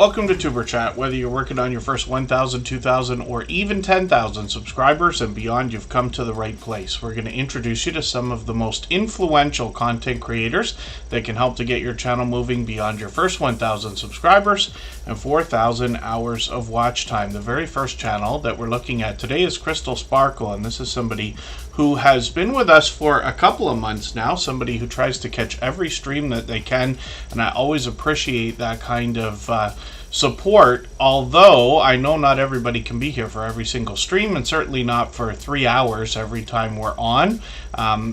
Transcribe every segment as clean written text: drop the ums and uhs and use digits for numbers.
Welcome to Tuber Chat. Whether you're working on your first 1,000, 2,000, or even 10,000 subscribers and beyond, you've come to the right place. We're going to introduce you to some of the most influential content creators that can help to get your channel moving beyond your first 1,000 subscribers and 4,000 hours of watch time. The very first channel that we're looking at today is Crystal Sparkle, and this is somebody who has been with us for a couple of months now, somebody who tries to catch every stream that they can, and I always appreciate that kind of support, although I know not everybody can be here for every single stream, and certainly not for 3 hours every time we're on.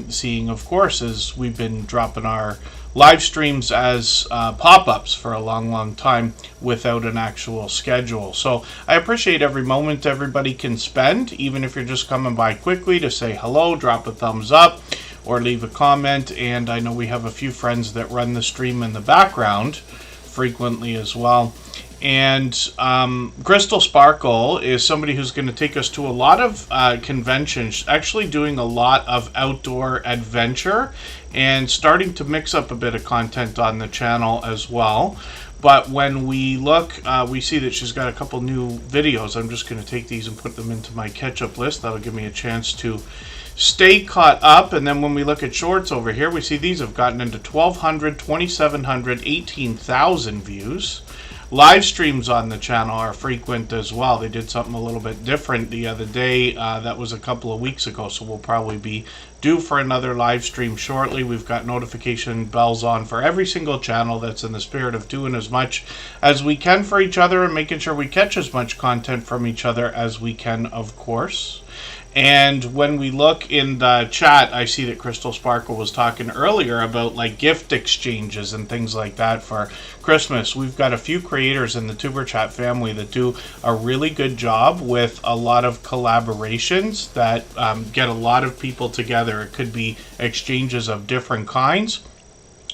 Seeing, of course, as we've been dropping our live streams as pop-ups for a long time without an actual schedule. So I appreciate every moment everybody can spend, even if you're just coming by quickly to say hello, drop a thumbs up, or leave a comment. And I know we have a few friends that run the stream in the background frequently as well. And Crystal Sparkle is somebody who's going to take us to a lot of conventions, actually doing a lot of outdoor adventure and starting to mix up a bit of content on the channel as well. But when we look, we see that she's got a couple new videos. I'm just going to take these and put them into my catch-up list. That'll give me a chance to stay caught up. And then when we look at shorts over here, we see these have gotten into 1,200, 2,700, 18,000 views. Live streams on the channel are frequent as well. They did something a little bit different the other day. That was a couple of weeks ago, so we'll probably be due for another live stream shortly. We've got notification bells on for every single channel. That's in the spirit of doing as much as we can for each other and making sure we catch as much content from each other as we can, of course. And when we look in the chat, I see that Crystal Sparkle was talking earlier about like gift exchanges and things like that for Christmas. We've got a few creators in the Tuber Chat family that do a really good job with a lot of collaborations that get a lot of people together. It could be exchanges of different kinds.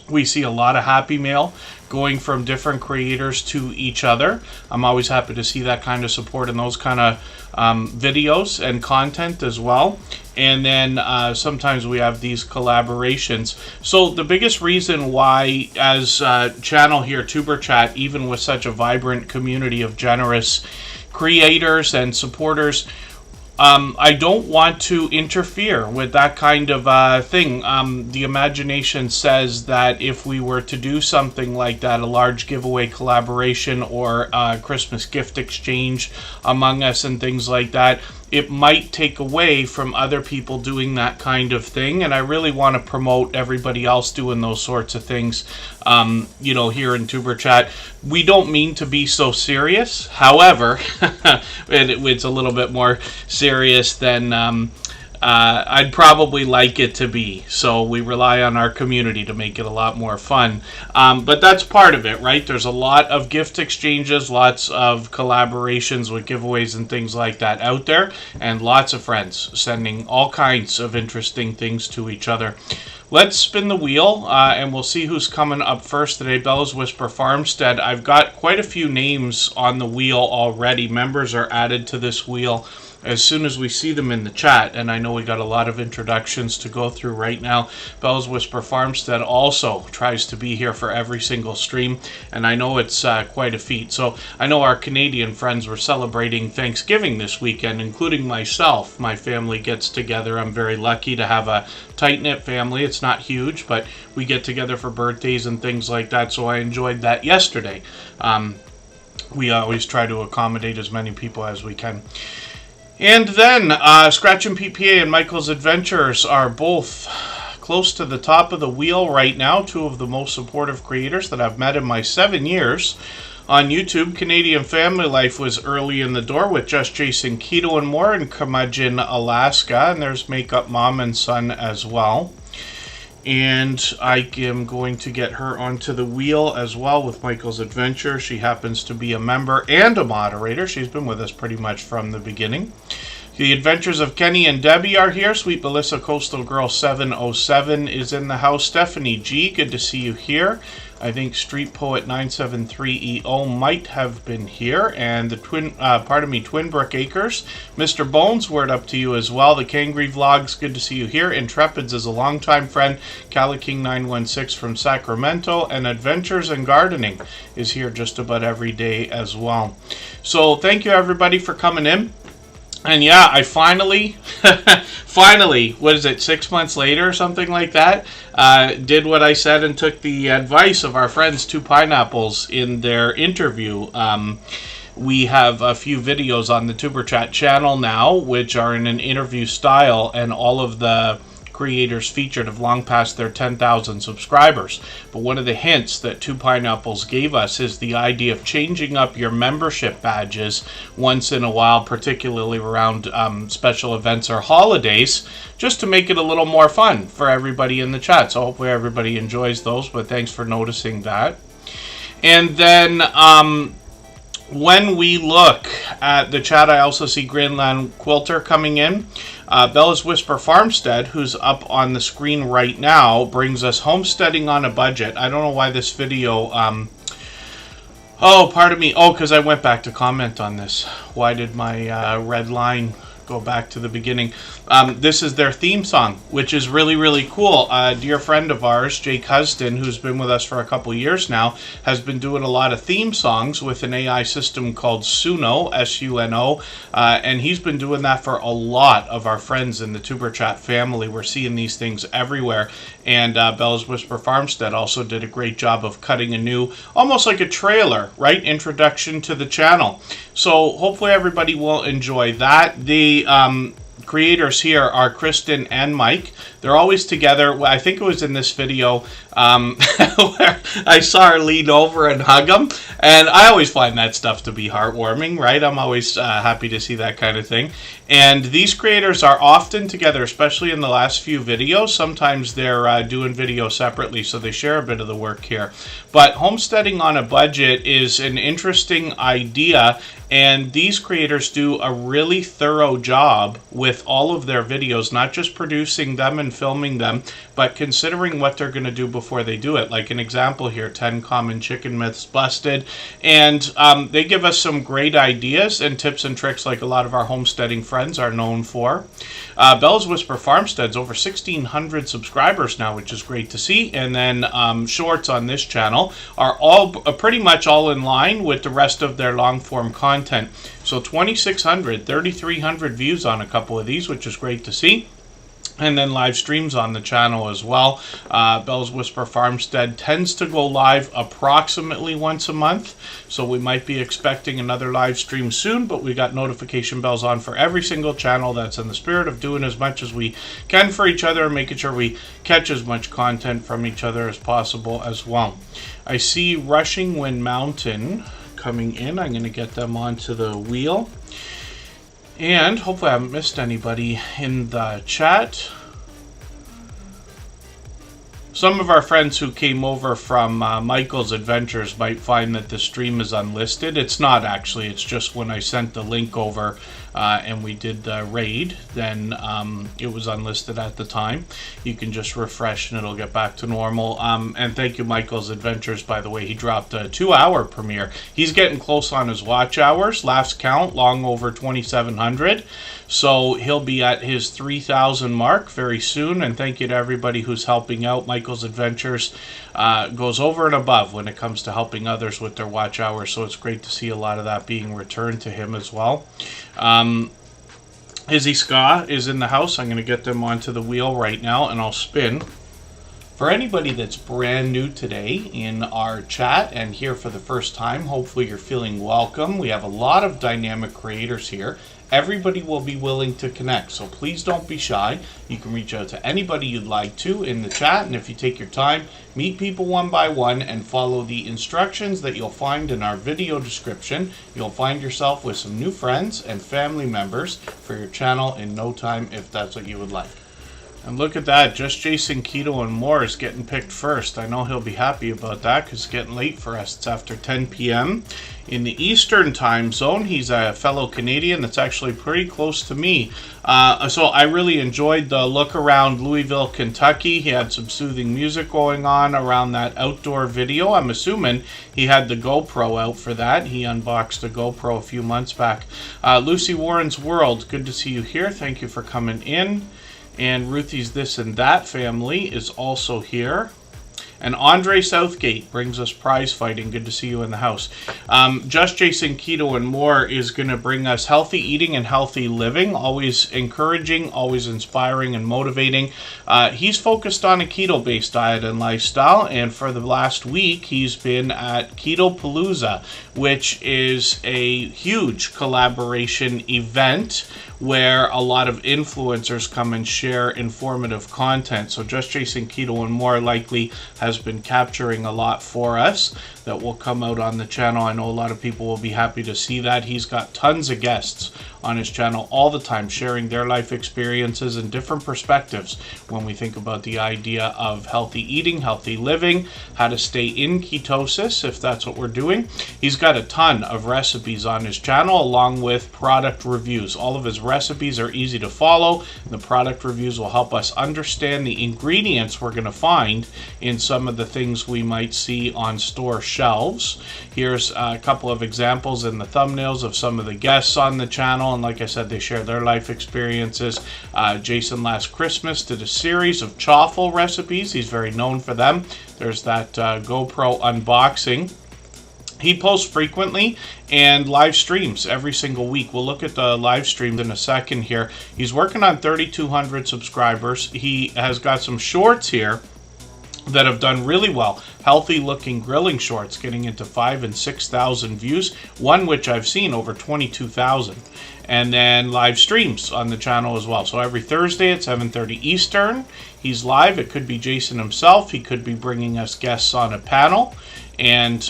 We see a lot of Happy Mail going from different creators to each other. I'm always happy to see that kind of support in those kind of videos and content as well. And then sometimes we have these collaborations. So the biggest reason why, as a channel here, Tuber Chat, even with such a vibrant community of generous creators and supporters, I don't want to interfere with that kind of thing. The imagination says that if we were to do something like that, a large giveaway collaboration or a Christmas gift exchange among us and things like that, it might take away from other people doing that kind of thing. And I really want to promote everybody else doing those sorts of things, you know, here in Tuber Chat. We don't mean to be so serious. However, it's a little bit more serious than I'd probably like it to be. So we rely on our community to make it a lot more fun. But that's part of it, right? There's a lot of gift exchanges, lots of collaborations with giveaways and things like that out there, and lots of friends sending all kinds of interesting things to each other. Let's spin the wheel, and we'll see who's coming up first today. Bella's Whisper Farmstead. I've got quite a few names on the wheel already. Members are added to this wheel as soon as we see them in the chat, and I know we got a lot of introductions to go through right now. Bella's Whisper Farmstead also tries to be here for every single stream, and I know it's quite a feat. So I know our Canadian friends were celebrating Thanksgiving this weekend, including myself. My family gets together. I'm very lucky to have a tight-knit family. It's not huge, but we get together for birthdays and things like that, so I enjoyed that yesterday. We always try to accommodate as many people as we can. And then Scratch and PPA and Michael's Adventures are both close to the top of the wheel right now. Two of the most supportive creators that I've met in my 7 years on YouTube. Canadian Family Life was early in the door with Just Jason Keto and more in Curmudgeon, Alaska. And there's Makeup Mom and Son as well. And I am going to get her onto the wheel as well with Michael's Adventure. She happens to be a member and a moderator. She's been with us pretty much from the beginning. The Adventures of Kenny and Debbie are here. Sweet Melissa Coastal Girl 707 is in the house. Stephanie G, good to see you here. I think Street Poet 973EO might have been here, and the Twinbrook Acres. Mr. Bones, word up to you as well. The Kangry Vlogs, good to see you here. Intrepids is a longtime friend. Caliking 916 from Sacramento, and Adventures in Gardening is here just about every day as well. So thank you everybody for coming in. And yeah, I finally, what is it, 6 months later or something like that, did what I said and took the advice of our friends Two Pineapples in their interview. We have a few videos on the Superchat channel now, which are in an interview style, and all of the creators featured have long passed their 10,000 subscribers. But one of the hints that Two Pineapples gave us is the idea of changing up your membership badges once in a while, particularly around special events or holidays, just to make it a little more fun for everybody in the chat. So hopefully everybody enjoys those, but thanks for noticing that. And then when we look at the chat, I also see Greenland Quilter coming in. Bella's Whisper Farmstead, who's up on the screen right now, brings us Homesteading on a Budget. I don't know why this video... oh, pardon me. Oh, because I went back to comment on this. Why did my red line go back to the beginning? This is their theme song, which is really, really cool. A dear friend of ours, Jake Huston, who's been with us for a couple years now, has been doing a lot of theme songs with an AI system called Suno, S-U-N-O, and he's been doing that for a lot of our friends in the Tuber Chat family. We're seeing these things everywhere, and Bella's Whisper Farmstead also did a great job of cutting a new, almost like a trailer, right, introduction to the channel. So hopefully everybody will enjoy that. The creators here are Kristen and Mike. They're always together. I think it was in this video where I saw her lean over and hug him. And I always find that stuff to be heartwarming, right? I'm always happy to see that kind of thing. And these creators are often together, especially in the last few videos. Sometimes they're doing videos separately, so they share a bit of the work here. But Homesteading on a Budget is an interesting idea, and these creators do a really thorough job with all of their videos, not just producing them and filming them, but considering what they're going to do before they do it. Like an example here, 10 Common Chicken Myths Busted. And they give us some great ideas and tips and tricks like a lot of our homesteading friends are known for. Bella's Whisper Farmstead's over 1,600 subscribers now, which is great to see. And then shorts on this channel are all pretty much all in line with the rest of their long form content. So 2,600, 3,300 views on a couple of these, which is great to see. And then live streams on the channel as well. Bella's Whisper Farmstead tends to go live approximately once a month, so we might be expecting another live stream soon, but we got notification bells on for every single channel. That's in the spirit of doing as much as we can for each other and making sure we catch as much content from each other as possible as well. I see Rushing Wind Mountain coming in. I'm going to get them onto the wheel. And hopefully I haven't missed anybody in the chat. Some of our friends who came over from Michael's Adventures might find that the stream is unlisted. It's not actually. It's just when I sent the link over and we did the raid, then it was unlisted at the time. You can just refresh and it'll get back to normal. And thank you, Michael's Adventures, by the way. He dropped a 2-hour premiere. He's getting close on his watch hours. Last count, long over 2,700. So he'll be at his 3,000 mark very soon. And thank you to everybody who's helping out. Michael's Adventures goes over and above when it comes to helping others with their watch hours. So it's great to see a lot of that being returned to him as well. Izzy Ska is in the house. I'm going to get them onto the wheel right now and I'll spin. For anybody that's brand new today in our chat and here for the first time, hopefully you're feeling welcome. We have a lot of dynamic creators here. Everybody will be willing to connect, so please don't be shy. You can reach out to anybody you'd like to in the chat, and if you take your time, meet people one by one and follow the instructions that you'll find in our video description. You'll find yourself with some new friends and family members for your channel in no time if that's what you would like. And look at that, Just Jason Keto and More is getting picked first. I know he'll be happy about that because it's getting late for us. It's after 10 p.m. in the Eastern time zone. He's a fellow Canadian that's actually pretty close to me. So I really enjoyed the look around Louisville, Kentucky. He had some soothing music going on around that outdoor video. I'm assuming he had the GoPro out for that. He unboxed a GoPro a few months back. Lucy Warren's World, good to see you here. Thank you for coming in. And Ruthie's This and That family is also here. And Andre Southgate brings us prize fighting. Good to see you in the house. Just Jason Keto and More is going to bring us healthy eating and healthy living. Always encouraging, always inspiring and motivating. He's focused on a keto-based diet and lifestyle. And for the last week, he's been at Keto Palooza, which is a huge collaboration event where a lot of influencers come and share informative content. So Just Jason Keto and More likely has been capturing a lot for us that will come out on the channel. I know a lot of people will be happy to see that. He's got tons of guests on his channel all the time sharing their life experiences and different perspectives when we think about the idea of healthy eating, healthy living, how to stay in ketosis if that's what we're doing. He's got a ton of recipes on his channel along with product reviews. All of his recipes are easy to follow. The product reviews will help us understand the ingredients we're going to find in some of the things we might see on store shelves. Here's a couple of examples in the thumbnails of some of the guests on the channel, and like I said, they share their life experiences. Jason last Christmas did a series of chaffle recipes. He's very known for them. There's that GoPro unboxing. He posts frequently and live streams every single week. We'll look at the live streams in a second here. He's working on 3,200 subscribers. He has got some shorts here that have done really well. Healthy looking grilling shorts getting into 5,000 and 6,000 views. One which I've seen over 22,000. And then live streams on the channel as well. So every Thursday at 7:30 Eastern, he's live. It could be Jason himself. He could be bringing us guests on a panel. And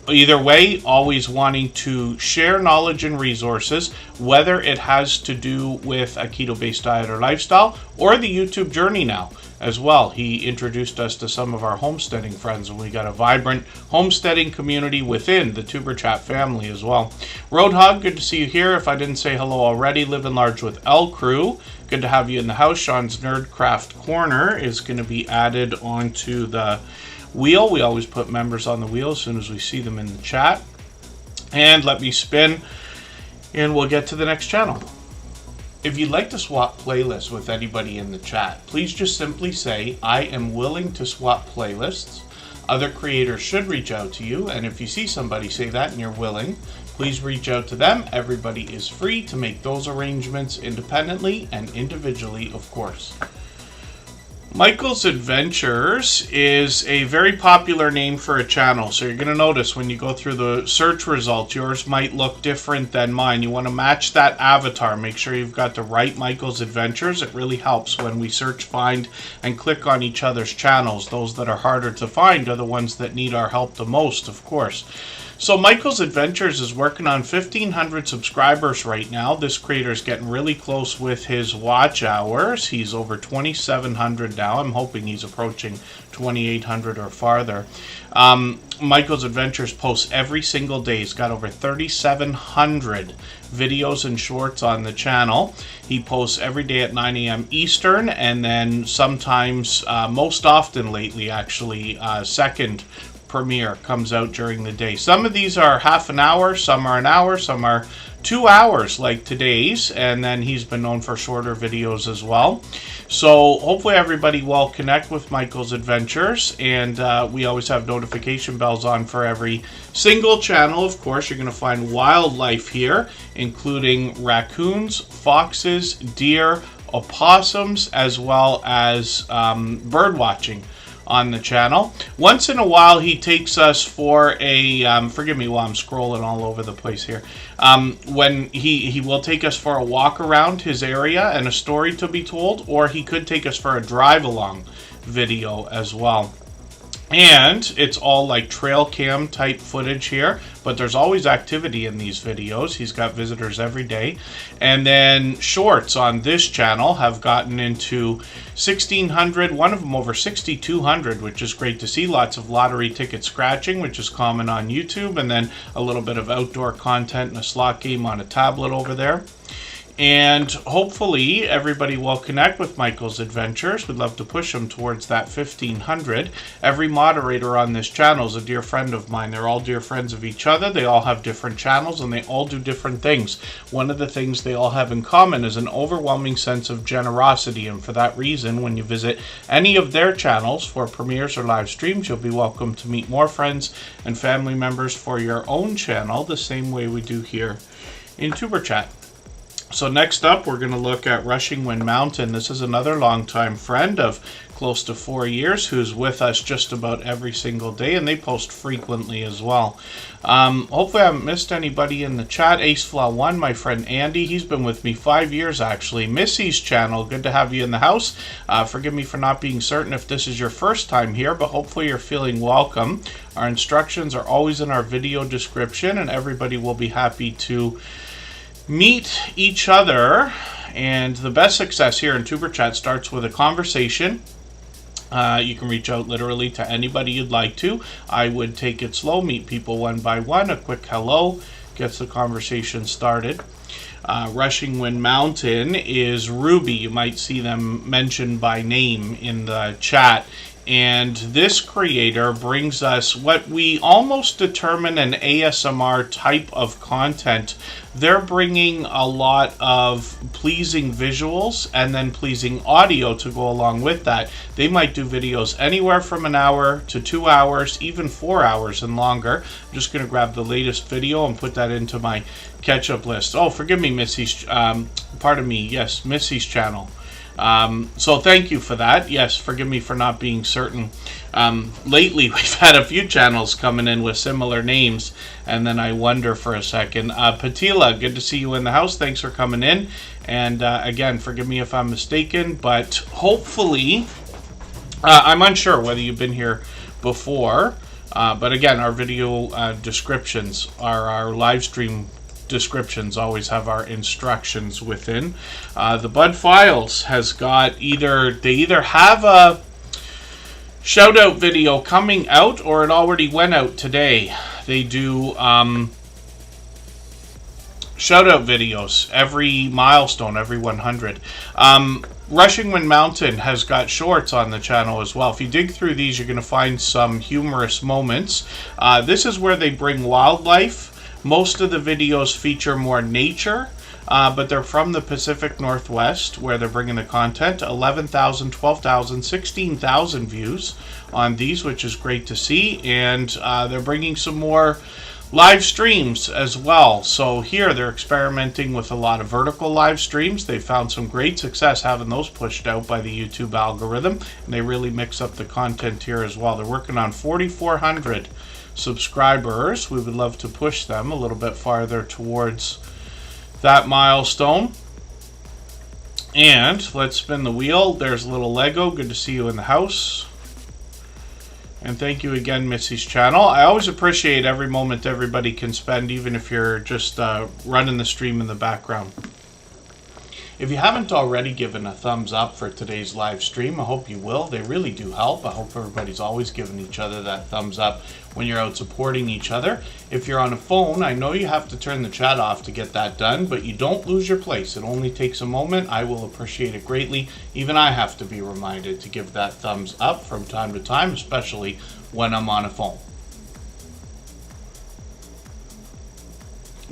either way, always wanting to share knowledge and resources, whether it has to do with a keto-based diet or lifestyle, or the YouTube journey now as well. He introduced us to some of our homesteading friends, and we got a vibrant homesteading community within the Superchat family as well. Roadhog, good to see you here. If I didn't say hello already, Living Large with L Crew, good to have you in the house. Sean's Nerdcraft Corner is going to be added onto the wheel. We always put members on the wheel as soon as we see them in the chat. And let me spin, and we'll get to the next channel. If you'd like to swap playlists with anybody in the chat, please just simply say, I am willing to swap playlists. Other creators should reach out to you, and if you see somebody say that and you're willing, please reach out to them. Everybody is free to make those arrangements independently and individually, of course. Michael's Adventures is a very popular name for a channel, so you're going to notice when you go through the search results, yours might look different than mine. You want to match that avatar. Make sure you've got the right Michael's Adventures. It really helps when we search, find, and click on each other's channels. Those that are harder to find are the ones that need our help the most, of course. So Michael's Adventures is working on 1,500 subscribers right now. This creator is getting really close with his watch hours. He's over 2,700 now. I'm hoping he's approaching 2,800 or farther. Michael's Adventures posts every single day. He's got over 3,700 videos and shorts on the channel. He posts every day at 9 a.m. Eastern, and then sometimes, most often lately actually, second premiere comes out during the day. Some of these are half an hour, some are an hour, some are 2 hours like today's, and then he's been known for shorter videos as well. So hopefully everybody will connect with Michael's Adventures, and we always have notification bells on for every single channel. Of course, you're going to find wildlife here, including raccoons, foxes, deer, opossums, as well as bird watching on the channel. Once in a while, he takes us for a, forgive me while I'm scrolling all over the place here, when he will take us for a walk around his area and a story to be told, or he could take us for a drive along video as well. And it's all like trail cam type footage here, but but there's always activity in these videos. He's got visitors every day. And then shorts on this channel have gotten into 1,600, one of them over 6,200, which is great to see. Lots of lottery ticket scratching, which is common on YouTube, and then a little bit of outdoor content and a slot game on a tablet over there. And hopefully everybody will connect with Michael's adventures. We'd love to push him towards that 1,500. Every moderator on this channel is a dear friend of mine. They're all dear friends of each other. They all have different channels and they all do different things. One of the things they all have in common is an overwhelming sense of generosity. And for that reason, when you visit any of their channels for premieres or live streams, you'll be welcome to meet more friends and family members for your own channel, the same way we do here in Superchat. So next up, we're going to look at Rushing Wind Mountain. This is another longtime friend of close to 4 years who's with us just about every single day, and they post frequently as well. Hopefully I haven't missed anybody in the chat. AceFlaw1, my friend Andy, he's been with me 5 years actually. Missy's channel, good to have you in the house. Forgive me for not being certain if this is your first time here, but hopefully you're feeling welcome. Our instructions are always in our video description, and everybody will be happy to meet each other. And the best success here in Superchat starts with a conversation. You can reach out literally to anybody you'd like to. I would take it slow, meet people one by one. A quick hello gets the conversation started. Rushing Wind Mountain is Ruby. You might see them mentioned by name in the chat. And this creator brings us what we almost determine an ASMR type of content. They're bringing a lot of pleasing visuals and then pleasing audio to go along with that. They might do videos anywhere from an hour to 2 hours, even 4 hours and longer. I'm just going to grab the latest video and put that into my catch-up list. Oh, forgive me, Missy's, pardon me, yes, Missy's channel. So thank you for that. Yes, forgive me for not being certain. Lately, we've had a few channels coming in with similar names, and then I wonder for a second. Patila, good to see you in the house. Thanks for coming in. And again, forgive me if I'm mistaken, but hopefully, I'm unsure whether you've been here before. But again, our video descriptions are our live stream descriptions always have our instructions within. The Bud Files has got they either have a shout out video coming out or it already went out today. They do shout out videos every milestone, every 100. Rushing Wind Mountain has got shorts on the channel as well. If you dig through these, you're going to find some humorous moments. This is where they bring wildlife. Most of the videos feature more nature, but they're from the Pacific Northwest where they're bringing the content. 11,000, 12,000, 16,000 views on these, which is great to see. And they're bringing some more live streams as well. So here they're experimenting with a lot of vertical live streams. They found some great success having those pushed out by the YouTube algorithm. And they really mix up the content here as well. They're working on 4,400 subscribers. We would love to push them a little bit farther towards that milestone. And let's spin the wheel. There's a little Lego. Good to see you in the house. And thank you again, Missy's channel. I always appreciate every moment everybody can spend, even if you're just running the stream in the background. If you haven't already given a thumbs up for today's live stream, I hope you will. They really do help. I hope everybody's always giving each other that thumbs up when you're out supporting each other. If you're on a phone, I know you have to turn the chat off to get that done, but you don't lose your place. It only takes a moment. I will appreciate it greatly. Even I have to be reminded to give that thumbs up from time to time, especially when I'm on a phone.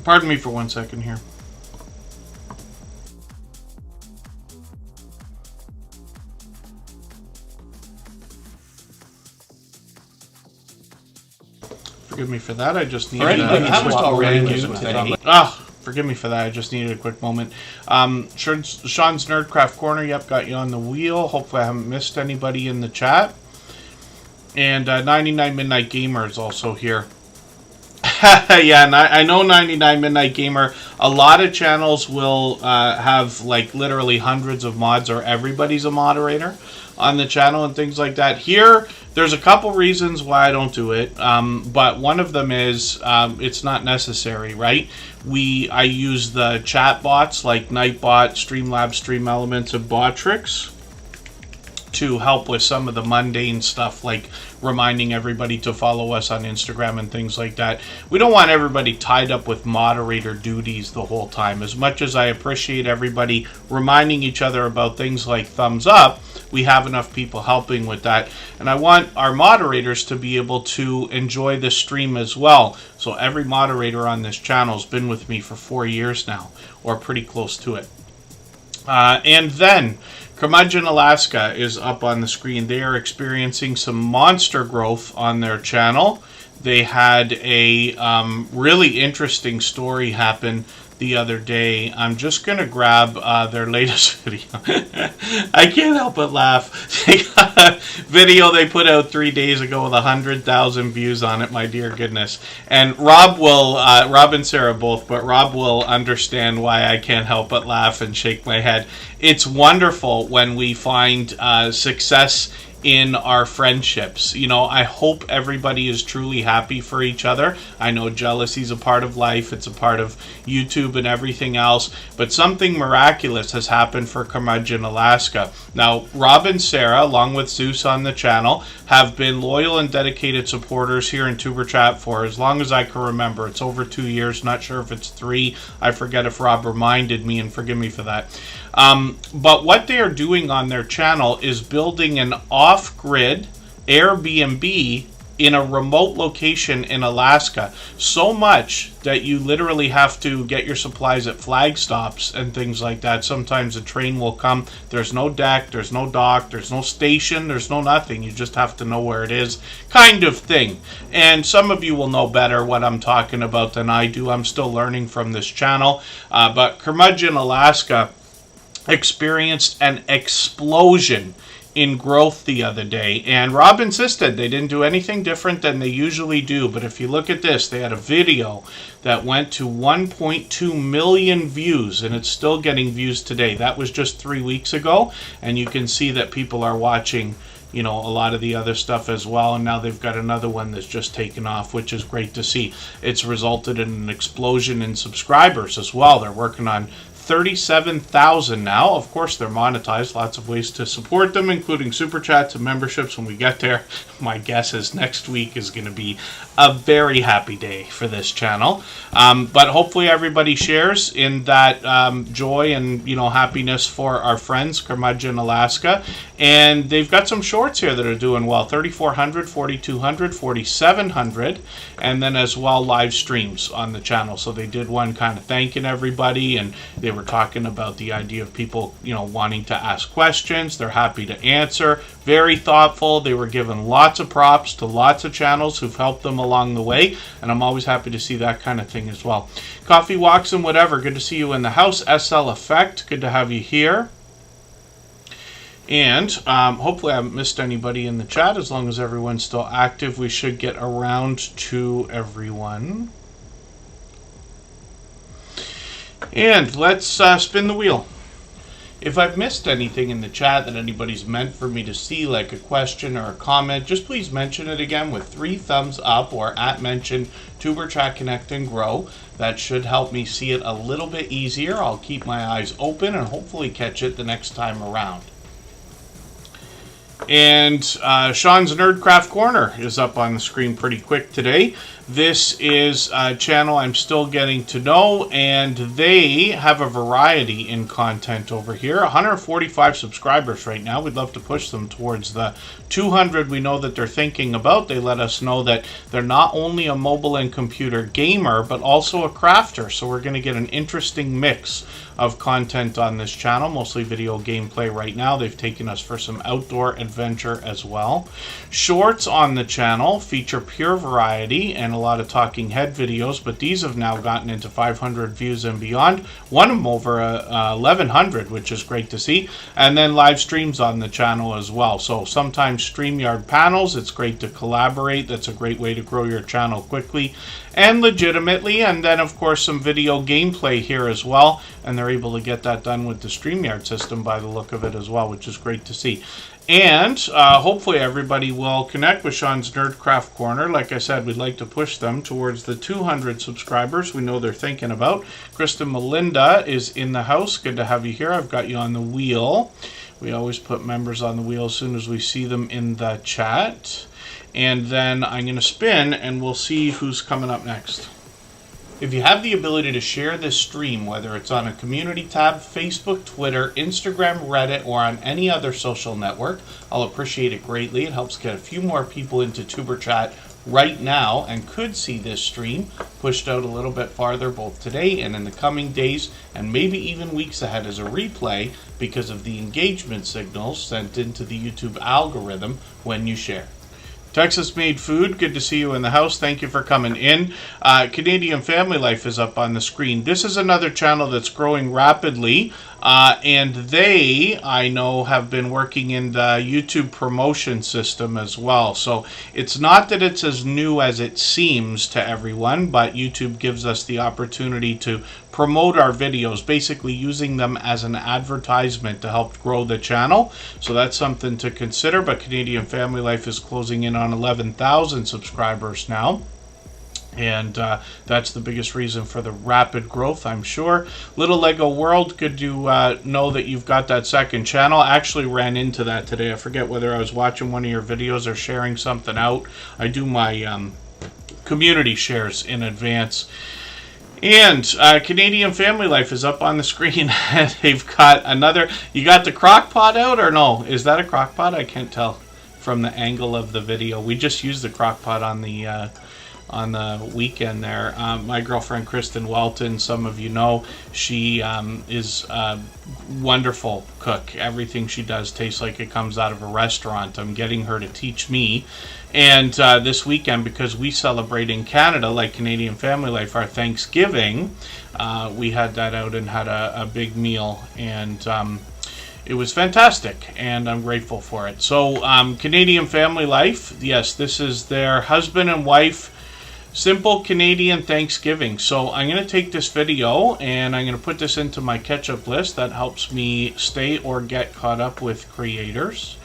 Pardon me for 1 second here. Forgive me for that. I just needed forgive me for that. I just needed a quick moment. Sean's Nerdcraft Corner. Yep, got you on the wheel. Hopefully, I haven't missed anybody in the chat. And 99 Midnight Gamer is also here. Yeah, and I know 99 Midnight Gamer, a lot of channels will have like literally hundreds of mods, or everybody's a moderator on the channel and things like that. Here, there's a couple reasons why I don't do it, but one of them is it's not necessary, right? I use the chat bots like Nightbot, Streamlabs, Stream Elements, and Botrix to help with some of the mundane stuff, like reminding everybody to follow us on Instagram and things like that. We don't want everybody tied up with moderator duties the whole time. As much as I appreciate everybody reminding each other about things like thumbs up, we have enough people helping with that. And I want our moderators to be able to enjoy the stream as well. So every moderator on this channel has been with me for 4 years now, or pretty close to it. And then Curmudgeon Alaska is up on the screen. They are experiencing some monster growth on their channel. They had a really interesting story happen the other day. I'm just going to grab their latest video. I can't help but laugh. They got a video they put out 3 days ago with 100,000 views on it, my dear goodness. And Rob and Sarah both, but Rob will understand why I can't help but laugh and shake my head. It's wonderful when we find success in our friendships. You know, I hope everybody is truly happy for each other. I know jealousy is a part of life. It's a part of YouTube and everything else. But something miraculous has happened for Curmudgeon Alaska. Now, Rob and Sarah, along with Zeus on the channel, have been loyal and dedicated supporters here in Superchat for as long as I can remember. It's over 2 years. Not sure if it's 3. I forget if Rob reminded me, and forgive me for that. But what they are doing on their channel is building an off-grid Airbnb in a remote location in Alaska. So much that you literally have to get your supplies at flag stops and things like that. Sometimes a train will come. There's no deck, there's no dock, there's no station, there's no nothing. You just have to know where it is, kind of thing. And some of you will know better what I'm talking about than I do. I'm still learning from this channel. But Curmudgeon Alaska experienced an explosion in growth the other day, and Rob insisted they didn't do anything different than they usually do. But if you look at this, they had a video that went to 1.2 million views, and it's still getting views today. That was just 3 weeks ago, and you can see that people are watching, you know, a lot of the other stuff as well. And now they've got another one that's just taken off, which is great to see. It's resulted in an explosion in subscribers as well. They're working on 37,000 now. Of course, they're monetized. Lots of ways to support them, including super chats and memberships when we get there. My guess is next week is going to be a very happy day for this channel. But hopefully everybody shares in that joy and, you know, happiness for our friends, Curmudgeon Alaska. And they've got some shorts here that are doing well. 3,400, 4,200, 4,700, and then as well live streams on the channel. So they did one kind of thanking everybody, and they were talking about the idea of people, you know, wanting to ask questions. They're happy to answer. Very thoughtful. They were given lots of props to lots of channels who've helped them along the way, and I'm always happy to see that kind of thing as well. Coffee Walks and whatever. Good to see you in the house. SL Effect. Good to have you here. And hopefully I haven't missed anybody in the chat. As long as everyone's still active, we should get around to everyone. And let's spin the wheel. If I've missed anything in the chat that anybody's meant for me to see, like a question or a comment, just please mention it again with 3 thumbs up or @mention Tuberchat Connect and Grow. That should help me see it a little bit easier. I'll keep my eyes open and hopefully catch it the next time around. And Sean's Nerdcraft Corner is up on the screen pretty quick today. This is a channel I'm still getting to know, and they have a variety in content over here. 145 subscribers right now. We'd love to push them towards the 200 we know that they're thinking about. They let us know that they're not only a mobile and computer gamer, but also a crafter. So we're going to get an interesting mix of content on this channel, mostly video gameplay right now. They've taken us for some outdoor adventure as well. Shorts on the channel feature pure variety and a lot of talking head videos, but these have now gotten into 500 views and beyond. One of them over 1,100, which is great to see. And then live streams on the channel as well. So sometimes StreamYard panels, it's great to collaborate. That's a great way to grow your channel quickly and legitimately. And then of course some video gameplay here as well, and they're able to get that done with the StreamYard system by the look of it as well, which is great to see. And hopefully everybody will connect with Sean's Nerdcraft Corner. Like I said, we'd like to push them towards the 200 subscribers we know they're thinking about. Kristen Melinda is in the house. Good to have you here. I've got you on the wheel. We always put members on the wheel as soon as we see them in the chat. And then I'm going to spin and we'll see who's coming up next. If you have the ability to share this stream, whether it's on a community tab, Facebook, Twitter, Instagram, Reddit, or on any other social network, I'll appreciate it greatly. It helps get a few more people into Tuber Chat right now and could see this stream pushed out a little bit farther both today and in the coming days and maybe even weeks ahead as a replay because of the engagement signals sent into the YouTube algorithm when you share. Texas Made Food, good to see you in the house. Thank you for coming in. Canadian Family Life is up on the screen. This is another channel that's growing rapidly, and they, I know, have been working in the YouTube promotion system as well. So it's not that it's as new as it seems to everyone, but YouTube gives us the opportunity to promote our videos, basically using them as an advertisement to help grow the channel. So that's something to consider. But Canadian Family Life is closing in on 11,000 subscribers now. And that's the biggest reason for the rapid growth, I'm sure. Little Lego World, good to know that you've got that second channel. I actually ran into that today. I forget whether I was watching one of your videos or sharing something out. I do my community shares in advance. And Canadian Family Life is up on the screen. They've got another... You got the crock pot out or no? Is that a crock pot? I can't tell from the angle of the video. We just used the crock pot on the weekend there. My girlfriend Kristen Welton, some of you know, she is a wonderful cook. Everything she does tastes like it comes out of a restaurant. I'm getting her to teach me. And this weekend, because we celebrate in Canada, like Canadian Family Life, our Thanksgiving, we had that out and had a big meal. And it was fantastic, and I'm grateful for it. So Canadian Family Life, yes, this is their husband and wife simple Canadian Thanksgiving. So I'm going to take this video and I'm going to put this into my catch-up list. That helps me stay or get caught up with creators.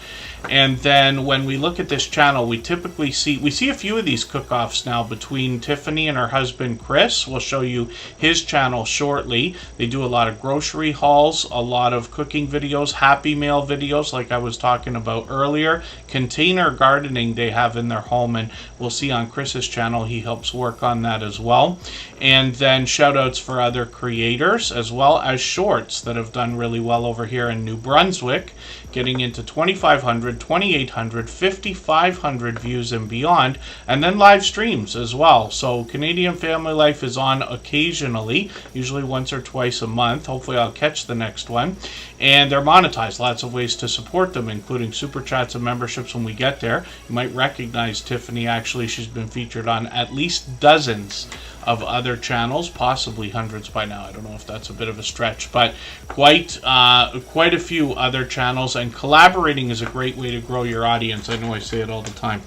And then when we look at this channel, we typically see a few of these cook-offs now between Tiffany and her husband Chris. We'll show you his channel shortly. They do a lot of grocery hauls, a lot of cooking videos, Happy Meal videos like I was talking about earlier. Container gardening they have in their home, and we'll see on Chris's channel he helps work on that as well. And then shout outs for other creators as well as shorts that have done really well over here in New Brunswick, getting into 2,500, 2,800, 5,500 views and beyond, and then live streams as well. So Canadian Family Life is on occasionally, usually once or twice a month. Hopefully I'll catch the next one. And they're monetized. Lots of ways to support them, including super chats and memberships when we get there. You might recognize Tiffany. Actually, she's been featured on at least dozens of other channels, possibly hundreds by now. I don't know if that's a bit of a stretch, but quite a few other channels. And collaborating is a great way to grow your audience. I know I say it all the time.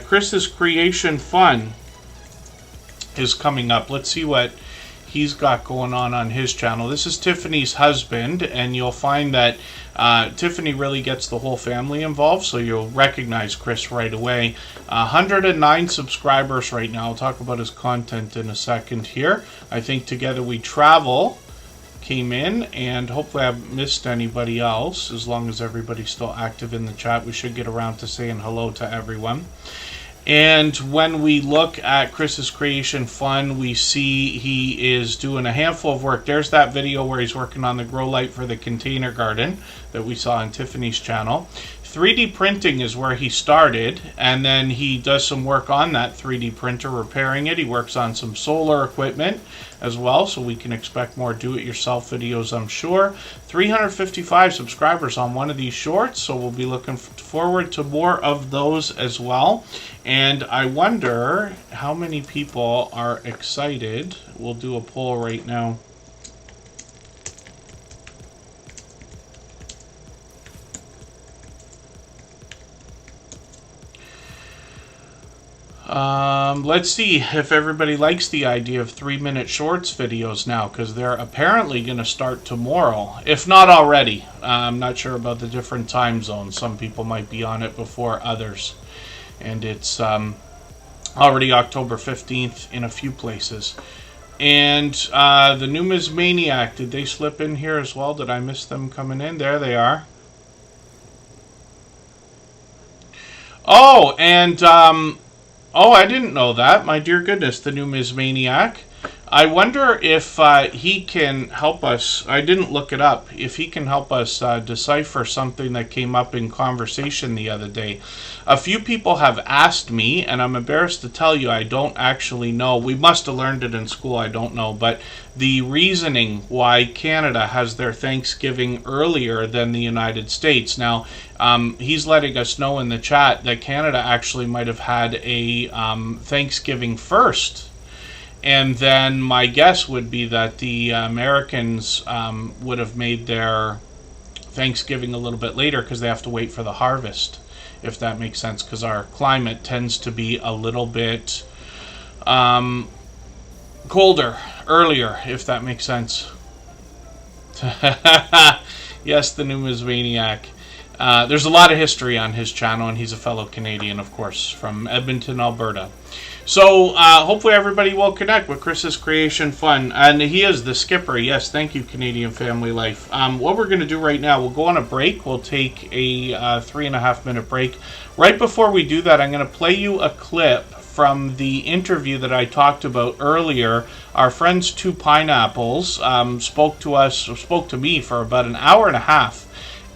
Chris's Creation Fun is coming up. Let's see what he's got going on his channel. This is Tiffany's husband, and you'll find that Tiffany really gets the whole family involved, so you'll recognize Chris right away. 109 subscribers right now. I'll talk about his content in a second here. I think Together We Travel came in, and hopefully I haven't missed anybody else. As long as everybody's still active in the chat, we should get around to saying hello to everyone. And when we look at Chris's Creation Fun, we see he is doing a handful of work. There's that video where he's working on the grow light for the container garden that we saw on Tiffany's channel. 3D printing is where he started, and then he does some work on that 3D printer, repairing it. He works on some solar equipment as well, so we can expect more do-it-yourself videos, I'm sure. 355 subscribers on one of these shorts, so we'll be looking forward to more of those as well. And I wonder how many people are excited. We'll do a poll right now. Let's see if everybody likes the idea of 3-minute shorts videos now, because they're apparently going to start tomorrow, if not already. I'm not sure about the different time zones. Some people might be on it before others. And it's already October 15th in a few places. And the Numismaniac, did they slip in here as well? Did I miss them coming in? There they are. Oh, and oh, I didn't know that. My dear goodness, the Numismaniac. I wonder if he can help us. I didn't look it up. If he can help us decipher something that came up in conversation the other day. A few people have asked me, and I'm embarrassed to tell you I don't actually know. We must have learned it in school, I don't know. But the reasoning why Canada has their Thanksgiving earlier than the United States. Now, he's letting us know in the chat that Canada actually might have had a Thanksgiving first. And then my guess would be that the Americans would have made their Thanksgiving a little bit later because they have to wait for the harvest, if that makes sense, because our climate tends to be a little bit colder earlier, if that makes sense. Yes, the Numismaniac. There's a lot of history on his channel, and he's a fellow Canadian, of course, from Edmonton, Alberta. So hopefully everybody will connect with Chris's Creation Fun. And he is the skipper. Yes, thank you, Canadian Family Life. What we're going to do right now, we'll go on a break. We'll take a 3.5-minute break. Right before we do that, I'm going to play you a clip from the interview that I talked about earlier. Our friends Two Pineapples spoke to me for about an hour and a half.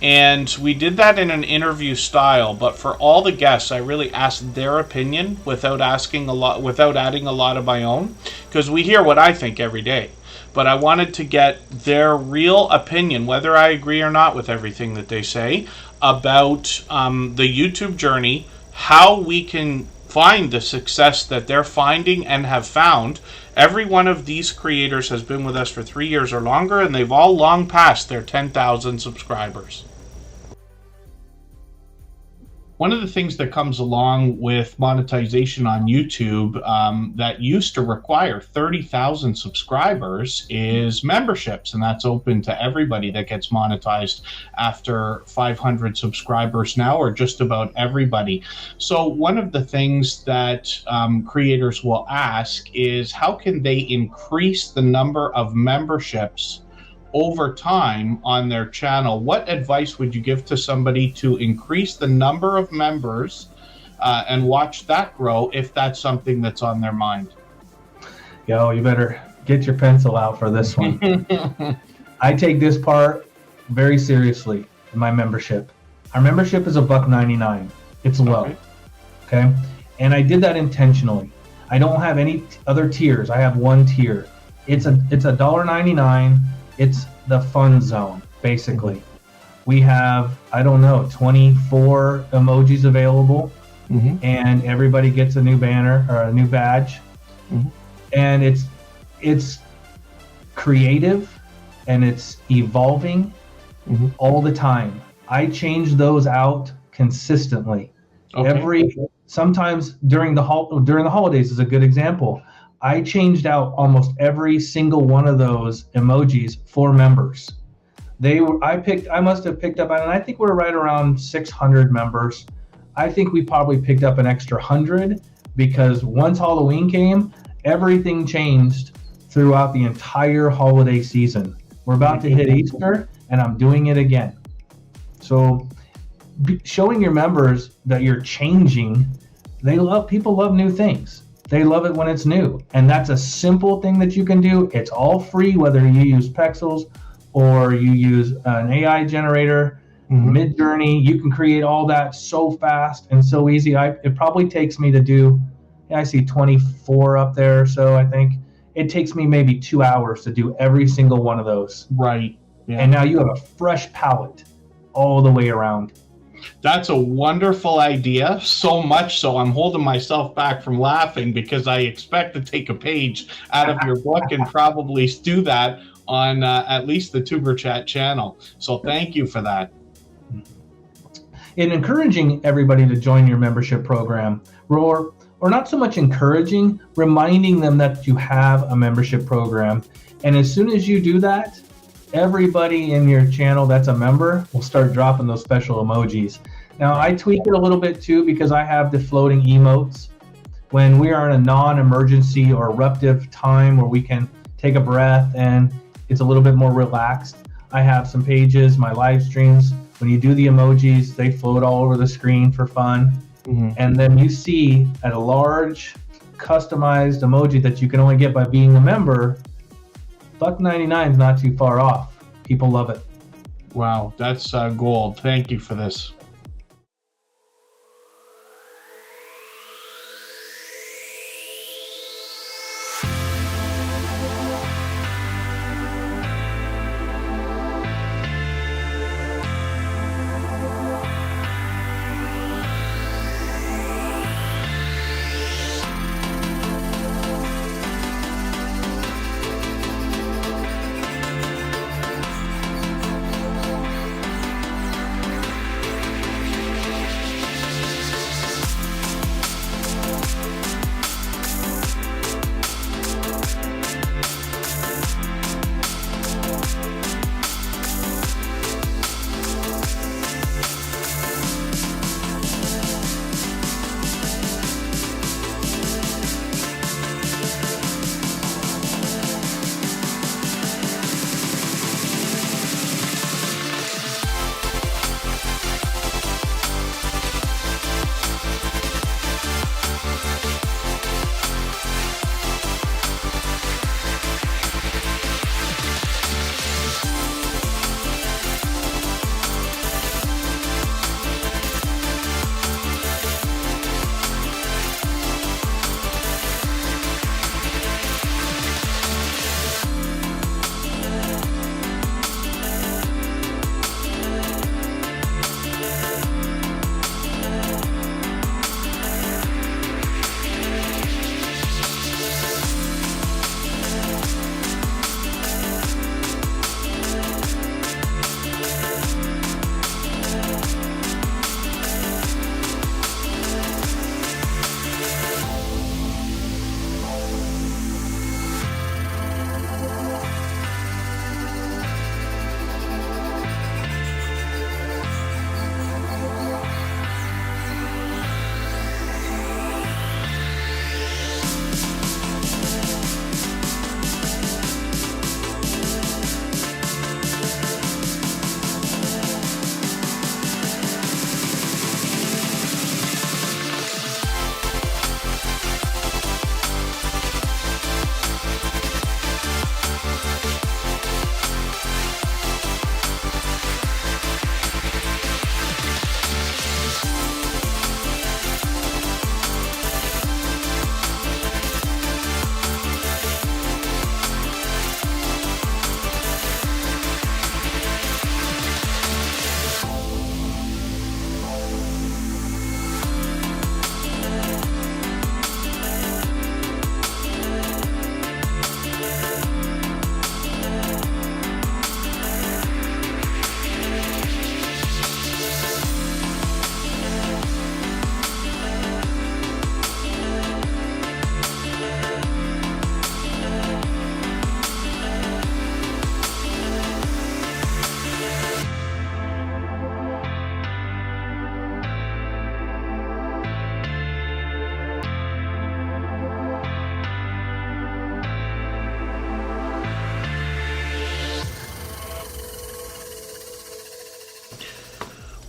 And we did that in an interview style, but for all the guests, I really asked their opinion without adding a lot of my own, because we hear what I think every day. But I wanted to get their real opinion, whether I agree or not with everything that they say, about the YouTube journey, how we can find the success that they're finding and have found. Every one of these creators has been with us for 3 years or longer, and they've all long passed their 10,000 subscribers. One of the things that comes along with monetization on YouTube that used to require 30,000 subscribers is memberships, and that's open to everybody that gets monetized after 500 subscribers now, or just about everybody. So one of the things that creators will ask is, how can they increase the number of memberships over time on their channel? What advice would you give to somebody to increase the number of members and watch that grow, if that's something that's on their mind? Yo, you better get your pencil out for this one. I take this part very seriously in my membership. Our membership is $1.99. It's low. Okay? And I did that intentionally. I don't have any other tiers. I have one tier. It's $1.99. It's the fun zone, basically. We have, I don't know, 24 emojis available, and everybody gets a new banner or a new badge. And it's creative and it's evolving all the time. I change those out consistently. Sometimes during the holidays is a good example. I changed out almost every single one of those emojis for members. I must have picked up, and I think we're right around 600 members. I think we probably picked up an extra 100 because once Halloween came, everything changed throughout the entire holiday season. We're about to hit Easter, and I'm doing it again. So showing your members that you're changing, people love new things. They love it when it's new. And that's a simple thing that you can do. It's all free, whether you use Pexels or you use an AI generator. Mid-Journey. You can create all that so fast and so easy. It probably takes me to do, I see 24 up there, so I think it takes me maybe 2 hours to do every single one of those. Right. Yeah. And now you have a fresh palette all the way around. That's a wonderful idea. So much so I'm holding myself back from laughing because I expect to take a page out of your book and probably do that on at least the Tuber Chat channel. So thank you for that. In encouraging everybody to join your membership program, or not so much encouraging, reminding them that you have a membership program. And as soon as you do that, everybody in your channel that's a member will start dropping those special emojis. Now, I tweak it a little bit too because I have the floating emotes. When we are in a non-emergency or eruptive time where we can take a breath and it's a little bit more relaxed, I have some pages, my live streams. When you do the emojis, they float all over the screen for fun. And then you see at a large customized emoji that you can only get by being a member, $1.99 is not too far off. People love it. Wow, that's gold. Thank you for this.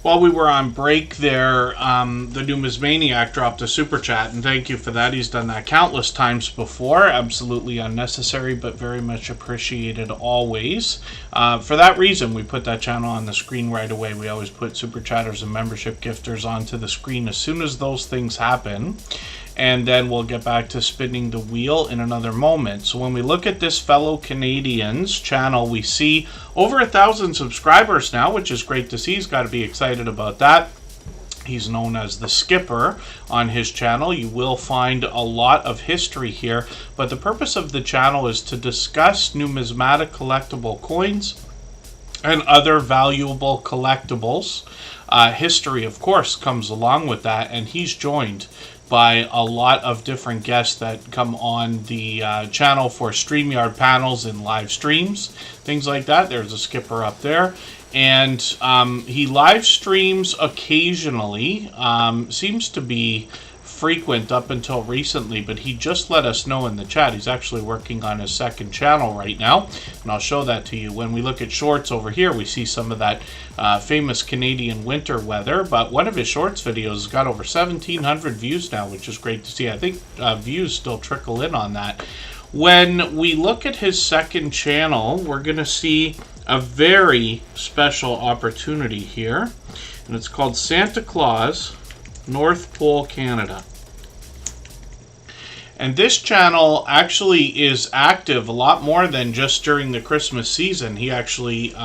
While we were on break there, the Numismaniac dropped a super chat, and thank you for that. He's done that countless times before. Absolutely unnecessary, but very much appreciated always. For that reason, we put that channel on the screen right away. We always put super chatters and membership gifters onto the screen as soon as those things happen. And then we'll get back to spinning the wheel in another moment. So when we look at this fellow Canadian's channel, we see over 1,000 subscribers now, which is great to see. He's got to be excited about that. He's known as the Skipper on his channel. You will find a lot of history here, but the purpose of the channel is to discuss numismatic collectible coins and other valuable collectibles. History, of course, comes along with that, and he's joined by a lot of different guests that come on the channel for StreamYard panels and live streams, things like that. There's a Skipper up there. And he live streams occasionally, seems to be frequent up until recently, but he just let us know in the chat he's actually working on his second channel right now, and I'll show that to you. When we look at shorts over here, we see some of that famous Canadian winter weather, but one of his shorts videos has got over 1,700 views now, which is great to see. I think views still trickle in on that. When we look at his second channel, we're going to see a very special opportunity here, and it's called Santa Claus North Pole Canada. And this channel actually is active a lot more than just during the Christmas season. He actually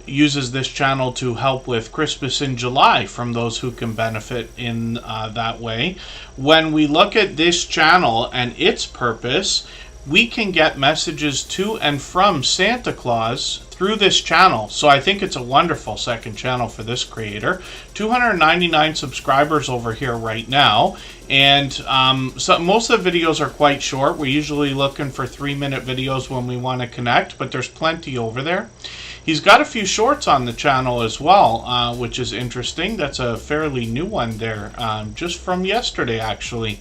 uses this channel to help with Christmas in July from those who can benefit in that way. When we look at this channel and its purpose, we can get messages to and from Santa Claus through this channel. So I think it's a wonderful second channel for this creator. 299 subscribers over here right now, and so most of the videos are quite short. We're usually looking for 3-minute videos when we want to connect, but there's plenty over there. He's got a few shorts on the channel as well, which is interesting. That's a fairly new one there, just from yesterday actually.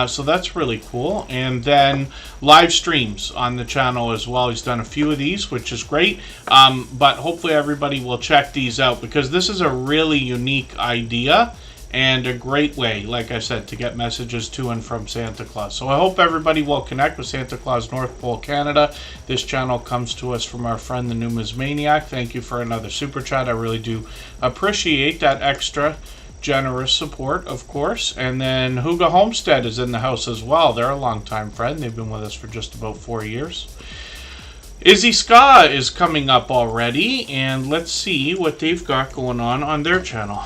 So that's really cool. And then live streams on the channel as well. He's done a few of these, which is great. But hopefully everybody will check these out, because this is a really unique idea and a great way, like I said, to get messages to and from Santa Claus. So I hope everybody will connect with Santa Claus North Pole Canada. This channel comes to us from our friend the Numismaniac. Thank you for another super chat. I really do appreciate that extra generous support, of course. And then Huga Homestead is in the house as well. They're a longtime friend. They've been with us for just about 4 years. Izzy Ska is coming up already, and let's see what they've got going on their channel.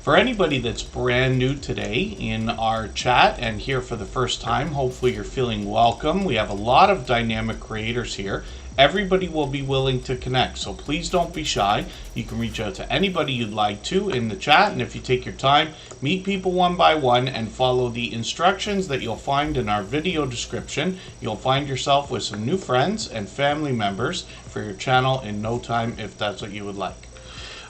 For anybody that's brand new today in our chat and here for the first time, hopefully you're feeling welcome. We have a lot of dynamic creators here. Everybody will be willing to connect, so please don't be shy. You can reach out to anybody you'd like to in the chat, and if you take your time, meet people one by one and follow the instructions that you'll find in our video description. You'll find yourself with some new friends and family members for your channel in no time, if that's what you would like.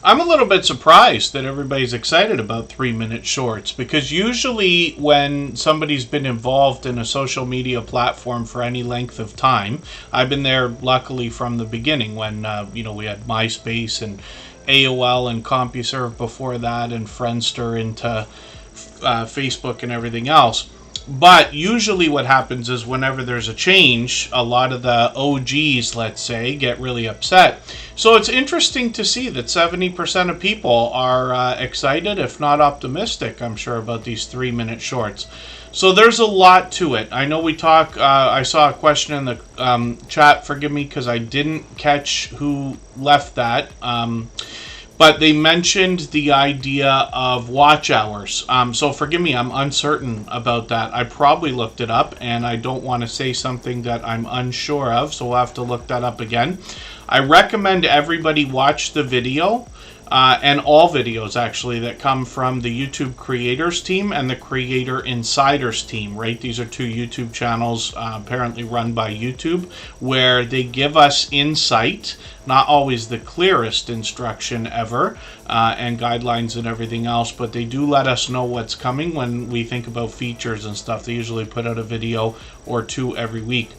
I'm a little bit surprised that everybody's excited about 3-minute shorts, because usually when somebody's been involved in a social media platform for any length of time, I've been there luckily from the beginning when we had MySpace and AOL and CompuServe before that, and Friendster into Facebook and everything else. But usually what happens is whenever there's a change, a lot of the OGs, let's say, get really upset. So it's interesting to see that 70% of people are excited, if not optimistic, I'm sure, about these 3-minute shorts. So there's a lot to it. I know we talk, I saw a question in the chat, forgive me because I didn't catch who left that. But they mentioned the idea of watch hours. So forgive me, I'm uncertain about that. I probably looked it up, and I don't want to say something that I'm unsure of, so we'll have to look that up again. I recommend everybody watch the video, and all videos actually that come from the YouTube Creators team and the Creator Insiders team, right? These are 2 YouTube channels apparently run by YouTube, where they give us insight, not always the clearest instruction ever, and guidelines and everything else, but they do let us know what's coming when we think about features and stuff. They usually put out a video or 2 every week.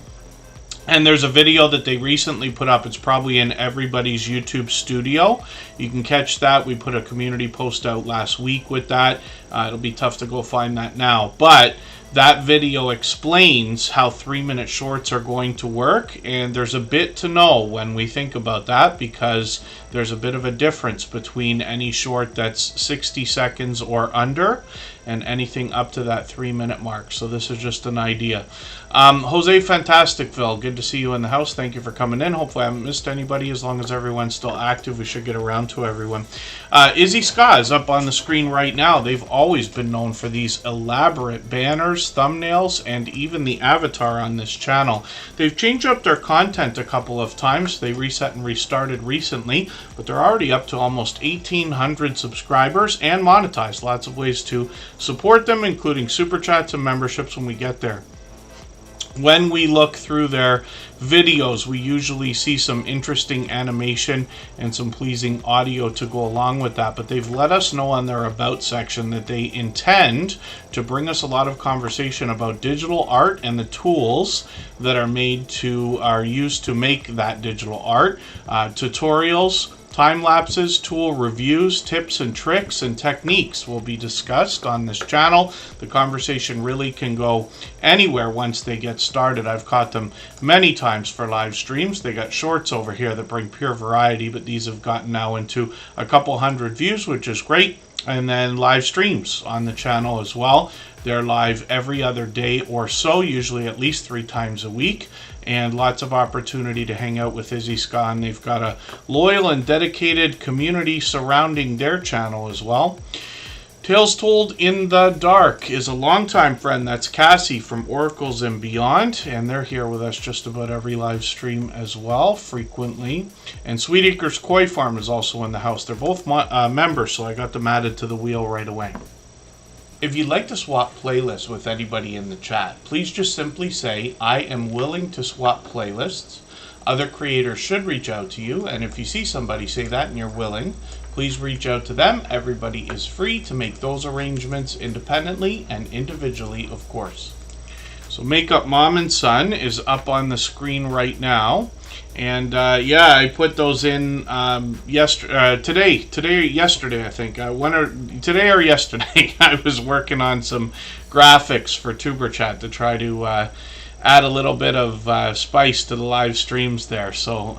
And there's a video that they recently put up. It's probably in everybody's YouTube studio. You can catch that. We put a community post out last week with that. It'll be tough to go find that now. But that video explains how 3-minute shorts are going to work. And there's a bit to know when we think about that, because there's a bit of a difference between any short that's 60 seconds or under and anything up to that 3-minute mark. So this is just an idea. Jose Fantasticville, good to see you in the house. Thank you for coming in. Hopefully I haven't missed anybody. As long as everyone's still active, we should get around to everyone. Izzy Ska is up on the screen right now. They've always been known for these elaborate banners, thumbnails, and even the avatar on this channel. They've changed up their content a couple of times. They reset and restarted recently, but they're already up to almost 1,800 subscribers and monetized. Lots of ways to support them, including super chats and memberships when we get there. When we look through their videos, we usually see some interesting animation and some pleasing audio to go along with that. But they've let us know on their About section that they intend to bring us a lot of conversation about digital art and the tools that are used to make that digital art, tutorials, time lapses, tool reviews, tips and tricks, and techniques will be discussed on this channel. The conversation really can go anywhere once they get started. I've caught them many times for live streams. They got shorts over here that bring pure variety, but these have gotten now into a couple hundred views, which is great. And then live streams on the channel as well. They're live every other day or so, usually at least 3 times a week. And lots of opportunity to hang out with Izzy Ska, and they've got a loyal and dedicated community surrounding their channel as well. Tales Told in the Dark is a longtime friend. That's Cassie from Oracles and Beyond, and they're here with us just about every live stream as well, frequently. And Sweet Acres Koi Farm is also in the house. They're both members, so I got them added to the wheel right away. If you'd like to swap playlists with anybody in the chat, please just simply say, I am willing to swap playlists. Other creators should reach out to you, and if you see somebody say that and you're willing, please reach out to them. Everybody is free to make those arrangements independently and individually, of course. So Makeup Mom and Son is up on the screen right now. And yeah, I put those in yesterday, I think. Today or yesterday, I was working on some graphics for Superchat to try to add a little bit of spice to the live streams there. So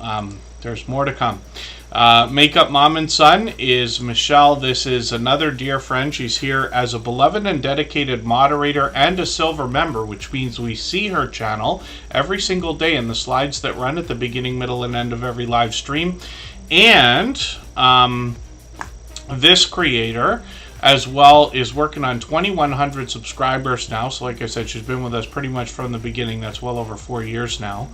there's more to come. Makeup Mom and Son is Michelle. This is another dear friend. She's here as a beloved and dedicated moderator and a silver member, which means we see her channel every single day in the slides that run at the beginning, middle, and end of every live stream. And this creator as well is working on 2,100 subscribers now. So like I said, she's been with us pretty much from the beginning. That's well over 4 years now.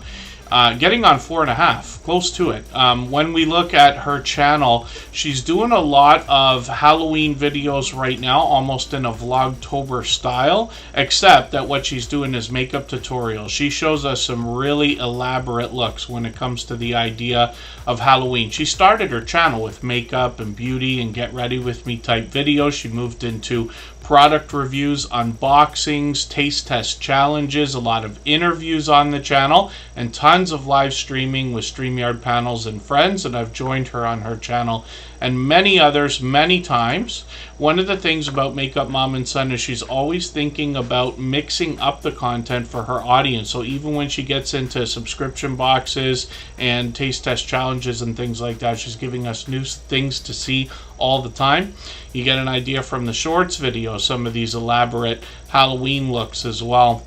Getting on 4.5, close to it. When we look at her channel, she's doing a lot of Halloween videos right now, almost in a Vlogtober style, except that what she's doing is makeup tutorials. She shows us some really elaborate looks when it comes to the idea of Halloween. She started her channel with makeup and beauty and get ready with me type videos. She moved into product reviews, unboxings, taste test challenges, a lot of interviews on the channel, and tons of live streaming with StreamYard panels and friends. And I've joined her on her channel and many others many times. One of the things about Makeup Mom and Son is she's always thinking about mixing up the content for her audience. So even when she gets into subscription boxes and taste test challenges and things like that, she's giving us new things to see all the time. You get an idea from the shorts video, some of these elaborate Halloween looks as well.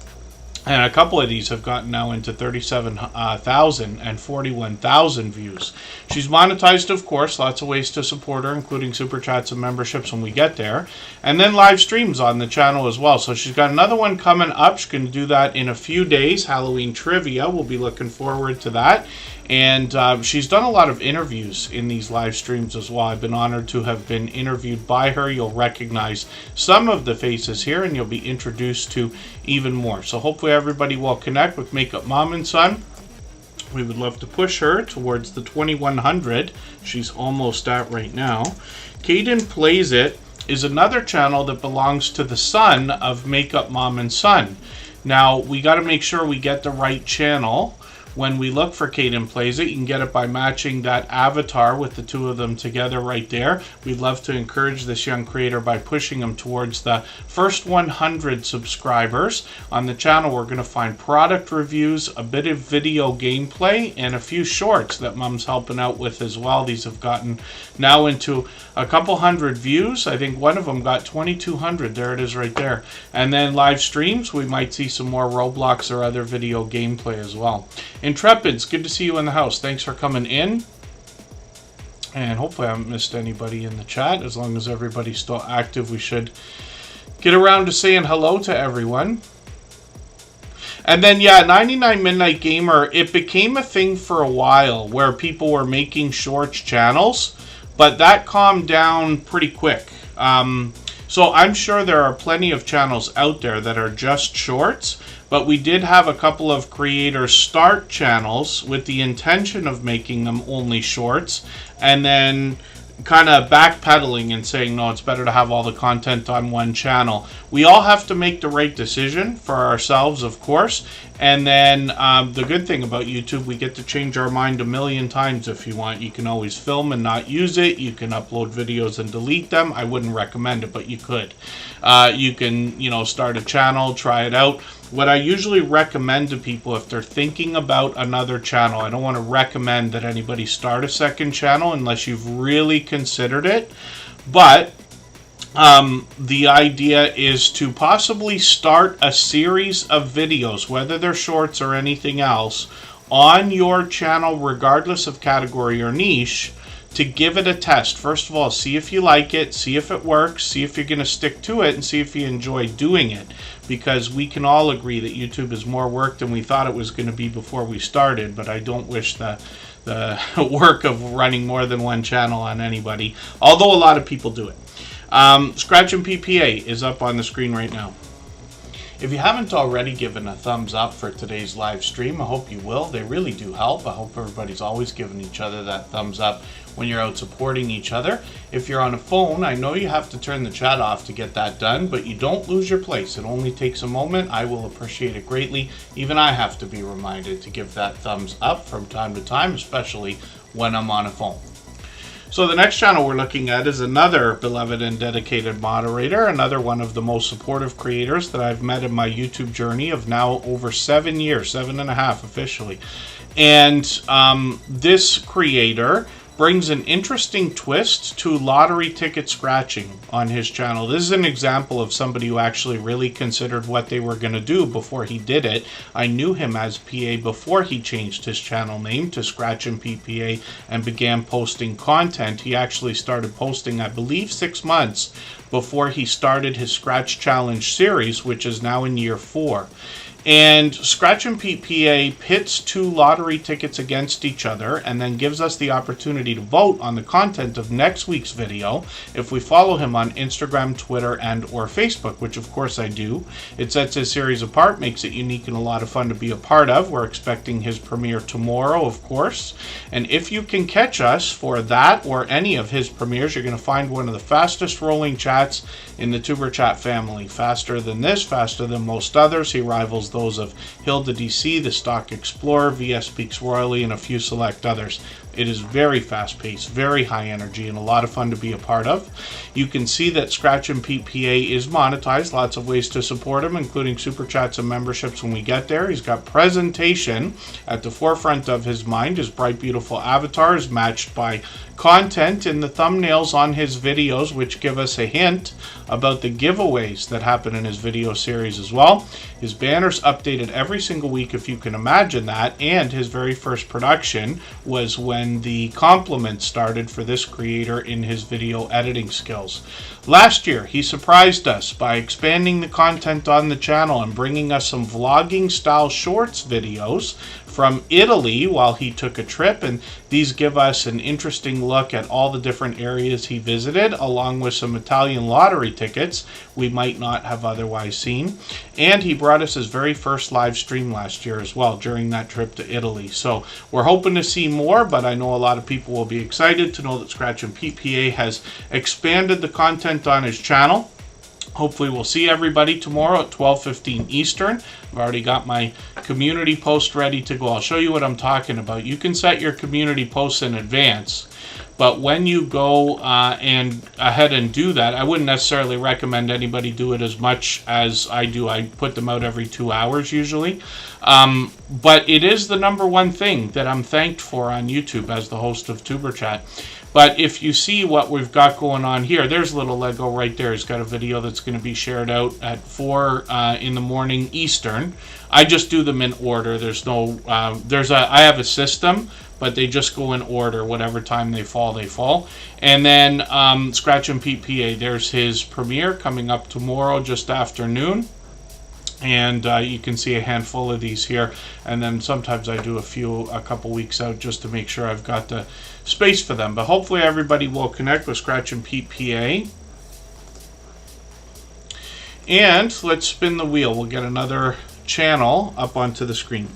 And a couple of these have gotten now into 37,000 and 41,000 views. She's monetized, of course, lots of ways to support her, including super chats and memberships when we get there. And then live streams on the channel as well. So she's got another one coming up. She's going to do that in a few days, Halloween Trivia. We'll be looking forward to that. And she's done a lot of interviews in these live streams as well. I've been honored to have been interviewed by her. You'll recognize some of the faces here, and you'll be introduced to even more. So hopefully everybody will connect with Makeup Mom and Son. We would love to push her towards the 2,100 she's almost at right now. Caden Plays It is another channel that belongs to the son of Makeup Mom and Son. Now, we got to make sure we get the right channel when we look for Caden Plays It. You can get it by matching that avatar with the two of them together right there. We'd love to encourage this young creator by pushing him towards the first 100 subscribers. On the channel, we're going to find product reviews, a bit of video gameplay, and a few shorts that Mom's helping out with as well. These have gotten now into a couple hundred views. I think one of them got 2,200. There it is right there. And then live streams, we might see some more Roblox or other video gameplay as well. Intrepids, good to see you in the house. Thanks for coming in. And hopefully I haven't missed anybody in the chat. As long as everybody's still active, we should get around to saying hello to everyone. And then, yeah, 99 Midnight Gamer, it became a thing for a while where people were making shorts channels, but that calmed down pretty quick. So I'm sure there are plenty of channels out there that are just shorts, but we did have a couple of creators start channels with the intention of making them only shorts, and then kind of backpedaling and saying, no, it's better to have all the content on one channel. We all have to make the right decision for ourselves, of course. And then the good thing about YouTube, we get to change our mind a million times if you want. You can always film and not use it. You can upload videos and delete them. I wouldn't recommend it, but you could. You can, you know, start a channel, try it out. What I usually recommend to people if they're thinking about another channel, I don't want to recommend that anybody start a second channel unless you've really considered it, but the idea is to possibly start a series of videos, whether they're shorts or anything else, on your channel regardless of category or niche, to give it a test. First of all, see if you like it, see if it works, see if you're going to stick to it, and see if you enjoy doing it. Because we can all agree that YouTube is more work than we thought it was going to be before we started, but I don't wish the work of running more than one channel on anybody, although a lot of people do it. Scratch and PPA is up on the screen right now. If you haven't already given a thumbs up for today's live stream, I hope you will. They really do help. I hope everybody's always giving each other that thumbs up when you're out supporting each other. If you're on a phone, I know you have to turn the chat off to get that done, but you don't lose your place. It only takes a moment. I will appreciate it greatly. Even I have to be reminded to give that thumbs up from time to time, especially when I'm on a phone. So the next channel we're looking at is another beloved and dedicated moderator, another one of the most supportive creators that I've met in my YouTube journey of now over 7 years, 7.5 officially. And this creator brings an interesting twist to lottery ticket scratching on his channel. This is an example of somebody who actually really considered what they were going to do before he did it. I knew him as PA before he changed his channel name to Scratch and PPA and began posting content. He actually started posting, I believe, 6 months before he started his Scratch Challenge series, which is now in year 4. And Scratch and PPA pits 2 lottery tickets against each other and then gives us the opportunity to vote on the content of next week's video if we follow him on Instagram, Twitter, and or Facebook, which of course I do. It sets his series apart, makes it unique and a lot of fun to be a part of. We're expecting his premiere tomorrow, of course. And if you can catch us for that or any of his premieres, you're going to find one of the fastest rolling chats in the Tuber Chat family. Faster than this, faster than most others. He rivals those of Hilda DC, the Stock Explorer, VS Speaks Royally, and a few select others. It is very fast-paced, very high energy, and a lot of fun to be a part of. You can see that Scratch and PPA is monetized. Lots of ways to support him, including super chats and memberships when we get there. He's got presentation at the forefront of his mind. His bright, beautiful avatar is matched by content in the thumbnails on his videos, which give us a hint about the giveaways that happen in his video series as well. His banner's updated every single week, if you can imagine that, and his very first production was when the compliments started for this creator in his video editing skills. Last year, he surprised us by expanding the content on the channel and bringing us some vlogging style shorts videos from Italy while he took a trip, and these give us an interesting look at all the different areas he visited, along with some Italian lottery tickets we might not have otherwise seen. And he brought us his very first live stream last year as well during that trip to Italy. So we're hoping to see more, but I know a lot of people will be excited to know that Scratch and PPA has expanded the content on his channel. Hopefully we'll see everybody tomorrow at 12:15 Eastern. I've already got my community post ready to go. I'll show you what I'm talking about. You can set your community posts in advance, but when you go and ahead and do that, I wouldn't necessarily recommend anybody do it as much as I do. I put them out every 2 hours usually. But it is the number one thing that I'm thanked for on YouTube as the host of Superchat. But if you see what we've got going on here, there's little Lego right there. He's got a video that's going to be shared out at 4 in the morning Eastern. I just do them in order. There's no, I have a system, but they just go in order. Whatever time they fall, they fall. And then Scratch and Pete PA, there's his premiere coming up tomorrow just afternoon. And you can see a handful of these here, and then sometimes I do a couple weeks out just to make sure I've got the space for them. But hopefully everybody will connect with Scratch and Pete PA. And let's spin the wheel. We'll get another channel up onto the screen.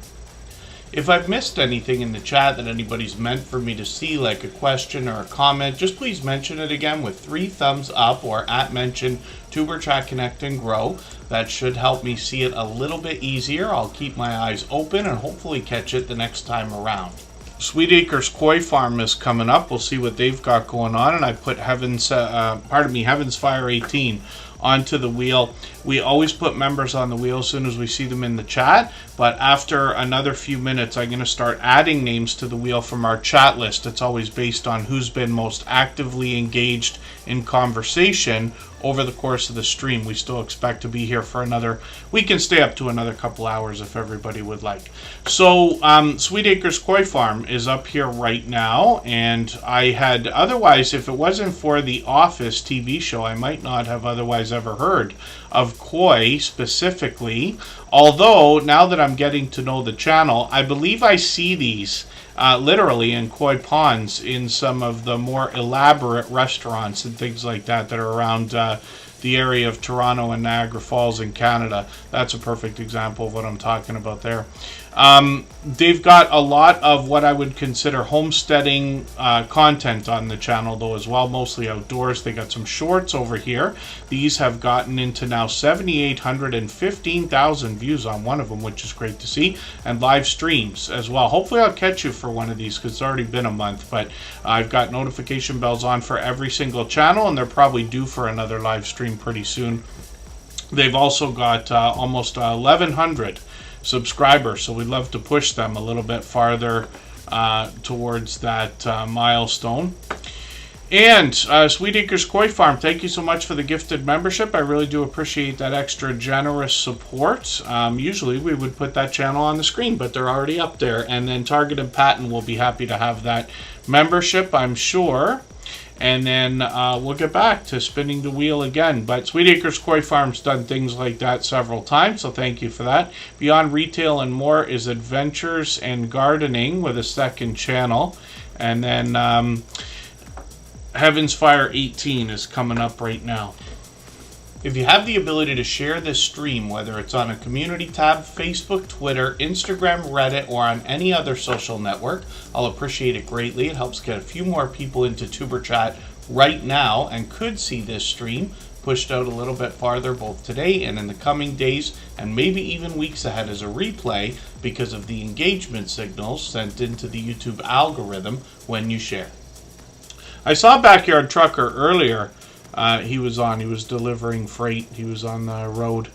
If I've missed anything in the chat that anybody's meant for me to see, like a question or a comment, just please mention it again with 3 thumbs up or @mention Tuberchat Connect and Grow. That should help me see it a little bit easier. I'll keep my eyes open and hopefully catch it the next time around. Sweet Acres Koi Farm is coming up. We'll see what they've got going on, and I put Heaven's Fire 18 onto the wheel. We always put members on the wheel as soon as we see them in the chat, but after another few minutes I'm going to start adding names to the wheel from our chat list. It's always based on who's been most actively engaged in conversation over the course of the stream. We still expect to be here for we can stay up to another couple hours if everybody would like. So Sweet Acres Koi Farm is up here right now, and I had otherwise, if it wasn't for the Office TV show, I might not have otherwise ever heard of koi specifically, although now that I'm getting to know the channel, I believe I see these literally in koi ponds in some of the more elaborate restaurants and things like that that are around the area of Toronto and Niagara Falls in Canada. That's a perfect example of what I'm talking about there. They've got a lot of what I would consider homesteading content on the channel though as well, mostly outdoors. They got some shorts over here. These have gotten into now 7,800 and 15,000 views on one of them, which is great to see, and live streams as well. Hopefully I'll catch you for one of these because it's already been a month, but I've got notification bells on for every single channel, and they're probably due for another live stream pretty soon. They've also got almost 1,100 subscribers, so we'd love to push them a little bit farther towards that milestone. And Sweet Acres Koi Farm, thank you so much for the gifted membership. I really do appreciate that extra generous support. Usually we would put that channel on the screen, but they're already up there. And then Targeted Patent will be happy to have that membership, I'm sure. And then we'll get back to spinning the wheel again. But Sweet Acres Koi Farm's done things like that several times, so thank you for that. Beyond Retail and More is Adventures and Gardening with a second channel. And then Heaven's Fire 18 is coming up right now. If you have the ability to share this stream, whether it's on a community tab, Facebook, Twitter, Instagram, Reddit, or on any other social network, I'll appreciate it greatly. It helps get a few more people into Tuberchat right now and could see this stream pushed out a little bit farther both today and in the coming days and maybe even weeks ahead as a replay because of the engagement signals sent into the YouTube algorithm when you share. I saw Backyard Trucker earlier. He was delivering freight. He was on the road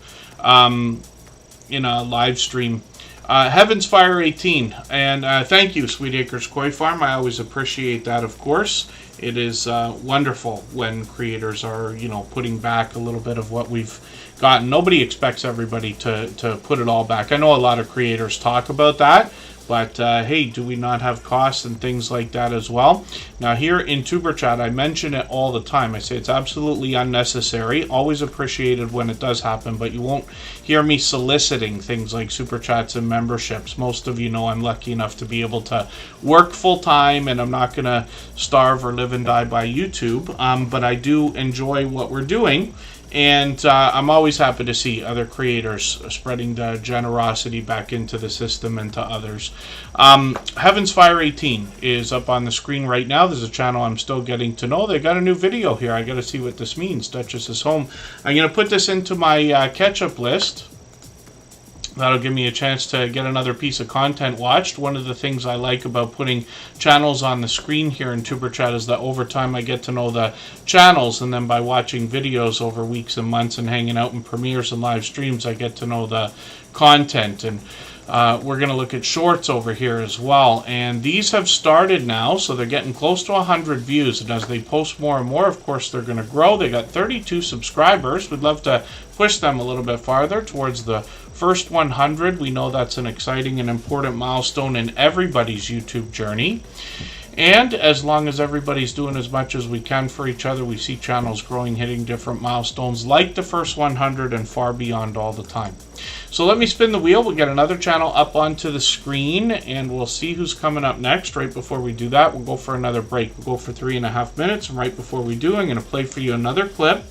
in a live stream. Heaven's Fire 18. And thank you, Sweet Acres Koi Farm. I always appreciate that, of course. It is wonderful when creators are, putting back a little bit of what we've gotten. Nobody expects everybody to put it all back. I know a lot of creators talk about that. But hey, do we not have costs and things like that as well? Now here in Tuberchat, I mention it all the time. I say it's absolutely unnecessary. Always appreciated when it does happen, but you won't hear me soliciting things like Super Chats and memberships. Most of you know I'm lucky enough to be able to work full time, and I'm not going to starve or live and die by YouTube. But I do enjoy what we're doing. And I'm always happy to see other creators spreading the generosity back into the system and to others. Heaven's Fire 18 is up on the screen right now. There's a channel I'm still getting to know. They got a new video here. I got to see what this means. Duchess is home. I'm going to put this into my catch-up list. That'll give me a chance to get another piece of content watched. One of the things I like about putting channels on the screen here in Superchat is that over time I get to know the channels, and then by watching videos over weeks and months and hanging out in premieres and live streams, I get to know the content. And we're going to look at shorts over here as well. And these have started now, so they're getting close to 100 views. And as they post more and more, of course, they're going to grow. They got 32 subscribers. We'd love to push them a little bit farther towards the first 100. We know that's an exciting and important milestone in everybody's YouTube journey. And as long as everybody's doing as much as we can for each other, we see channels growing, hitting different milestones like the first 100 and far beyond all the time. So let me spin the wheel. We'll get another channel up onto the screen, and we'll see who's coming up next. Right before we do that, we'll go for another break. We'll go for 3.5 minutes, and right before we do, I'm going to play for you another clip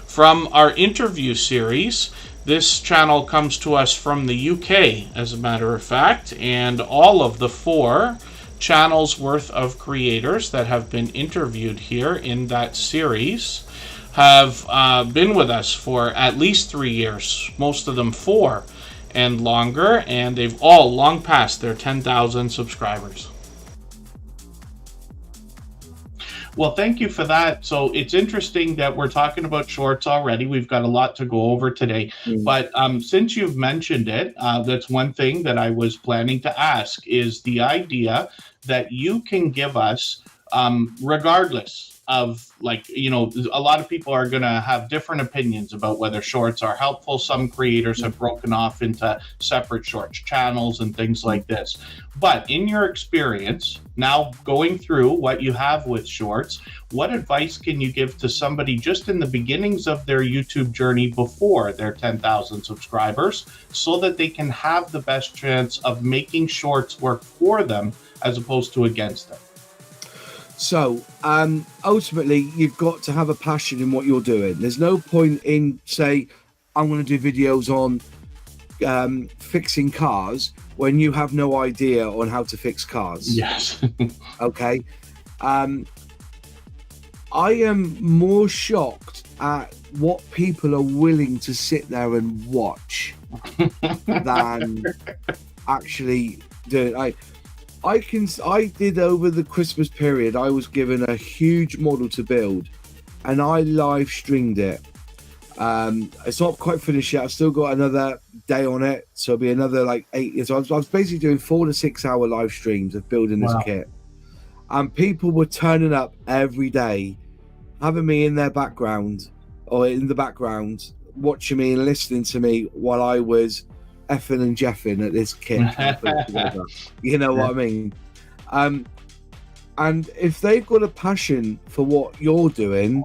from our interview series. This channel comes to us from the UK, as a matter of fact, and all of the 4 channels worth of creators that have been interviewed here in that series have been with us for at least 3 years, most of them 4 and longer, and they've all long passed their 10,000 subscribers. Well, thank you for that. So it's interesting that we're talking about shorts already. We've got a lot to go over today. But since you've mentioned it, that's one thing that I was planning to ask is the idea that you can give us, regardless of, like, you know, a lot of people are going to have different opinions about whether shorts are helpful. Some creators have broken off into separate shorts channels and things like this. But in your experience, now going through what you have with shorts, what advice can you give to somebody just in the beginnings of their YouTube journey before their 10,000 subscribers so that they can have the best chance of making shorts work for them as opposed to against them? So ultimately, you've got to have a passion in what you're doing. There's no point in, say, I'm going to do videos on fixing cars when you have no idea on how to fix cars. Yes. Okay. I am more shocked at what people are willing to sit there and watch than actually do it. I did over the Christmas period, I was given a huge model to build and I live streamed it. It's not quite finished yet. I've still got another day on it. So it'll be another like 8 years. So I was basically doing 4 to 6 hour live streams of building this kit. And people were turning up every day, having me in their background or in the background, watching me and listening to me while I was effing and jeffing at this kit. You know what I mean? And if they've got a passion for what you're doing,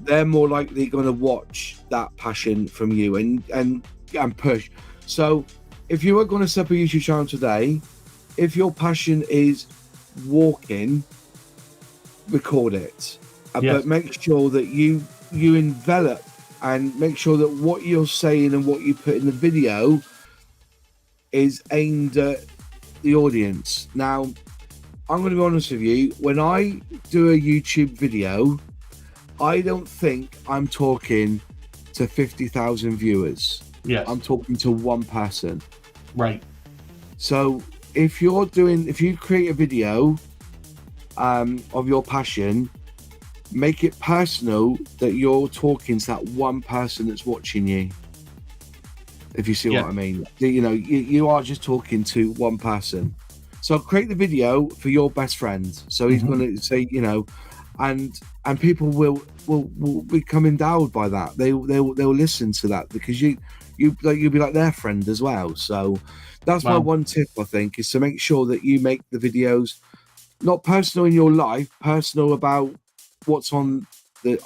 they're more likely going to watch that passion from you and push. So if you are going to set up a YouTube channel today, if your passion is walking, record it. But make sure that you envelop and make sure that what you're saying and what you put in the video is aimed at the audience. Now, I'm going to be honest with you. When I do a YouTube video, I don't think I'm talking to 50,000 viewers. Yes. I'm talking to one person. Right. So if you create a video of your passion, make it personal that you're talking to that one person that's watching you. If you see what I mean, you know, you are just talking to one person. So create the video for your best friend. So he's going to say, you know, and people will become endowed by that. They'll listen to that because you'll be like their friend as well. So that's my one tip, I think, is to make sure that you make the videos not personal in your life, personal about what's on the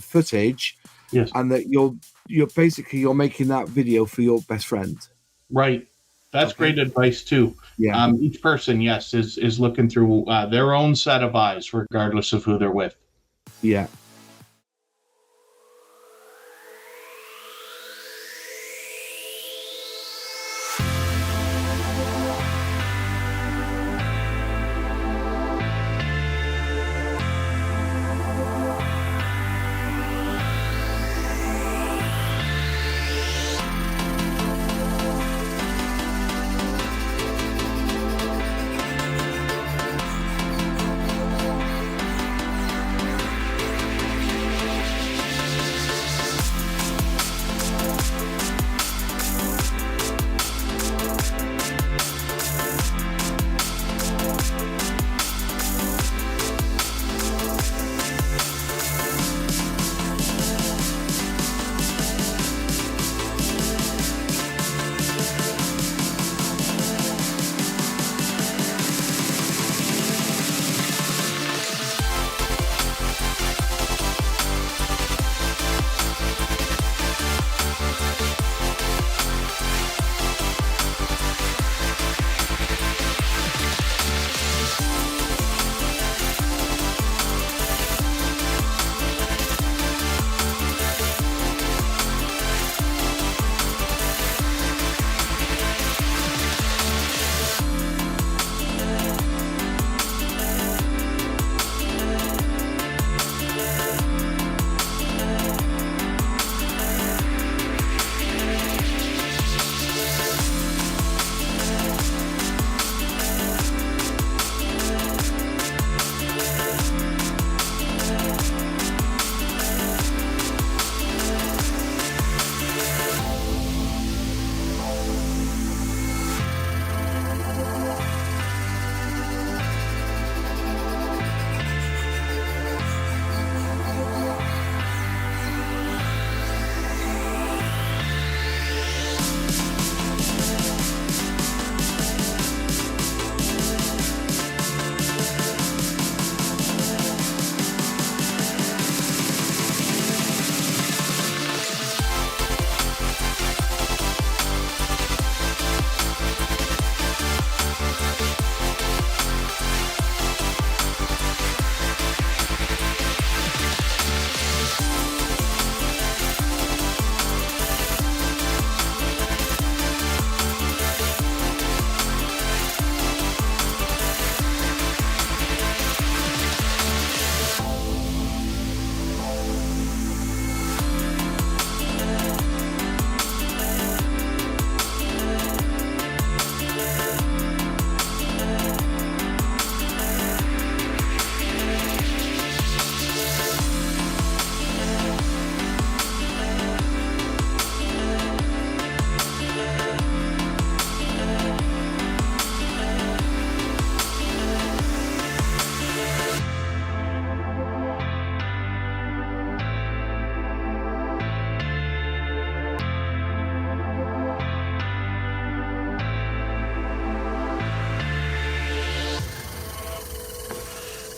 footage, and that you're making that video for your best friend. Right. That's great advice too. Yeah. Each person, is looking through their own set of eyes, regardless of who they're with. Yeah.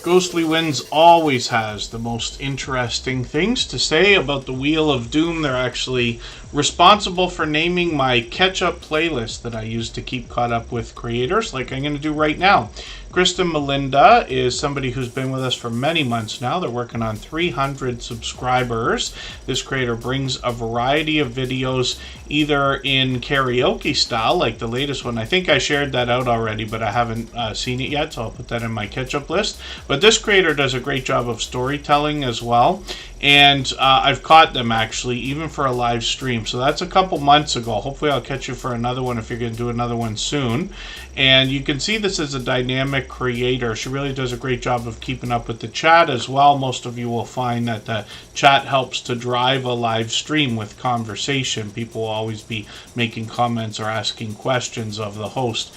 Ghostly Winds always has the most interesting things to say about the Wheel of Doom. They're actually responsible for naming my catch-up playlist that I use to keep caught up with creators, like I'm going to do right now. Kristen Melinda is somebody who's been with us for many months now. They're working on 300 subscribers. This creator brings a variety of videos, either in karaoke style, like the latest one. I think I shared that out already, but I haven't seen it yet, so I'll put that in my catch-up list. But this creator does a great job of storytelling as well. And I've caught them actually, even for a live stream. So that's a couple months ago. Hopefully I'll catch you for another one if you're going to do another one soon. And you can see this is a dynamic creator. She really does a great job of keeping up with the chat as well. Most of you will find that the chat helps to drive a live stream with conversation. People will always be making comments or asking questions of the host.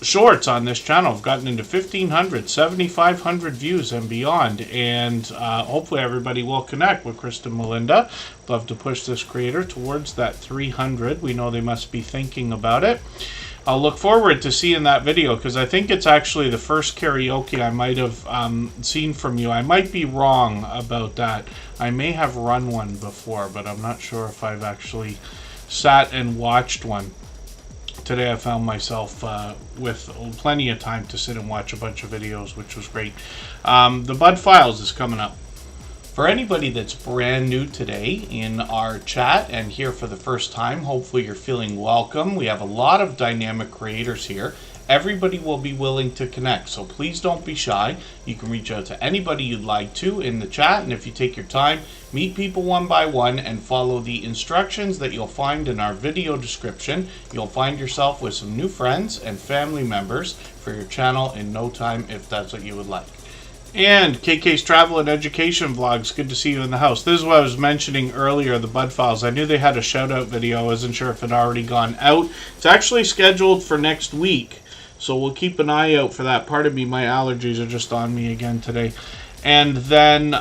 Shorts on this channel have gotten into 1,500, 7,500 views and beyond, and hopefully everybody will connect with Kristen Melinda. Love to push this creator towards that 300. We know they must be thinking about it. I'll look forward to seeing that video, because I think it's actually the first karaoke I might have seen from you. I might be wrong about that. I may have run one before, but I'm not sure if I've actually sat and watched one. Today I found myself with plenty of time to sit and watch a bunch of videos, which was great. The Bud Files is coming up. For anybody that's brand new today in our chat and here for the first time, hopefully you're feeling welcome. We have a lot of dynamic creators here. Everybody will be willing to connect, so please don't be shy. You can reach out to anybody you'd like to in the chat, and if you take your time, meet people one by one and follow the instructions that you'll find in our video description. You'll find yourself with some new friends and family members for your channel in no time, if that's what you would like. And KK's Travel and Education Vlogs, good to see you in the house. This is what I was mentioning earlier, the Bud Files. I knew they had a shout out video. I wasn't sure if it had already gone out. It's actually scheduled for next week, so we'll keep an eye out for that. Pardon me, my allergies are just on me again today. And then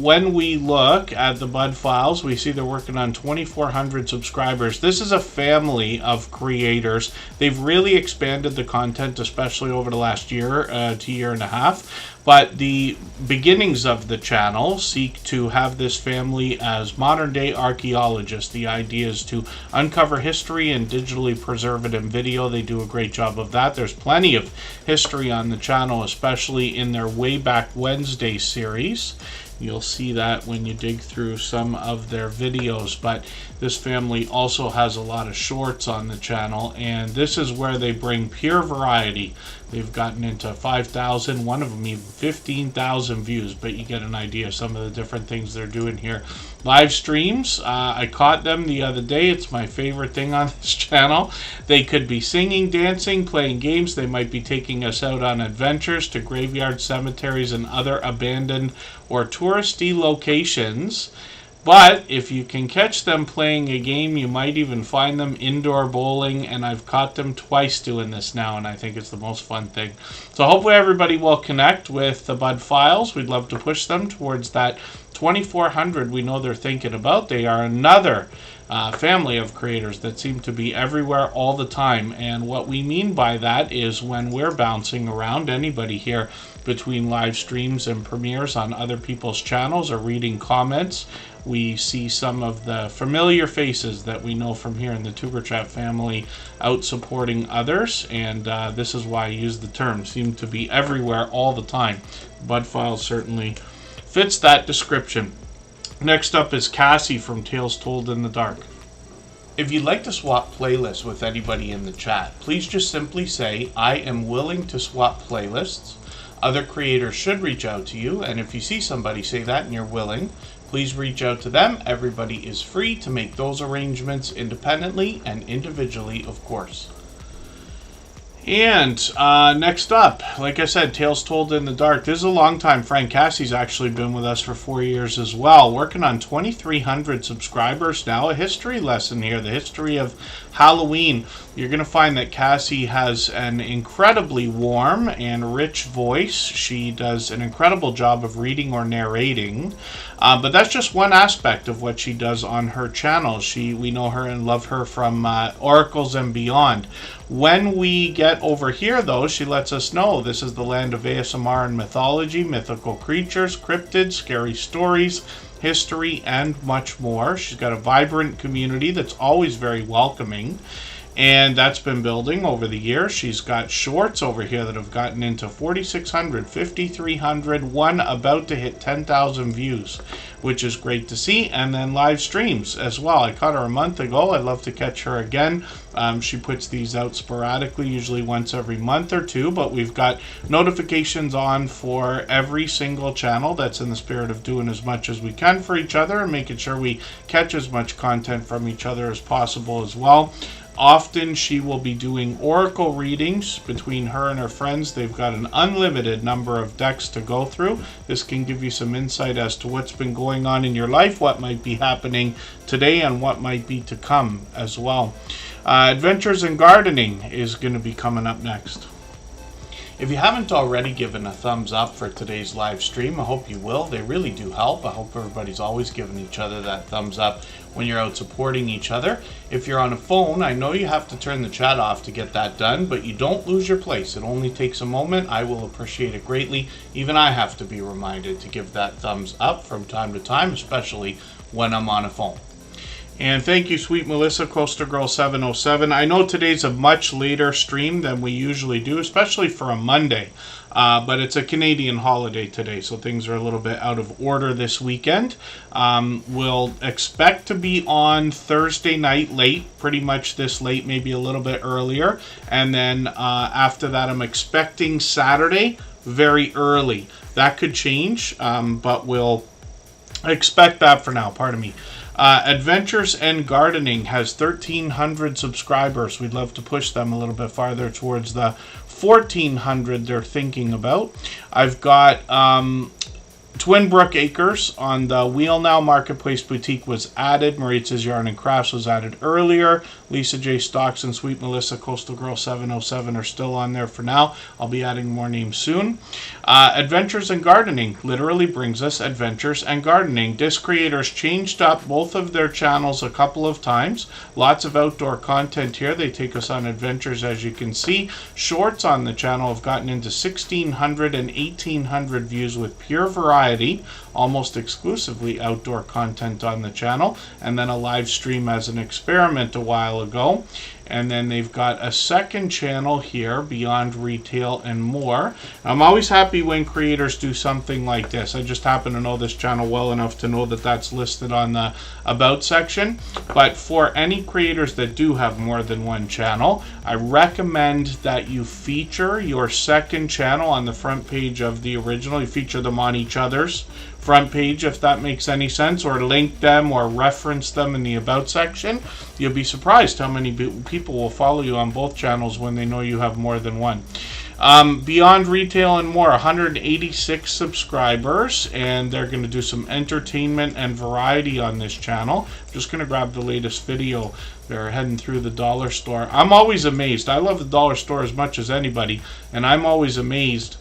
when we look at the Bud Files, we see they're working on 2,400 subscribers. This is a family of creators. They've really expanded the content, especially over the last year to year and a half. But the beginnings of the channel seek to have this family as modern-day archaeologists. The idea is to uncover history and digitally preserve it in video. They do a great job of that. There's plenty of history on the channel, especially in their Way Back Wednesday series. You'll see that when you dig through some of their videos, but this family also has a lot of shorts on the channel, and this is where they bring pure variety. They've gotten into 5,000, one of them even 15,000 views, but you get an idea of some of the different things they're doing here. Live streams, I caught them the other day. It's my favorite thing on this channel. They could be singing, dancing, playing games. They might be taking us out on adventures to graveyards, cemeteries, and other abandoned or touristy locations. But if you can catch them playing a game, you might even find them indoor bowling, and I've caught them twice doing this now, and I think it's the most fun thing. So hopefully everybody will connect with the Bud Files. We'd love to push them towards that 2,400 we know they're thinking about. They are another family of creators that seem to be everywhere all the time, and what we mean by that is when we're bouncing around, anybody here between live streams and premieres on other people's channels or reading comments, we see some of the familiar faces that we know from here in the Superchat family out supporting others, and this is why I use the term, seem to be everywhere all the time. Bud Files certainly fits that description. Next up is Cassie from Tales Told in the Dark. If you'd like to swap playlists with anybody in the chat, please just simply say, I am willing to swap playlists. Other creators should reach out to you, and if you see somebody say that and you're willing, please reach out to them. Everybody is free to make those arrangements independently and individually, of course. And next up, like I said, Tales Told in the Dark. This is a long time friend. Cassie's actually been with us for 4 years as well. Working on 2,300 subscribers now. A history lesson here, the history of Halloween. You're going to find that Cassie has an incredibly warm and rich voice. She does an incredible job of reading or narrating. But that's just one aspect of what she does on her channel. We know her and love her from Oracles and Beyond. When we get get over here, though, she lets us know this is the land of ASMR and mythology, mythical creatures, cryptids, scary stories, history, and much more. She's got a vibrant community that's always very welcoming, and that's been building over the years. She's got shorts over here that have gotten into 4,600, 5,300, one about to hit 10,000 views, which is great to see. And then live streams as well. I caught her a month ago. I'd love to catch her again. She puts these out sporadically, usually once every month or two, but we've got notifications on for every single channel. That's in the spirit of doing as much as we can for each other and making sure we catch as much content from each other as possible as well. Often she will be doing oracle readings between her and her friends. They've got an unlimited number of decks to go through. This can give you some insight as to what's been going on in your life, what might be happening today, and what might be to come as well. Adventures in Gardening is going to be coming up next. If you haven't already given a thumbs up for today's live stream, I hope you will. They really do help. I hope everybody's always giving each other that thumbs up when you're out supporting each other. If you're on a phone, I know you have to turn the chat off to get that done, but you don't lose your place. It only takes a moment. I will appreciate it greatly. Even I have to be reminded to give that thumbs up from time to time, especially when I'm on a phone. And thank you, Sweet Melissa, Coastal Girl 707. I know today's a much later stream than we usually do, especially for a Monday. But it's a Canadian holiday today, so things are a little bit out of order this weekend. We'll expect to be on Thursday night late, pretty much this late, maybe a little bit earlier. And then after that, I'm expecting Saturday very early. That could change, but we'll expect that for now. Pardon me. Adventures and Gardening has 1,300 subscribers. We'd love to push them a little bit farther towards the 1,400 they're thinking about. I've got Twinbrook Acres on the Wheel Now Marketplace Boutique was added. Maritz's Yarn and Crafts was added earlier. Lisa J. Stocks and Sweet Melissa Coastal Girl 707 are still on there for now. I'll be adding more names soon. Adventures and Gardening literally brings us Adventures and Gardening. Disc Creators changed up both of their channels a couple of times. Lots of outdoor content here. They take us on adventures, as you can see. Shorts on the channel have gotten into 1,600 and 1,800 views with pure variety, almost exclusively outdoor content on the channel, and then a live stream as an experiment a while ago. And then they've got a second channel here, Beyond Retail and More. I'm always happy when creators do something like this. I just happen to know this channel well enough to know that that's listed on the About section. But for any creators that do have more than one channel, I recommend that you feature your second channel on the front page of the original. You feature them on each other's front page, if that makes any sense, or link them or reference them in the About section. You'll be surprised how many people will follow you on both channels when they know you have more than one. Beyond Retail and More, 186 subscribers, and they're going to do some entertainment and variety on this channel. I'm just going to grab the latest video. They're heading through the dollar store. I'm always amazed. I love the dollar store as much as anybody, and I'm always amazed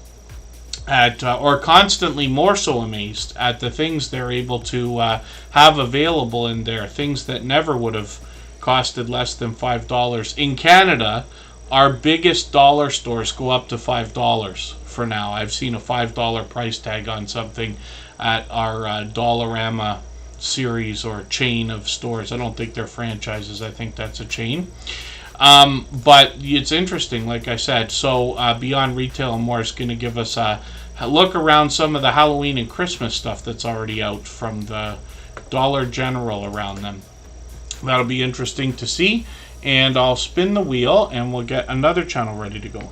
at, or constantly more so amazed at the things they're able to have available in there. Things that never would have costed less than $5. In Canada, our biggest dollar stores go up to $5 for now. I've seen a $5 price tag on something at our Dollarama series or chain of stores. I don't think they're franchises. I think that's a chain. But it's interesting, like I said. So Beyond Retail and More is going to give us a look around some of the Halloween and Christmas stuff that's already out from the Dollar General around them. That'll be interesting to see. And I'll spin the wheel and we'll get another channel ready to go.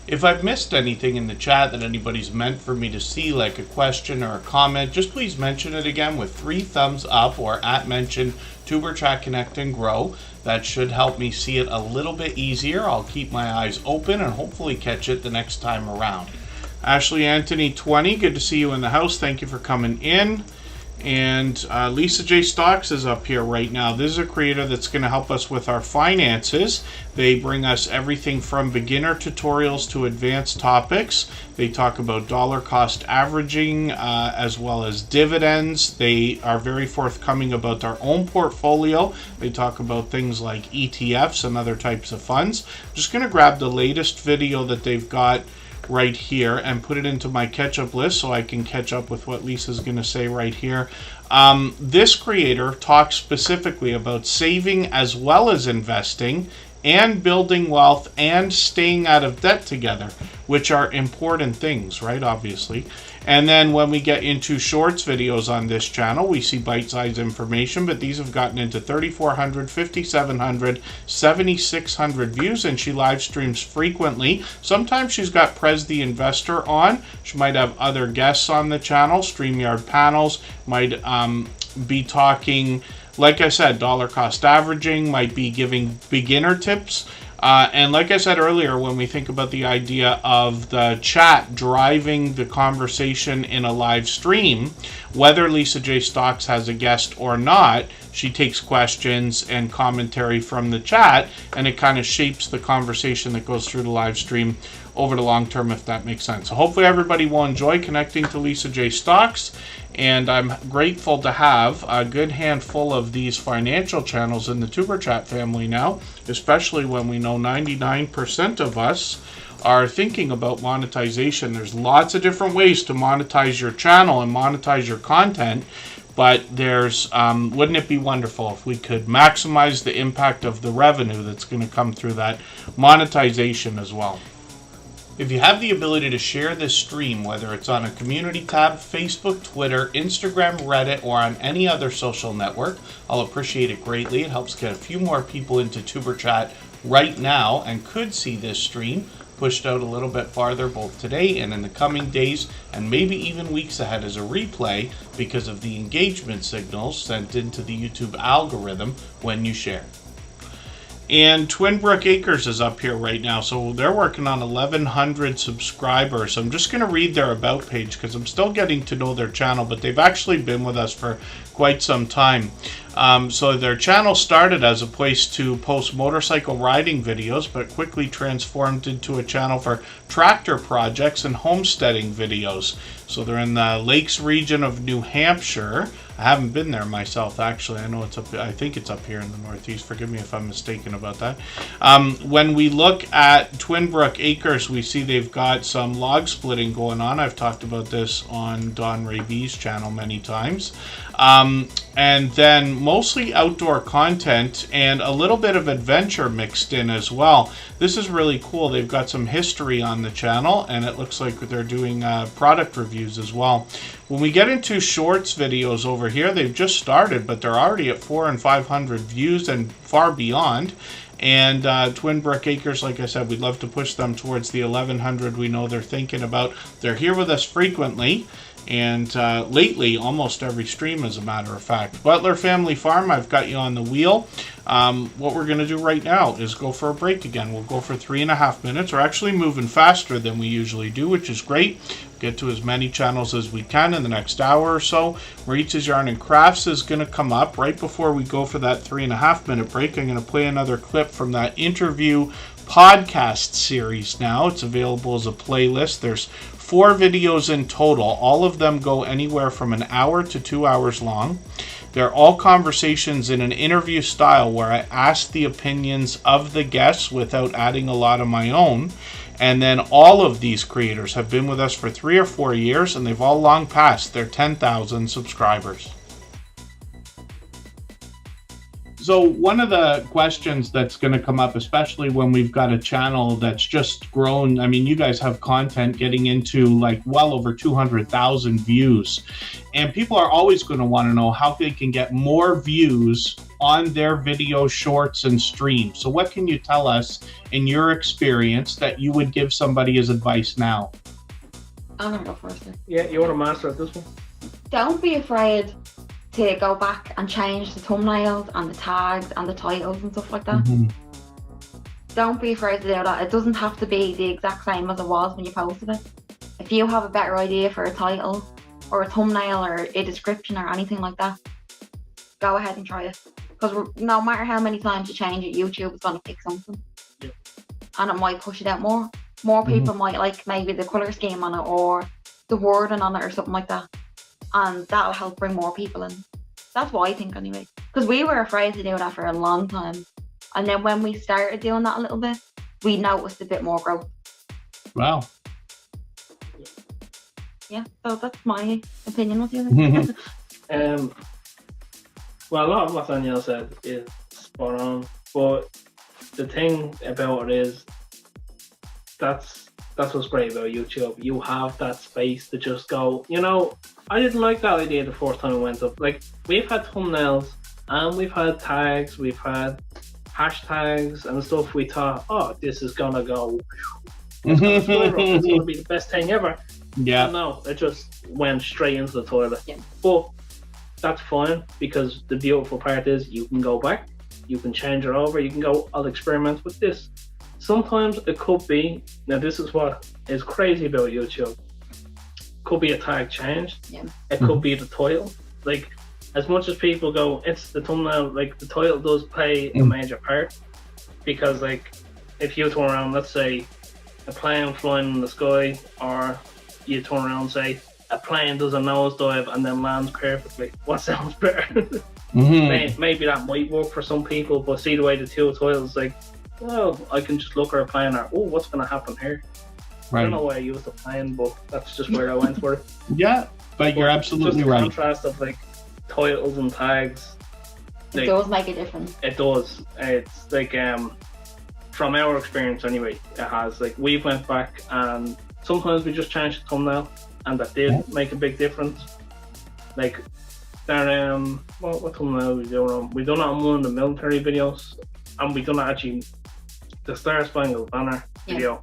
If I've missed anything in the chat that anybody's meant for me to see, like a question or a comment, just please mention it again with 3 thumbs up or @mention Tuberchat Connect and Grow. That should help me see it a little bit easier. I'll keep my eyes open and hopefully catch it the next time around. Ashley Anthony 20, good to see you in the house. Thank you for coming in. And Lisa J. Stocks is up here right now. This is a creator that's going to help us with our finances. They bring us everything from beginner tutorials to advanced topics. They talk about dollar cost averaging as well as dividends. They are very forthcoming about their own portfolio. They talk about things like ETFs and other types of funds. I'm just going to grab the latest video that they've got right here and put it into my catch-up list so I can catch up with what Lisa's going to say right here. This creator talks specifically about saving as well as investing and building wealth and staying out of debt together, which are important things, right? Obviously. And then when we get into shorts videos on this channel, we see bite-sized information, but these have gotten into 3,400, 5,700, 7,600 views, and she live streams frequently. Sometimes she's got Prez the Investor on. She might have other guests on the channel, StreamYard panels, might be talking, like I said, dollar cost averaging, might be giving beginner tips. And like I said earlier, when we think about the idea of the chat driving the conversation in a live stream, whether Lisa J. Stocks has a guest or not, she takes questions and commentary from the chat, and it kind of shapes the conversation that goes through the live stream over the long term, if that makes sense. So hopefully everybody will enjoy connecting to Lisa J. Stocks, and I'm grateful to have a good handful of these financial channels in the Superchat family now, especially when we know 99% of us are thinking about monetization. There's lots of different ways to monetize your channel and monetize your content, but there's wouldn't it be wonderful if we could maximize the impact of the revenue that's going to come through that monetization as well. If you have the ability to share this stream, whether it's on a community tab, Facebook, Twitter, Instagram, Reddit, or on any other social network, I'll appreciate it greatly. It helps get a few more people into Tuber Chat right now and could see this stream pushed out a little bit farther both today and in the coming days and maybe even weeks ahead as a replay because of the engagement signals sent into the YouTube algorithm when you share. And Twinbrook Acres is up here right now, so they're working on 1,100 subscribers. I'm just going to read their about page because I'm still getting to know their channel, but they've actually been with us for quite some time. So their channel started as a place to post motorcycle riding videos, but quickly transformed into a channel for tractor projects and homesteading videos. So they're in the Lakes region of New Hampshire. I haven't been there myself, actually. I know it's up. I think it's up here in the Northeast. Forgive me if I'm mistaken about that. When we look at Twinbrook Acres, we see they've got some log splitting going on. I've talked about this on Don Ray B's channel many times. And then mostly outdoor content and a little bit of adventure mixed in as well. This is really cool. They've got some history on the channel, and it looks like they're doing product reviews as well. When we get into shorts videos over here, they've just started, but they're already at 400 and 500 views and far beyond. And Twinbrook Acres, like I said, we'd love to push them towards the 1,100 we know they're thinking about. They're here with us frequently. And lately, almost every stream, as a matter of fact. Butler Family Farm, I've got you on the wheel. What we're going to do right now is go for a break again. We'll go for 3.5 minutes. We're actually moving faster than we usually do, which is great. Get to as many channels as we can in the next hour or so. Maritza's Yarn and Crafts is going to come up right before we go for that 3.5 minute break. I'm going to play another clip from that interview podcast series now. It's available as a playlist. There's 4 videos in total. All of them go anywhere from an hour to 2 hours long. They're all conversations in an interview style where I ask the opinions of the guests without adding a lot of my own. And then all of these creators have been with us for 3 or 4 years, and they've all long passed their 10,000 subscribers. So one of the questions that's going to come up, especially when we've got a channel that's just grown, I mean, you guys have content getting into like well over 200,000 views. And people are always going to want to know how they can get more views on their video shorts and streams. So what can you tell us in your experience that you would give somebody as advice now? I'm going to go first. Yeah, you want to master at this one? Don't be afraid to go back and change the thumbnails and the tags and the titles and stuff like that. Mm-hmm. Don't be afraid to do that. It doesn't have to be the exact same as it was when you posted it. If you have a better idea for a title or a thumbnail or a description or anything like that, go ahead and try it. Because no matter how many times you change it, YouTube is going to pick something. Yeah. And it might push it out more. More people might like maybe the colour scheme on it or the wording on it or something like that. And that'll help bring more people in. That's what I think anyway. Because we were afraid to do that for a long time. And then when we started doing that a little bit, we noticed a bit more growth. Wow. Yeah, so that's my opinion. What do you think? Well, a lot of what Danielle said is spot on, but the thing about it is that's what's great about YouTube. You have that space to just go, you know, I didn't like that idea the first time it went up. Like, we've had thumbnails and we've had tags, we've had hashtags and stuff. We thought, oh, this is gonna go, it's gonna be the best thing ever. Yeah. And no, it just went straight into the toilet. Yeah. But that's fine, because the beautiful part is you can go back, you can change it over, you can go, I'll experiment with this. Sometimes it could be, now this is what is crazy about YouTube, could be a tag changed, Yeah. it could be the title. Like, as much as people go, it's the thumbnail, like the title does play a major part, because like, if you turn around, let's say a plane flying in the sky, or you turn around and say a plane does a nosedive and then lands perfectly, what sounds better? Maybe that might work for some people, but see the way the two titles, like, well, I can just look at a plane or, oh, what's going to happen here? I don't know why I used the plane, but that's just where I went for it. Yeah, but you're absolutely just the right. contrast of like titles and tags, It does make a difference. it does. It's like, from our experience anyway, it has. Like, we went back and sometimes we just changed the thumbnail, and that did make a big difference. Like, there, what thumbnail we doing on? We done it on one of the military videos, and we done it actually the Star Spangled Banner video.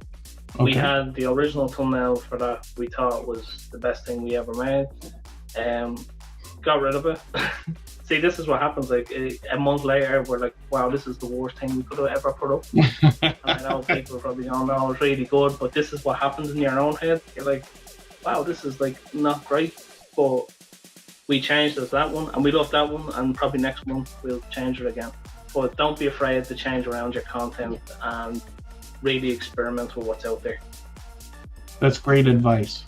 We had the original thumbnail for that. We thought was the best thing we ever made. Got rid of it. See, this is what happens. Like, a month later, we're like, wow, this is the worst thing we could have ever put up. And I know people are probably going, no, it's really good, but this is what happens in your own head. You're like, wow, this is like not great. But we changed it to that one, and we love that one, and probably next month we'll change it again. But don't be afraid to change around your content and really experiment with what's out there. That's great advice.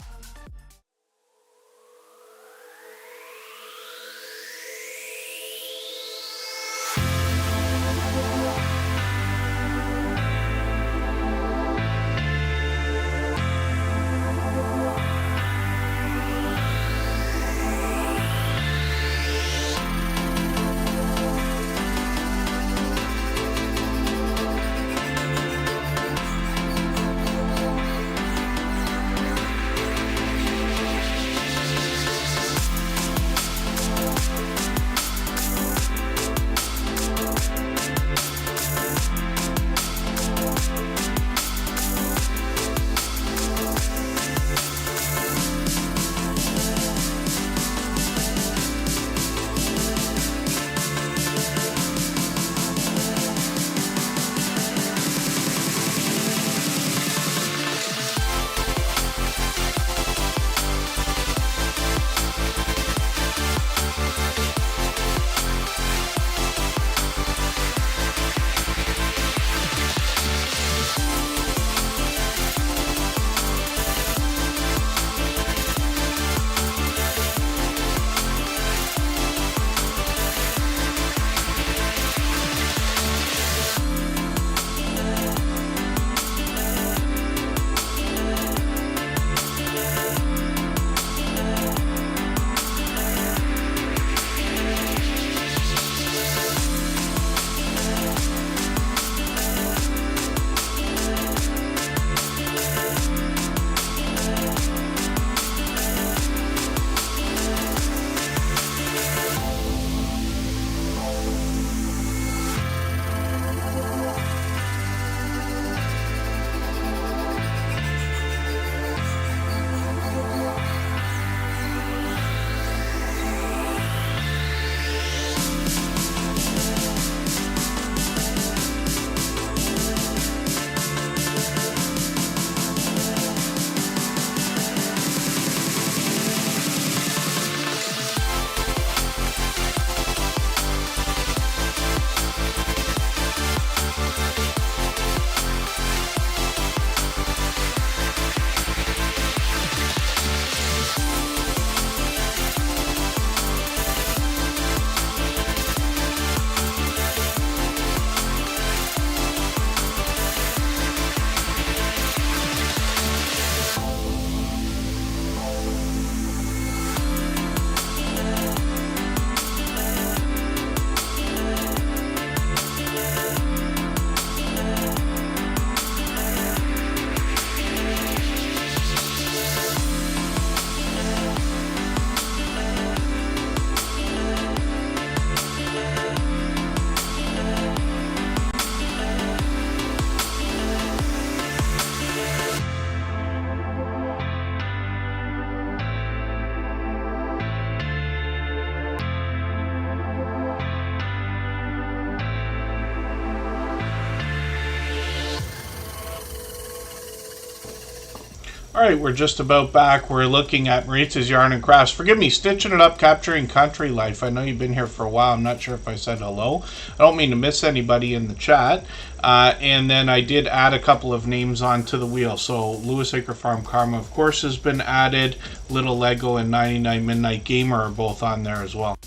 right, we're just about back. We're looking at Maritza's Yarn and Crafts. Forgive me, stitching it up, capturing country life. I know you've been here for a while. I'm not sure if I said hello. I don't mean to miss anybody in the chat. And then I did add a couple of names onto the wheel. So Lewis Acre Farm Karma, of course, has been added. Little Lego and 99 Midnight Gamer are both on there as well.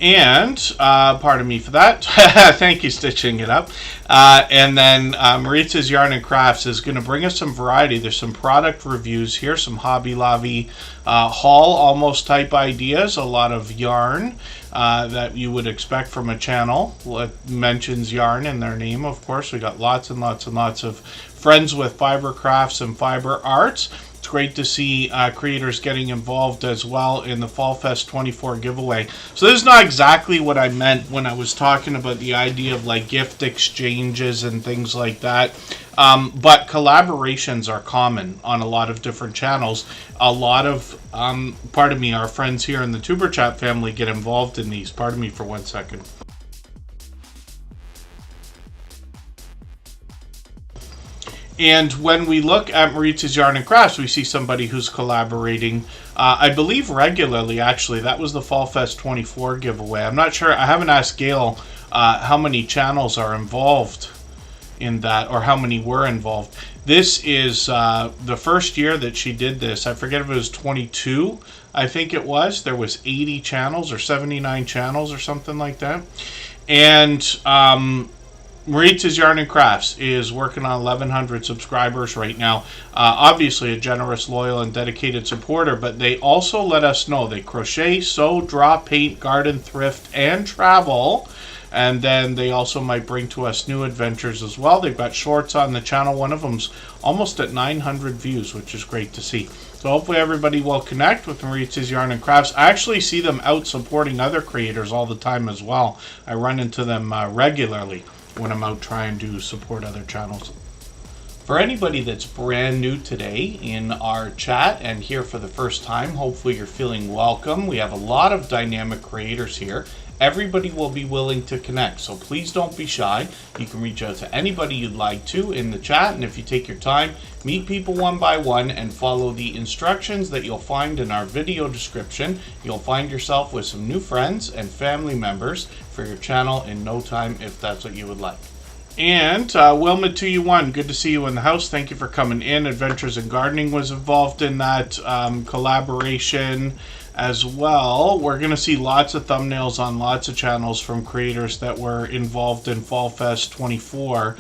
And, pardon me for that, thank you, Stitching It Up. And then Maritza's Yarn and Crafts is going to bring us some variety. There's some product reviews here, some Hobby Lobby haul almost type ideas, a lot of yarn that you would expect from a channel that mentions yarn in their name, of course. We got lots and lots and lots of friends with fiber crafts and fiber arts. It's great to see creators getting involved as well in the Fall Fest 24 giveaway. So this is not exactly what I meant when I was talking about the idea of like gift exchanges and things like that. But collaborations are common on a lot of different channels. A lot of, pardon me, our friends here in the Superchat family get involved in these. Pardon me for 1 second. And when we look at Maritza's Yarn and Crafts, we see somebody who's collaborating, I believe regularly, actually. That was the Fall Fest 24 giveaway. I'm not sure. I haven't asked Gail how many channels are involved in that, or how many were involved. This is the first year that she did this. I forget if it was 22, I think it was. There was 80 channels or 79 channels or something like that. And Maritza's Yarn and Crafts is working on 1,100 subscribers right now. Obviously a generous, loyal, and dedicated supporter, but they also let us know they crochet, sew, draw, paint, garden, thrift, and travel. And then they also might bring to us new adventures as well. They've got shorts on the channel. One of them's almost at 900 views, which is great to see. So hopefully everybody will connect with Maritza's Yarn and Crafts. I actually see them out supporting other creators all the time as well. I run into them regularly when I'm out trying to support other channels. For anybody that's brand new today in our chat and here for the first time, hopefully you're feeling welcome. We have a lot of dynamic creators here. Everybody will be willing to connect, so please don't be shy. You can reach out to anybody you'd like to in the chat, and if you take your time, meet people one by one and follow the instructions that you'll find in our video description. You'll find yourself with some new friends and family members for your channel in no time, if that's what you would like. And Wilma 2U1, good to see you in the house. Thank you for coming in. Adventures in Gardening was involved in that collaboration as well. We're going to see lots of thumbnails on lots of channels from creators that were involved in Fall Fest 24.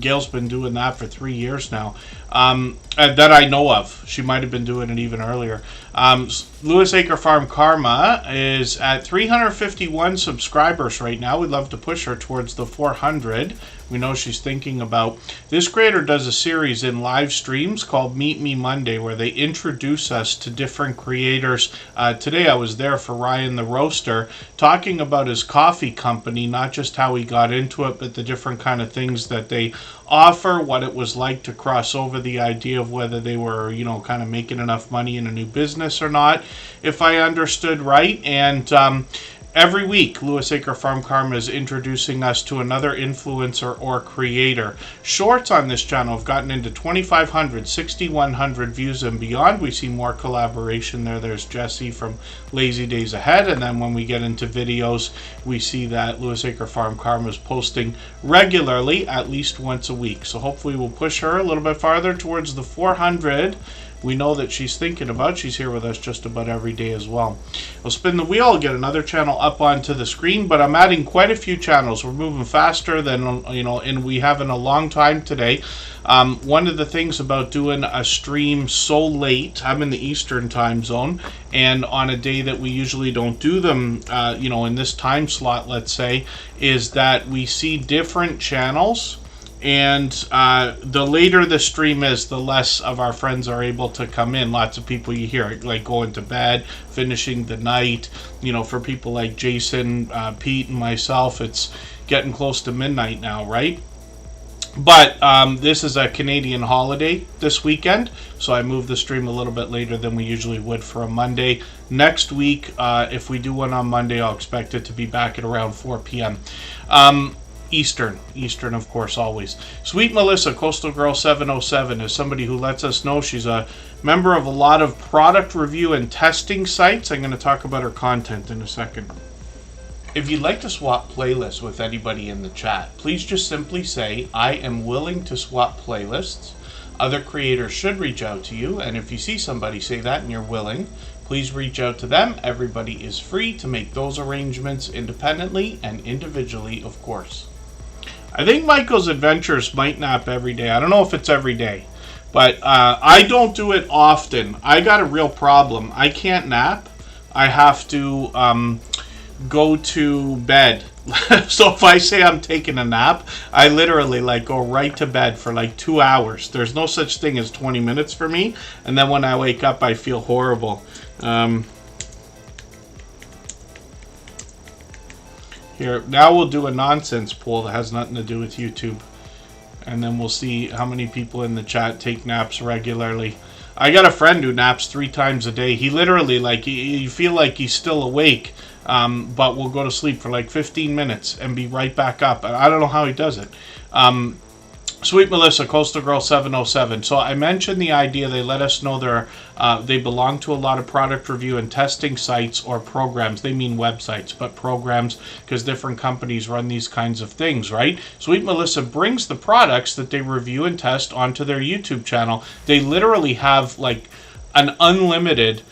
Gail's been doing that for 3 years now, that I know of. She might have been doing it even earlier. Lewis Acre Farm Karma is at 351 subscribers right now. We'd love to push her towards the 400. We know she's thinking about. This creator does a series in live streams called Meet Me Monday, where they introduce us to different creators. Today I was there for Ryan the Roaster, talking about his coffee company, not just how he got into it, but the different kind of things that they offer, what it was like to cross over, the idea of whether they were, you know, kind of making enough money in a new business or not, if I understood right. And every week, Lewis Acre Farm Karma is introducing us to another influencer or creator. Shorts on this channel have gotten into 2,500, 6,100 views and beyond. We see more collaboration there. There's Jesse from Lazy Days Ahead. And then when we get into videos, we see that Lewis Acre Farm Karma is posting regularly, at least once a week. So hopefully we'll push her a little bit farther towards the 400. We know that she's thinking about. She's here with us just about every day as well. We'll spin the wheel, get another channel up onto the screen, but I'm adding quite a few channels. We're moving faster than, you know, and we have in a long time today. One of the things about doing a stream so late, I'm in the Eastern time zone, and on a day that we usually don't do them, you know, in this time slot, let's say, is that we see different channels. And the later the stream is, the less of our friends are able to come in. Lots of people you hear, like going to bed, finishing the night. You know, for people like Jason, Pete, and myself, it's getting close to midnight now, right? But this is a Canadian holiday this weekend, so I moved the stream a little bit later than we usually would for a Monday. Next week, if we do one on Monday, I'll expect it to be back at around 4 p.m. Eastern, of course, always. Sweet Melissa, Coastal Girl 707, is somebody who lets us know she's a member of a lot of product review and testing sites. I'm going to talk about her content in a second. If you'd like to swap playlists with anybody in the chat, please just simply say, I am willing to swap playlists. Other creators should reach out to you, and if you see somebody say that and you're willing, please reach out to them. Everybody is free to make those arrangements independently and individually, of course. I think Michael's Adventures might nap every day. I don't know if it's every day, but I don't do it often. I got a real problem. I can't nap. I have to go to bed. So if I say I'm taking a nap, I literally like go right to bed for like 2 hours. There's no such thing as 20 minutes for me. And then when I wake up, I feel horrible. Here, now we'll do a nonsense poll that has nothing to do with YouTube. And then we'll see how many people in the chat take naps regularly. I got a friend who naps 3 times a day. He literally, like, you feel like he's still awake, but will go to sleep for like 15 minutes and be right back up. I don't know how he does it. Sweet Melissa, Coastal Girl 707. So I mentioned the idea they let us know they belong to a lot of product review and testing sites or programs. They mean websites, but programs, because different companies run these kinds of things, right? Sweet Melissa brings the products that they review and test onto their YouTube channel. They literally have like an unlimited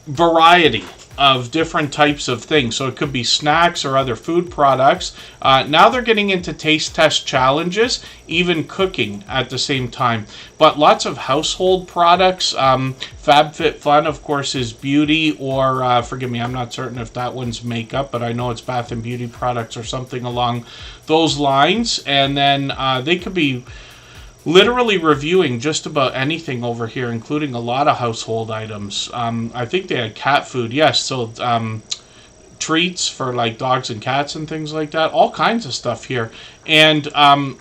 variety of different types of things. So it could be snacks or other food products. Now they're getting into taste test challenges, even cooking at the same time. But lots of household products. FabFitFun, of course, is beauty, or forgive me, I'm not certain if that one's makeup, but I know it's bath and beauty products or something along those lines. And then they could be literally reviewing just about anything over here, including a lot of household items. I think they had cat food. Yes, so treats for like dogs and cats and things like that. All kinds of stuff here. And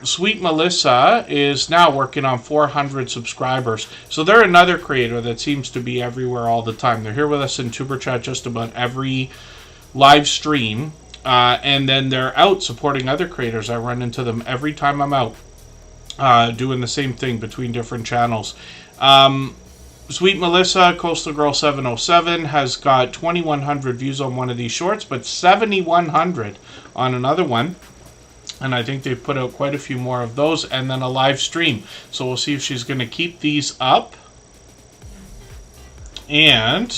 Sweet Melissa is now working on 400 subscribers. So they're another creator that seems to be everywhere all the time. They're here with us in Tuber Chat just about every live stream. And then they're out supporting other creators. I run into them every time I'm out. Doing the same thing between different channels. Sweet Melissa, Coastal Girl 707, has got 2,100 views on one of these shorts, but 7,100 on another one. And I think they've put out quite a few more of those, and then a live stream. So we'll see if she's going to keep these up. And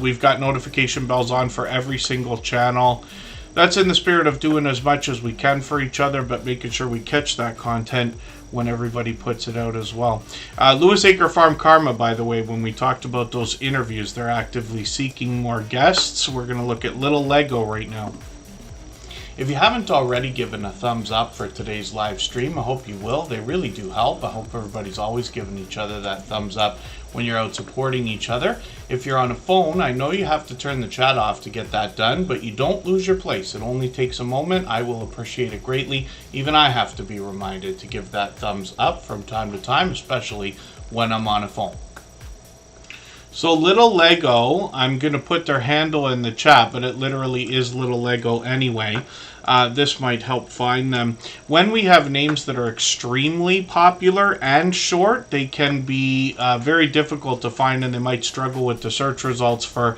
we've got notification bells on for every single channel. That's in the spirit of doing as much as we can for each other, but making sure we catch that content when everybody puts it out as well. Lewis Acre Farm Karma, by the way, when we talked about those interviews, they're actively seeking more guests. We're going to look at Little Lego right now. If you haven't already given a thumbs up for today's live stream, I hope you will. They really do help. I hope everybody's always giving each other that thumbs up when you're out supporting each other. If you're on a phone, I know you have to turn the chat off to get that done, but you don't lose your place. It only takes a moment. I will appreciate it greatly. Even I have to be reminded to give that thumbs up from time to time, especially when I'm on a phone. So Little Lego, I'm going to put their handle in the chat, but it literally is Little Lego anyway. This might help find them. When we have names that are extremely popular and short, they can be very difficult to find, and they might struggle with the search results for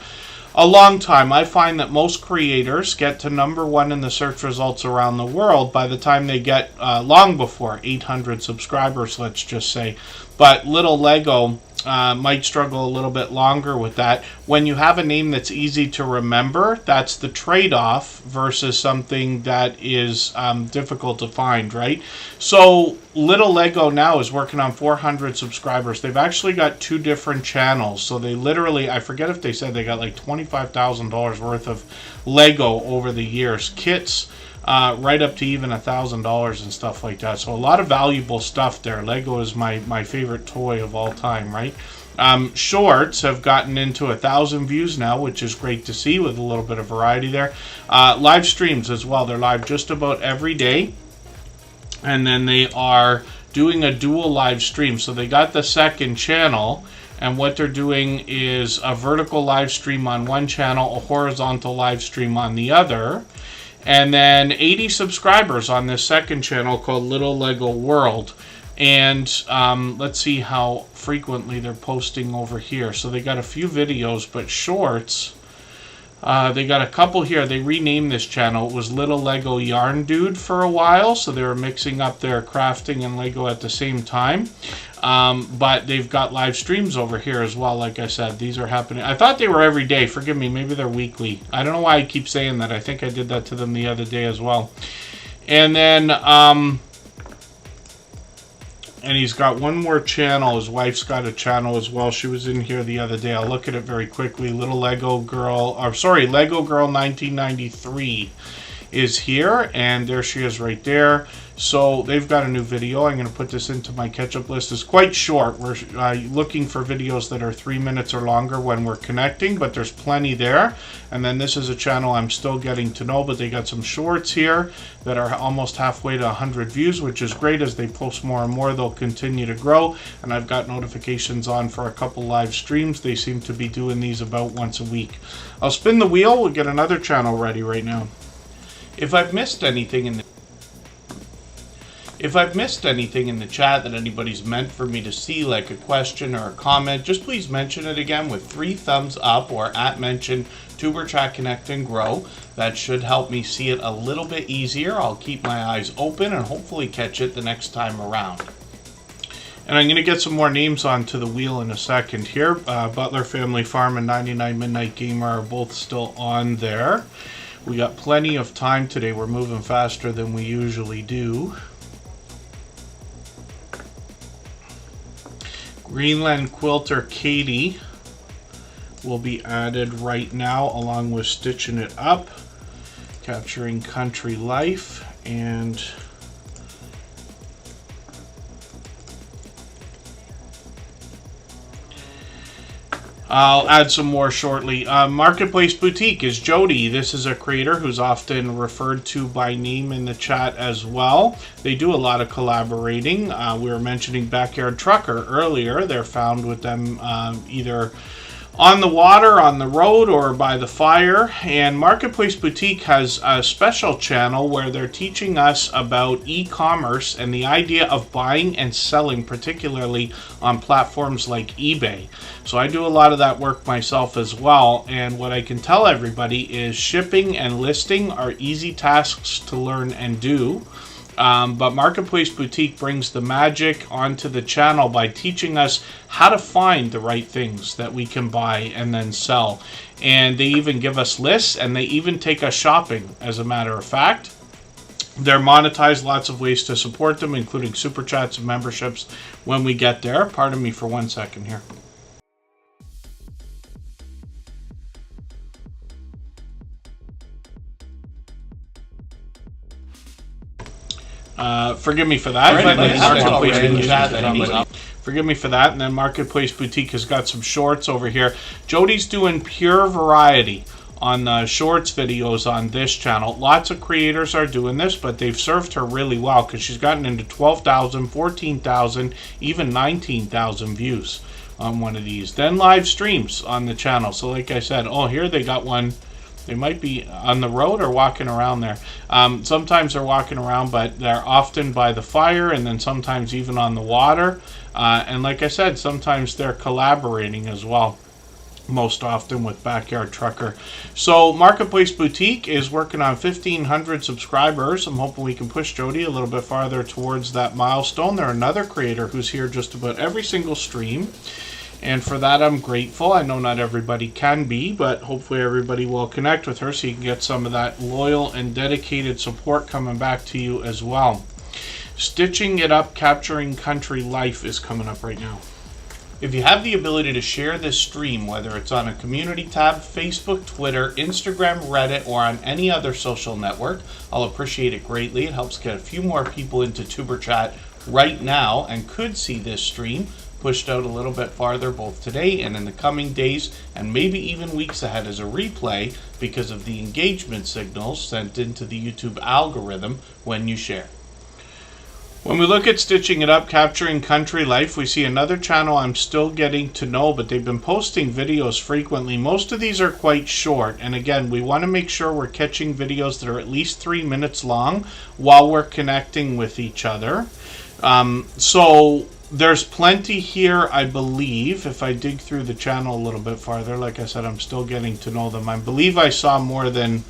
a long time. I find that most creators get to #1 in the search results around the world by the time they get long before 800 subscribers, let's just say. But Little Lego might struggle a little bit longer with that. When you have a name that's easy to remember, that's the trade-off versus something that is difficult to find, right? So Little Lego now is working on 400 subscribers. They've actually got 2 different channels. So they literally, I forget if they said they got like $25,000 worth of Lego over the years. Kits, right up to even $1,000 and stuff like that. So a lot of valuable stuff there. Lego is my favorite toy of all time, right? Shorts have gotten into 1,000 views now, which is great to see with a little bit of variety there. Live streams as well. They're live just about every day. And then they are doing a dual live stream. So they got the second channel, and what they're doing is a vertical live stream on one channel, a horizontal live stream on the other. And then 80 subscribers on this second channel called Little Lego World. And let's see how frequently they're posting over here. So they got a few videos, but shorts, they got a couple here. They renamed this channel. It was Little Lego Yarn Dude for a while, so they were mixing up their crafting and Lego at the same time. But they've got live streams over here as well. Like I said, these are happening. I thought they were every day. Forgive me, maybe they're weekly. I don't know why I keep saying that. I think I did that to them the other day as well. And then and he's got one more channel. His wife's got a channel as well. She was in here the other day. I'll look at it very quickly. Little Lego Girl, or sorry, Lego Girl 1993 is here, and there she is right there. So they've got a new video. I'm going to put this into my catch-up list. It's quite short. We're looking for videos that are 3 minutes or longer when we're connecting, but there's plenty there. And then this is a channel I'm still getting to know, but they got some shorts here that are almost halfway to 100 views, which is great. As they post more and more, they'll continue to grow. And I've got notifications on for a couple live streams. They seem to be doing these about once a week. I'll spin the wheel. We'll get another channel ready right now. If I've missed anything in the chat that anybody's meant for me to see, like a question or a comment, just please mention it again with 3 thumbs up or @mention Superchat Connect and Grow. That should help me see it a little bit easier. I'll keep my eyes open and hopefully catch it the next time around. And I'm going to get some more names onto the wheel in a second here. Butler Family Farm and 99 Midnight Gamer are both still on there. We got plenty of time today. We're moving faster than we usually do. Greenland Quilter Katie will be added right now, along with Stitching It Up, Capturing Country Life, and I'll add some more shortly. Marketplace Boutique is Jody. This is a creator who's often referred to by name in the chat as well. They do a lot of collaborating. We were mentioning Backyard Trucker earlier. They're found with them either on the water, on the road, or by the fire. And Marketplace Boutique has a special channel where they're teaching us about e-commerce and the idea of buying and selling, particularly on platforms like eBay. So I do a lot of that work myself as well. And what I can tell everybody is shipping and listing are easy tasks to learn and do. But Marketplace Boutique brings the magic onto the channel by teaching us how to find the right things that we can buy and then sell. And they even give us lists, and they even take us shopping, as a matter of fact. They're monetized, lots of ways to support them, including super chats and memberships when we get there. Pardon me for 1 second here. Forgive me for that. Forgive me for that. And then Marketplace Boutique has got some shorts over here. Jody's doing pure variety on the shorts videos on this channel. Lots of creators are doing this, but they've served her really well because she's gotten into 12,000, 14,000, even 19,000 views on one of these. Then live streams on the channel. So like I said, oh, here they got one. They might be on the road or walking around there. Sometimes they're walking around, but they're often by the fire, and then sometimes even on the water. And like I said, sometimes they're collaborating as well, most often with Backyard Trucker. So Marketplace Boutique is working on 1,500 subscribers. I'm hoping we can push Jody a little bit farther towards that milestone. They're another creator who's here just about every single stream. And for that, I'm grateful. I know not everybody can be, but hopefully everybody will connect with her so you can get some of that loyal and dedicated support coming back to you as well. Stitching It Up, Capturing Country Life is coming up right now. If you have the ability to share this stream, whether it's on a community tab, Facebook, Twitter, Instagram, Reddit, or on any other social network, I'll appreciate it greatly. It helps get a few more people into TuberChat right now and could see this stream pushed out a little bit farther both today and in the coming days, and maybe even weeks ahead as a replay because of the engagement signals sent into the YouTube algorithm when you share. When we look at Stitching It Up, Capturing Country Life, we see another channel I'm still getting to know, but they've been posting videos frequently. Most of these are quite short, and again, we want to make sure we're catching videos that are at least 3 minutes long while we're connecting with each other. So there's plenty here, I believe, if I dig through the channel a little bit farther. Like I said, I'm still getting to know them. I believe I saw more than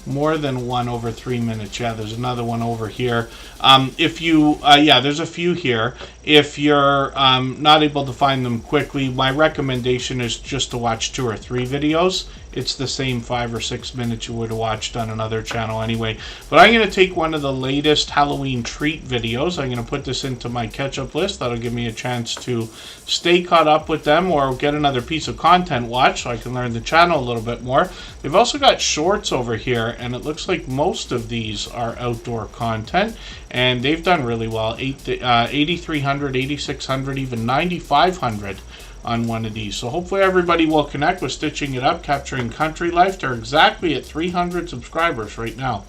one over 3 minutes. Yeah, there's another one over here. If you, there's a few here. If you're not able to find them quickly, my recommendation is just to watch 2 or 3 videos. It's the same 5 or 6 minutes you would have watched on another channel anyway. But I'm going to take one of the latest Halloween treat videos. I'm going to put this into my catch-up list. That'll give me a chance to stay caught up with them or get another piece of content watched so I can learn the channel a little bit more. They've also got shorts over here, and it looks like most of these are outdoor content, and they've done really well. 8,300, 8,600, even 9,500 on one of these. So hopefully everybody will connect with Stitching It Up, Capturing Country Life. They're exactly at 300 subscribers right now.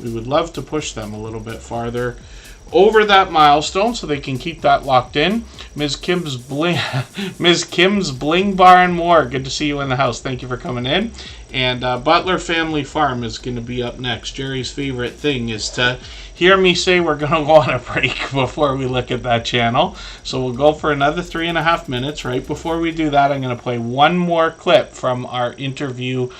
We would love to push them a little bit farther over that milestone so they can keep that locked in. Ms. Kim's Bling Bar and More. Good to see you in the house. Thank you for coming in. And Butler Family Farm is going to be up next. Jerry's favorite thing is to hear me say we're going to go on a break before we look at that channel. So we'll go for another 3.5 minutes. Right before we do that, I'm going to play one more clip from our interview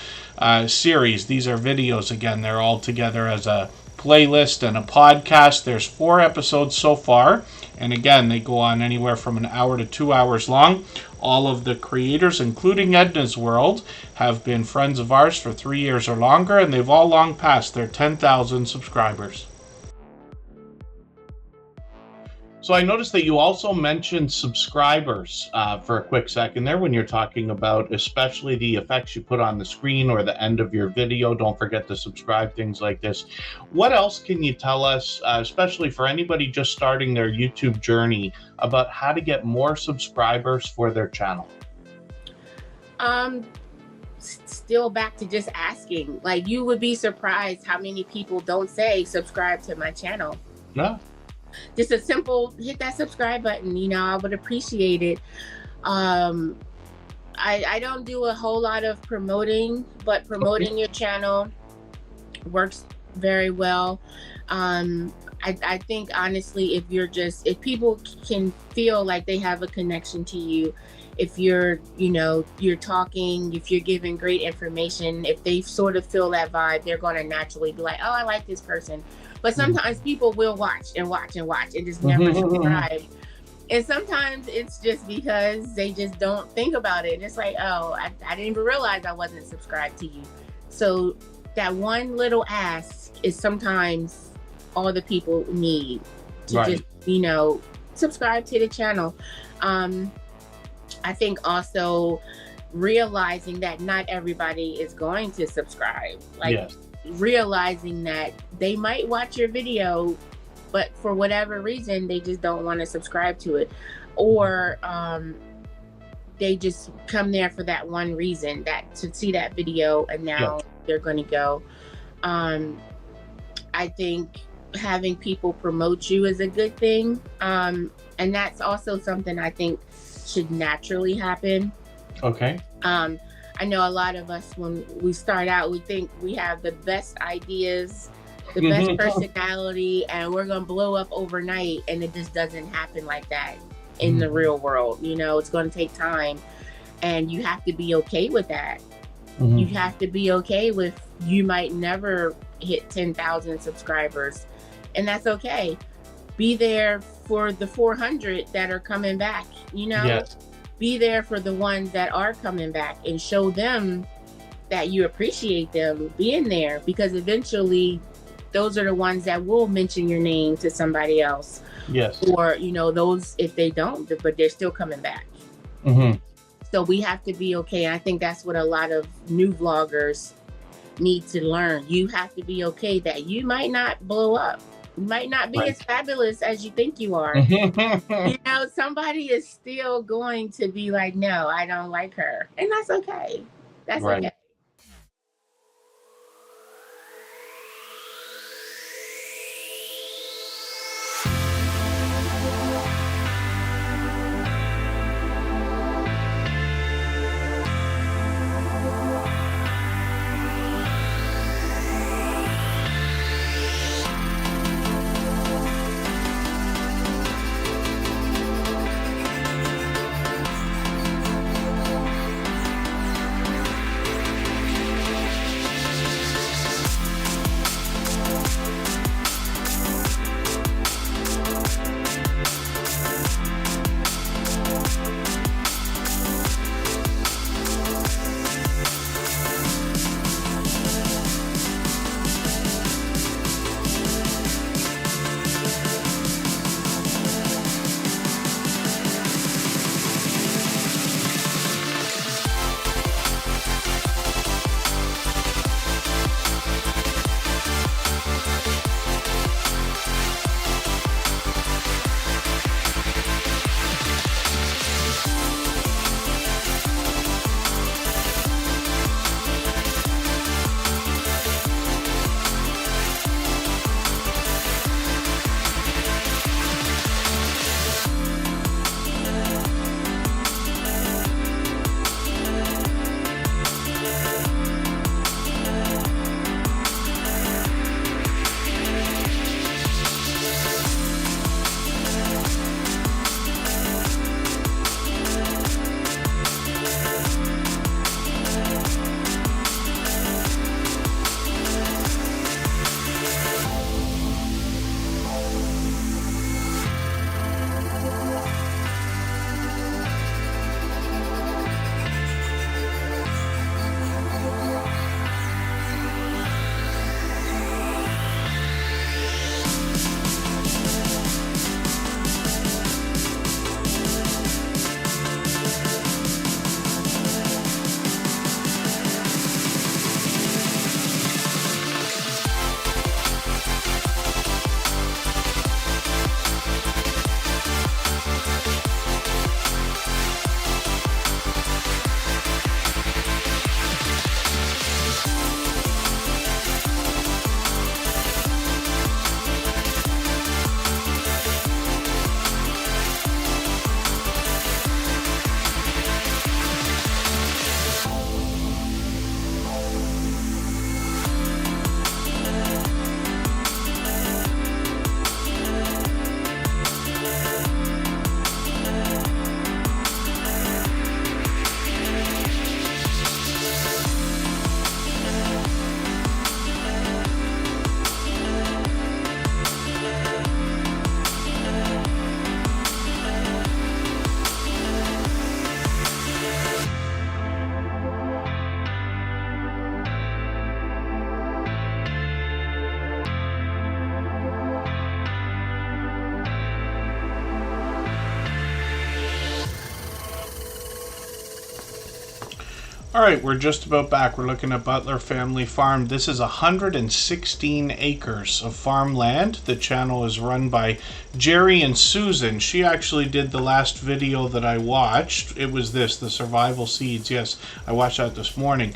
series. These are videos again. They're all together as a playlist and a podcast. There's 4 episodes so far, and again, they go on anywhere from an hour to 2 hours long. All of the creators, including Edna's World, have been friends of ours for 3 years or longer, and they've all long passed their 10,000 subscribers. So I noticed that you also mentioned subscribers for a quick second there when you're talking about especially the effects you put on the screen or the end of your video. Don't forget to subscribe, things like this. What else can you tell us, especially for anybody just starting their YouTube journey, about how to get more subscribers for their channel? Still back to just asking. Like, you would be surprised how many people don't say subscribe to my channel. Yeah. Just a simple hit that subscribe button, you know, I would appreciate it. I don't do a whole lot of promoting, but promoting your channel works very well. I think honestly, if people can feel like they have a connection to you, if you're talking, if you're giving great information, if they sort of feel that vibe, they're going to naturally be like, oh, I like this person. But sometimes people will watch and just never subscribe. And sometimes it's just because they just don't think about it. It's like, oh, I didn't even realize I wasn't subscribed to you. So that one little ask is sometimes all the people need to just, subscribe to the channel. I think also realizing that not everybody is going to subscribe. Realizing that they might watch your video, but for whatever reason, they just don't want to subscribe to it. Or they just come there for that one reason, that to see that video, and now they're going to go. I think having people promote you is a good thing. And that's also something I think should naturally happen. Okay. I know a lot of us, when we start out, we think we have the best ideas, the best personality, and we're going to blow up overnight. And it just doesn't happen like that in the real world. You know, it's going to take time, and you have to be okay with that. You have to be okay with, you might never hit 10,000 subscribers, and that's okay. Be there for the 400 that are coming back, Yes. Be there for the ones that are coming back and show them that you appreciate them being there, because eventually those are the ones that will mention your name to somebody else. Yes. Or, those, if they don't, but they're still coming back. So we have to be okay. I think that's what a lot of new vloggers need to learn. You have to be okay that you might not blow up. You might not be as fabulous as you think you are. Somebody is still going to be like, no, I don't like her. And that's okay. That's okay. All right, we're just about back. We're looking at Butler Family Farm. This is 116 acres of farmland. The channel is run by Jerry and Susan. She actually did the last video that I watched. It was this, the survival seeds. Yes, I watched that this morning.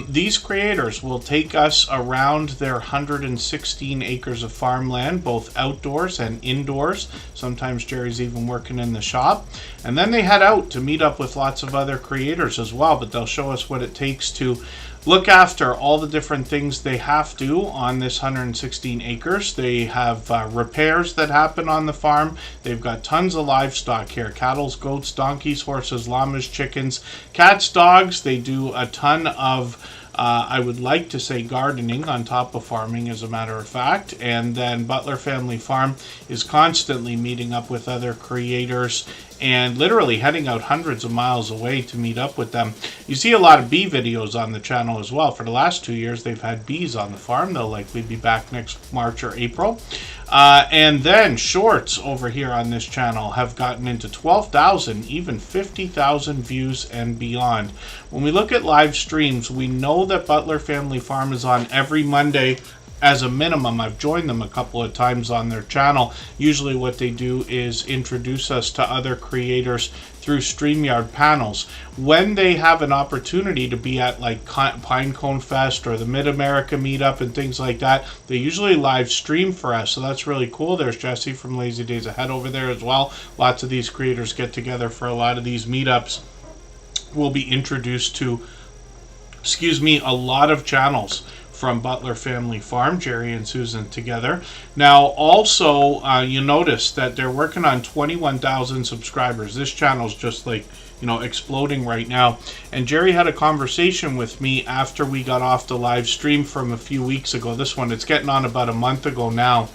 These creators will take us around their 116 acres of farmland, both outdoors and indoors. Sometimes Jerry's even working in the shop. And then they head out to meet up with lots of other creators as well, but they'll show us what it takes to look after all the different things they have to on this 116 acres. They have repairs that happen on the farm. They've got tons of livestock here: cattle, goats, donkeys, horses, llamas, chickens, cats, dogs. They do a ton of I would like to say gardening on top of farming, as a matter of fact. And then Butler Family Farm is constantly meeting up with other creators and literally heading out hundreds of miles away to meet up with them. You see a lot of bee videos on the channel as well. For the last 2 years, they've had bees on the farm. They'll likely be back next March or April. And then shorts over here on this channel have gotten into 12,000, even 50,000 views and beyond. When we look at live streams, we know that Butler Family Farm is on every Monday as a minimum. I've joined them a couple of times on their channel. Usually what they do is introduce us to other creators through StreamYard panels. When they have an opportunity to be at like Pinecone Fest or the Mid-America meetup and things like that, they usually live stream for us. So that's really cool. There's Jesse from Lazy Days Ahead over there as well. Lots of these creators get together for a lot of these meetups. We'll be introduced to, a lot of channels from Butler Family Farm, Jerry and Susan together. Now, also, you notice that they're working on 21,000 subscribers. This channel's just like, exploding right now. And Jerry had a conversation with me after we got off the live stream from a few weeks ago. This one, it's getting on about a month ago now.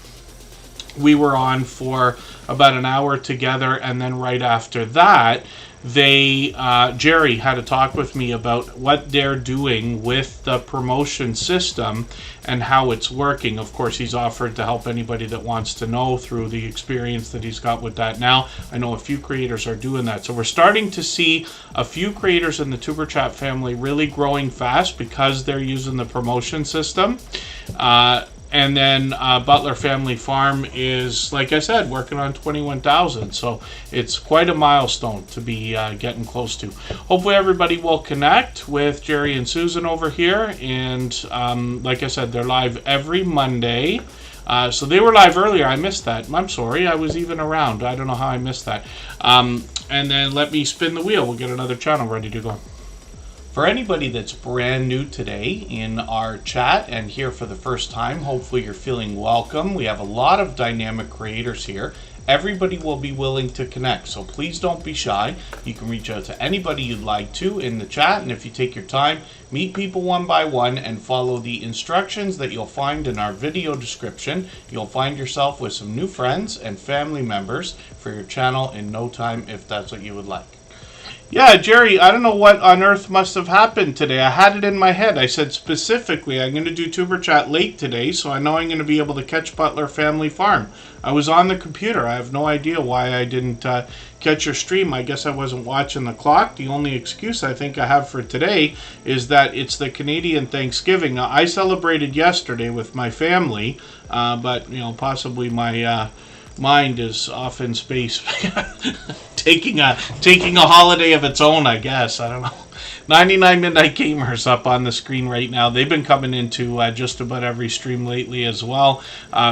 We were on for about an hour together, and then right after that, Jerry had a talk with me about what they're doing with the promotion system and how it's working. Of course, he's offered to help anybody that wants to know through the experience that he's got with that now. I know a few creators are doing that. So we're starting to see a few creators in the Superchat family really growing fast because they're using the promotion system. And then Butler Family Farm is, like I said, working on 21,000. So it's quite a milestone to be getting close to. Hopefully everybody will connect with Jerry and Susan over here. And like I said, they're live every Monday. So they were live earlier. I missed that. I'm sorry. I was even around. I don't know how I missed that. And then let me spin the wheel. We'll get another channel ready to go. For anybody that's brand new today in our chat and here for the first time, hopefully you're feeling welcome. We have a lot of dynamic creators here. Everybody will be willing to connect, so please don't be shy. You can reach out to anybody you'd like to in the chat, and if you take your time, meet people one by one and follow the instructions that you'll find in our video description. You'll find yourself with some new friends and family members for your channel in no time, if that's what you would like. Yeah, Jerry, I don't know what on earth must have happened today. I had it in my head. I said specifically I'm going to do Tuber Chat late today, so I know I'm going to be able to catch Butler Family Farm. I was on the computer. I have no idea why I didn't catch your stream. I guess I wasn't watching the clock. The only excuse I think I have for today is that it's the Canadian Thanksgiving. Now, I celebrated yesterday with my family, but possibly my mind is off in space. taking a holiday of its own, I guess. I don't know. 99 Midnight Gamers up on the screen right now. They've been coming into just about every stream lately as well,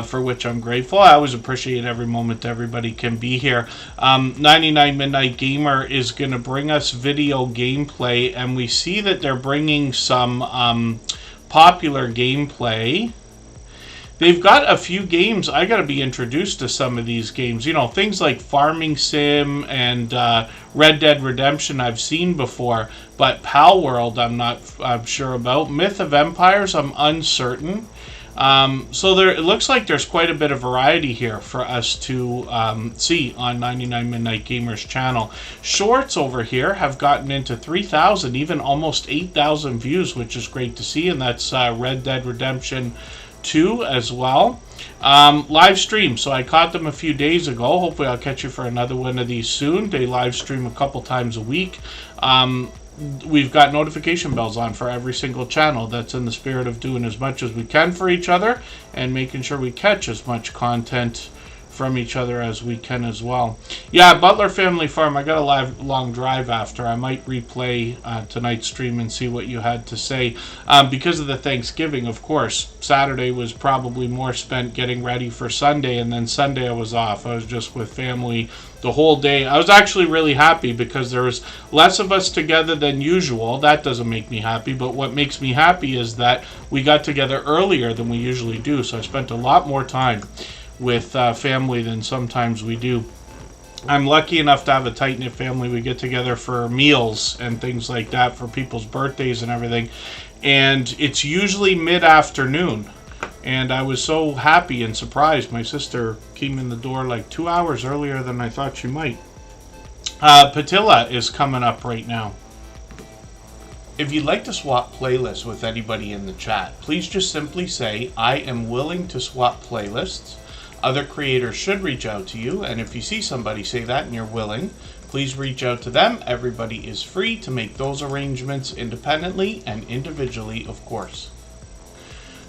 for which I'm grateful. I always appreciate every moment everybody can be here. 99 Midnight Gamer is going to bring us video gameplay, and we see that they're bringing some popular gameplay. They've got a few games. I got to be introduced to some of these games. Things like Farming Sim and Red Dead Redemption I've seen before, but Pal World I'm sure about. Myth of Empires I'm uncertain. So it looks like there's quite a bit of variety here for us to see on 99 Midnight Gamers channel. Shorts over here have gotten into 3,000, even almost 8,000 views, which is great to see, and that's Red Dead Redemption 2 as well. Live stream, so I caught them a few days ago. Hopefully I'll catch you for another one of these soon. They live stream a couple times a week. we've got notification bells on for every single channel. That's in the spirit of doing as much as we can for each other and making sure we catch as much content from each other as we can as well. Yeah, Butler Family Farm, I got a long drive after. I might replay tonight's stream and see what you had to say. Because of the Thanksgiving, of course, Saturday was probably more spent getting ready for Sunday, and then Sunday I was off. I was just with family the whole day. I was actually really happy because there was less of us together than usual. That doesn't make me happy, but what makes me happy is that we got together earlier than we usually do, so I spent a lot more time with family than sometimes we do. I'm lucky enough to have a tight-knit family. We get together for meals and things like that for people's birthdays and everything, and it's usually mid-afternoon, and I was so happy and surprised. My sister came in the door like 2 hours earlier than I thought she might. Patilla is coming up right now. If you'd like to swap playlists with anybody in the chat, please just simply say, I am willing to swap playlists. Other creators should reach out to you, and if you see somebody say that and you're willing, please reach out to them. Everybody is free to make those arrangements independently and individually, of course.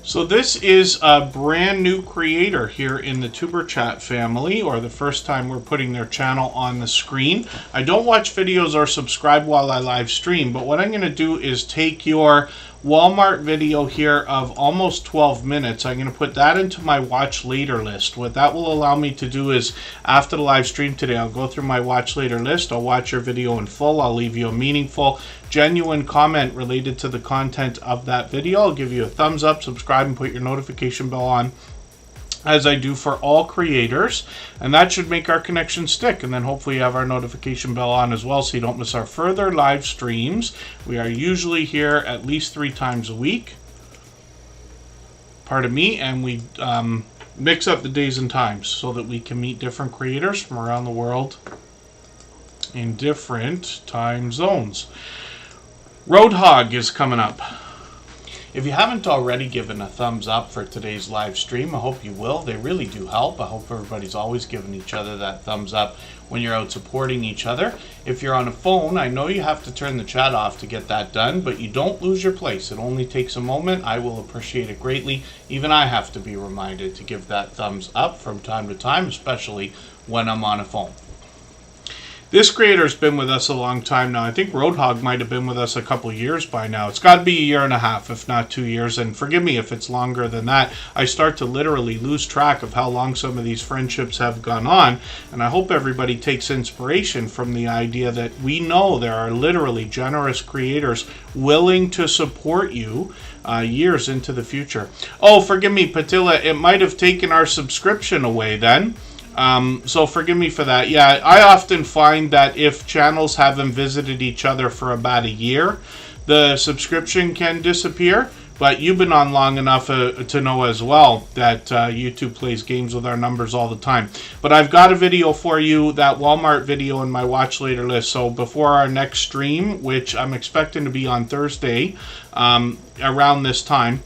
So this is a brand new creator here in the Superchat family, or the first time we're putting their channel on the screen. I don't watch videos or subscribe while I live stream, but what I'm going to do is take your Walmart video here of almost 12 minutes. I'm going to put that into my watch later list. What that will allow me to do is, after the live stream today, I'll go through my watch later list. I'll watch your video in full. I'll leave you a meaningful, genuine comment related to the content of that video. I'll give you a thumbs up, subscribe, and put your notification bell on, as I do for all creators, and that should make our connection stick. And then hopefully you have our notification bell on as well, so you don't miss our further live streams. We are usually here at least 3 times a week, pardon me, and we mix up the days and times so that we can meet different creators from around the world in different time zones. Roadhog is coming up. If you haven't already given a thumbs up for today's live stream, I hope you will. They really do help. I hope everybody's always giving each other that thumbs up when you're out supporting each other. If you're on a phone, I know you have to turn the chat off to get that done, but you don't lose your place. It only takes a moment. I will appreciate it greatly. Even I have to be reminded to give that thumbs up from time to time, especially when I'm on a phone. This creator's been with us a long time now. I think Roadhog might have been with us a couple years by now. It's got to be a year and a half, if not 2 years. And forgive me if it's longer than that. I start to literally lose track of how long some of these friendships have gone on. And I hope everybody takes inspiration from the idea that we know there are literally generous creators willing to support you years into the future. Oh, forgive me, Patilla. It might have taken our subscription away then. So forgive me for that. Yeah, I often find that if channels haven't visited each other for about a year, the subscription can disappear. But you've been on long enough to know as well that YouTube plays games with our numbers all the time. But I've got a video for you, that Walmart video, in my watch later list. So before our next stream, which I'm expecting to be on Thursday around this time,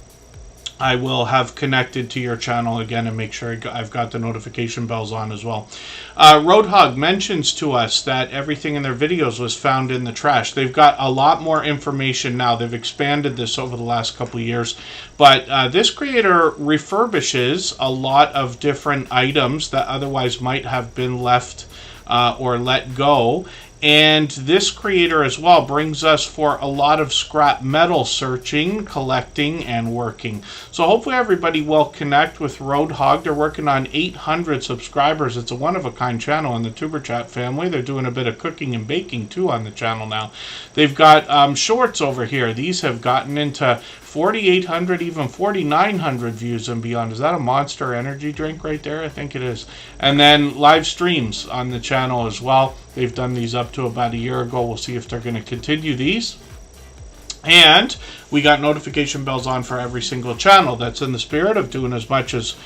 I will have connected to your channel again and make sure I've got the notification bells on as well. Roadhog mentions to us that everything in their videos was found in the trash. They've got a lot more information now. They've expanded this over the last couple of years. But this creator refurbishes a lot of different items that otherwise might have been left or let go. And this creator as well brings us for a lot of scrap metal searching, collecting, and working. So hopefully everybody will connect with Roadhog. They're working on 800 subscribers. It's a one-of-a-kind channel in the Superchat family. They're doing a bit of cooking and baking too on the channel now. They've got shorts over here. These have gotten into 4,800, even 4,900 views and beyond. Is that a Monster energy drink right there? I think it is. And then live streams on the channel as well. They've done these up to about a year ago. We'll see if they're going to continue these. And we got notification bells on for every single channel. That's in the spirit of doing as much as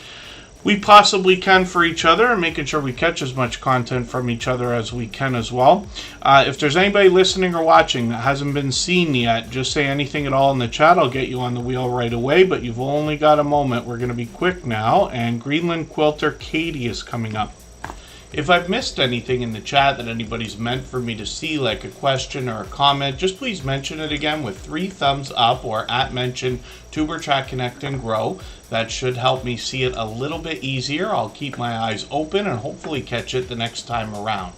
we possibly can for each other and making sure we catch as much content from each other as we can as well. If there's anybody listening or watching that hasn't been seen yet, just say anything at all in the chat. I'll get you on the wheel right away, but you've only got a moment. We're going to be quick now, and Greenland Quilter Katie is coming up. If I've missed anything in the chat that anybody's meant for me to see, like a question or a comment, just please mention it again with 3 thumbs up or @mention Tuber Chat Connect and Grow. That should help me see it a little bit easier. I'll keep my eyes open and hopefully catch it the next time around.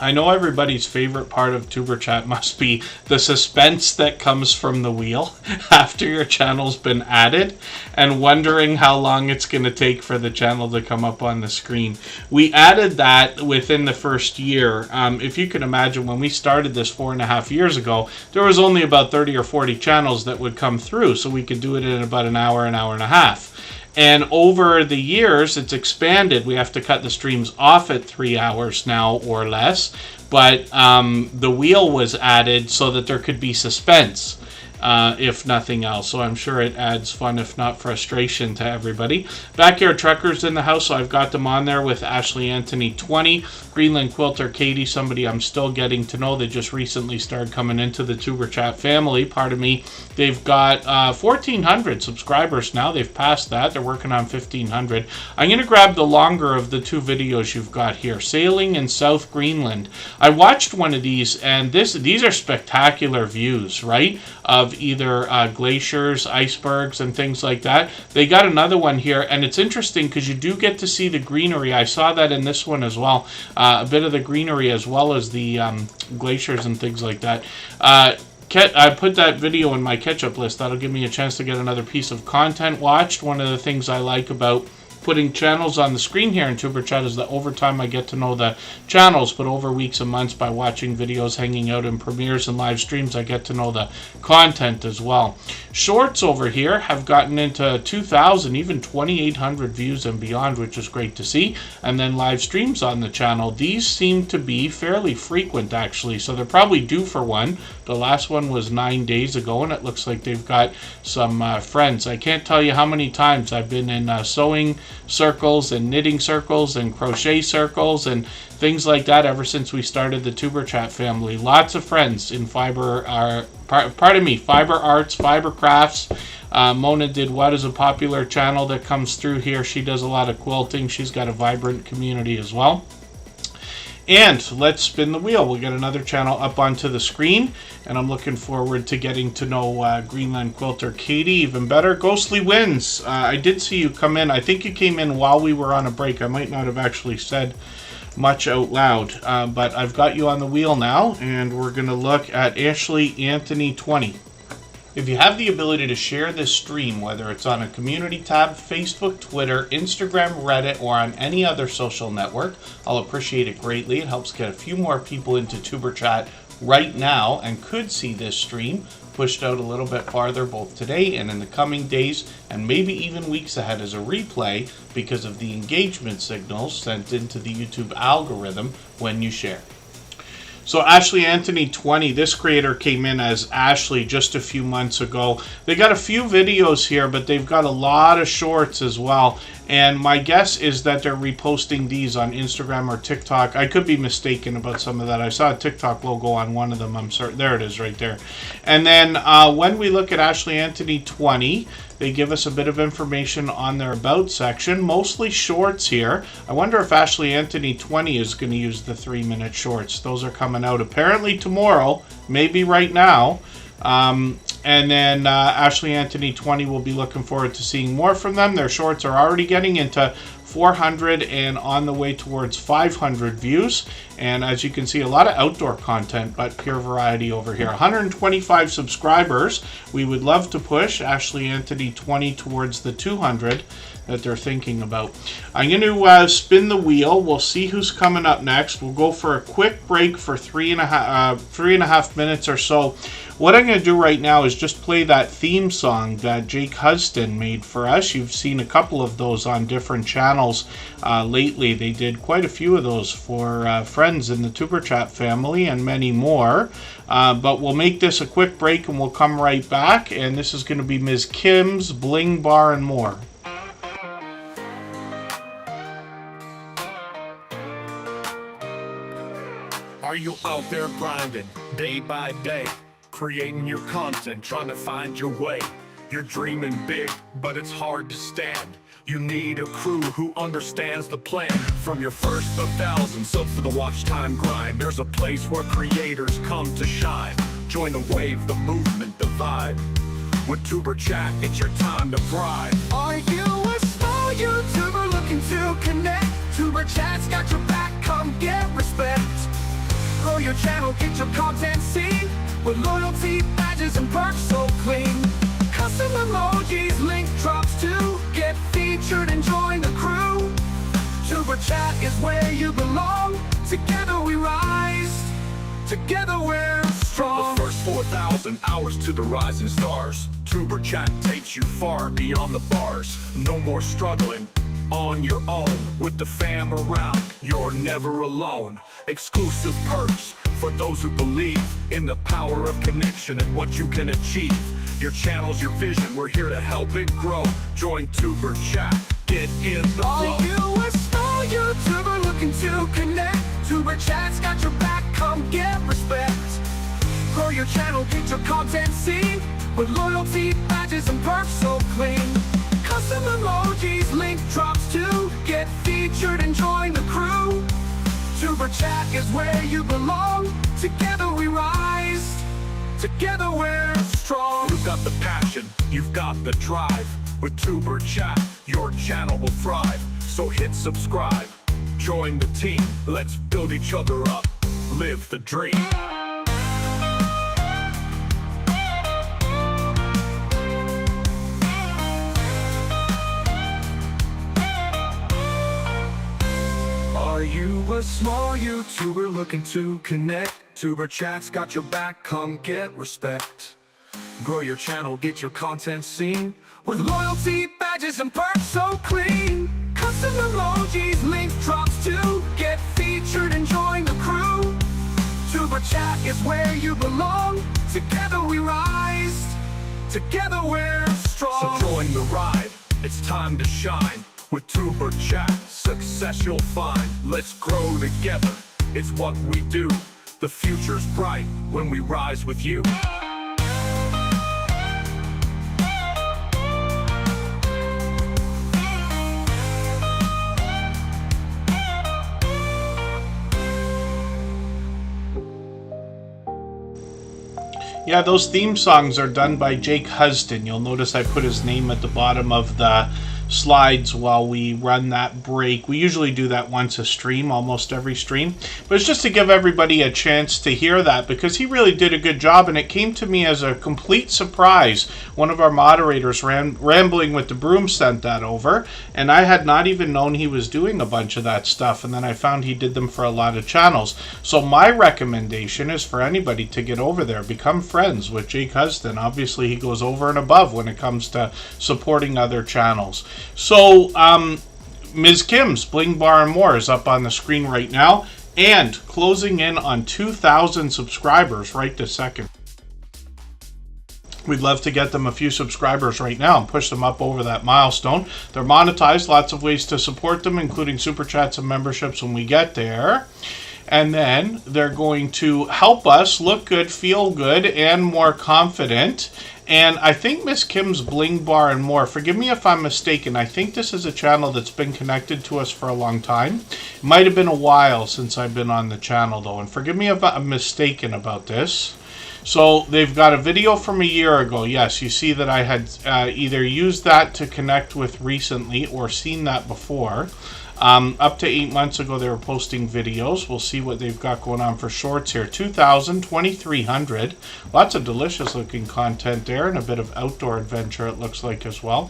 I know everybody's favorite part of Tuber Chat must be the suspense that comes from the wheel after your channel's been added and wondering how long it's going to take for the channel to come up on the screen. We added that within the first year. If you can imagine, when we started this 4.5 years ago, there was only about 30 or 40 channels that would come through, so we could do it in about an hour and a half. And over the years, it's expanded. We have to cut the streams off at 3 hours now or less. But the wheel was added so that there could be suspense, if nothing else. So I'm sure it adds fun, if not frustration, to everybody. Backyard Truckers in the house, so I've got them on there with Ashley Anthony 20. Greenland Quilter Katie, somebody I'm still getting to know. They just recently started coming into the Tuber Chat family. Pardon me. They've got 1,400 subscribers now. They've passed that. They're working on 1,500. I'm going to grab the longer of the 2 videos you've got here. Sailing in South Greenland. I watched one of these, and these are spectacular views, right? Of either glaciers, icebergs, and things like that. They got another one here, and it's interesting because you do get to see the greenery. I saw that in this one as well. A bit of the greenery as well as the glaciers and things like that. I put that video in my catch-up list. That'll give me a chance to get another piece of content watched. One of the things I like about putting channels on the screen here in Tuber Chat is that over time I get to know the channels, but over weeks and months by watching videos, hanging out in premieres and live streams, I get to know the content as well. Shorts over here have gotten into 2,000, even 2,800 views and beyond, which is great to see. And then live streams on the channel. These seem to be fairly frequent, actually, so they're probably due for one. The last one was 9 days ago, and it looks like they've got some friends. I can't tell you how many times I've been in sewing circles and knitting circles and crochet circles and things like that ever since we started the Tuber Chat family. Lots of friends in fiber arts, fiber crafts. Mona Did What is a popular channel that comes through here. She does a lot of quilting. She's got a vibrant community as well. And let's spin the wheel. We'll get another channel up onto the screen, and I'm looking forward to getting to know Greenland Quilter Katie even better. Ghostly Wins, I did see you come in. I think you came in while we were on a break. I might not have actually said much out loud, but I've got you on the wheel now, and we're going to look at Ashley Anthony 20. If you have the ability to share this stream, whether it's on a community tab, Facebook, Twitter, Instagram, Reddit, or on any other social network, I'll appreciate it greatly. It helps get a few more people into Tuber Chat right now and could see this stream pushed out a little bit farther both today and in the coming days and maybe even weeks ahead as a replay because of the engagement signals sent into the YouTube algorithm when you share. So Ashley Anthony 20, this creator came in as Ashley just a few months ago. They got a few videos here, but they've got a lot of shorts as well. And my guess is that they're reposting these on Instagram or TikTok. I could be mistaken about some of that. I saw a TikTok logo on one of them. I'm certain. There it is right there. And then when we look at Ashley Anthony 20, they give us a bit of information on their About section, mostly shorts here. I wonder if Ashley Anthony 20 is going to use the 3-minute shorts. Those are coming out apparently tomorrow, maybe right now. And then Ashley Anthony 20 will be looking forward to seeing more from them. Their shorts are already getting into 400 and on the way towards 500 views. And as you can see, a lot of outdoor content, but pure variety over here. 125 subscribers. We would love to push Ashley Anthony 20 towards the 200 that they're thinking about. I'm going to spin the wheel. We'll see who's coming up next. We'll go for a quick break for three and a half minutes or so. What I'm going to do right now is just play that theme song that Jake Huston made for us. You've seen a couple of those on different channels lately. They did quite a few of those for friends in the Tuber Chat family and many more. But we'll make this a quick break and we'll come right back. And this is going to be Ms. Kim's Bling Bar and More. Are you out there grinding day by day, creating your content, trying to find your way? You're dreaming big, but it's hard to stand. You need a crew who understands the plan. From your first 1,000 subs to the watch time grind, there's a place where creators come to shine. Join the wave, the movement, the vibe. With Tuber Chat, it's your time to thrive. Are you a small YouTuber looking to connect? Tuber Chat's got your back, come get respect. Grow your channel, get your content seen, with loyalty, badges, and perks so clean. Custom emojis, link drops too. Get featured and join the crew. Tuber Chat is where you belong. Together we rise. Together we're strong. The first 4,000 hours to the rising stars. Tuber Chat takes you far beyond the bars. No more struggling on your own. With the fam around, you're never alone. Exclusive perks for those who believe in the power of connection and what you can achieve. Your channel's your vision, we're here to help it grow. Join Tuber Chat, get in the flow. Are you a small YouTuber looking to connect? Tuber Chat's got your back, come get respect. Grow your channel, get your content seen, with loyalty, badges, and perks so clean. Custom emojis, link drops too. Get featured and join the crew. Tuber Chat is where you belong. Together we rise. Together we're strong. You've got the passion, you've got the drive. With Tuber Chat, your channel will thrive. So hit subscribe, join the team. Let's build each other up, live the dream. Are you a small YouTuber looking to connect? Tuber Chat's got your back, come get respect. Grow your channel, get your content seen, with loyalty, badges, and perks so clean. Custom emojis, link drops too. Get featured and join the crew. Tuber Chat is where you belong. Together we rise. Together we're strong. So join the ride, it's time to shine. With Tuber Chat, success you'll find. Let's grow together, it's what we do. The future's bright when we rise with you. Yeah, those theme songs are done by Jake Huston. You'll notice I put his name at the bottom of the slides while we run that break. We usually do that once a stream, almost every stream. But it's just to give everybody a chance to hear that, because he really did a good job, and it came to me as a complete surprise. One of our moderators, Rambling with the Broom, sent that over, and I had not even known he was doing a bunch of that stuff, and then I found he did them for a lot of channels. So my recommendation is for anybody to get over there, become friends with Jake Huston. Obviously he goes over and above when it comes to supporting other channels. So Ms. Kim's Bling Bar and More is up on the screen right now, and closing in on 2,000 subscribers right this second. We'd love to get them a few subscribers right now and push them up over that milestone. They're monetized, lots of ways to support them, including super chats and memberships when we get there. And then they're going to help us look good, feel good, and more confident. And I think Miss Kim's Bling Bar and More, forgive me if I'm mistaken, I think this is a channel that's been connected to us for a long time. It might have been a while since I've been on the channel though, and forgive me if I'm mistaken about this. So they've got a video from a year ago. Yes, you see that I had either used that to connect with recently or seen that before. Up to 8 months ago, they were posting videos. We'll see what they've got going on for shorts here. 2,000, 2,300. Lots of delicious looking content there, and a bit of outdoor adventure it looks like as well.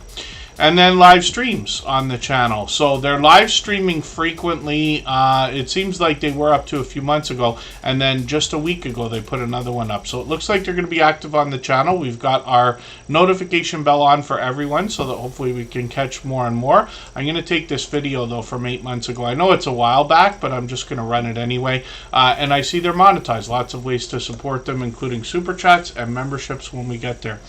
And then live streams on the channel. So they're live streaming frequently. It seems like they were up to a few months ago, and then just a week ago they put another one up. So it looks like they're going to be active on the channel. We've got our notification bell on for everyone so that hopefully we can catch more and more. I'm going to take this video though from 8 months ago. I know it's a while back, but I'm just going to run it anyway. And I see they're monetized. Lots of ways to support them, including super chats and memberships when we get there.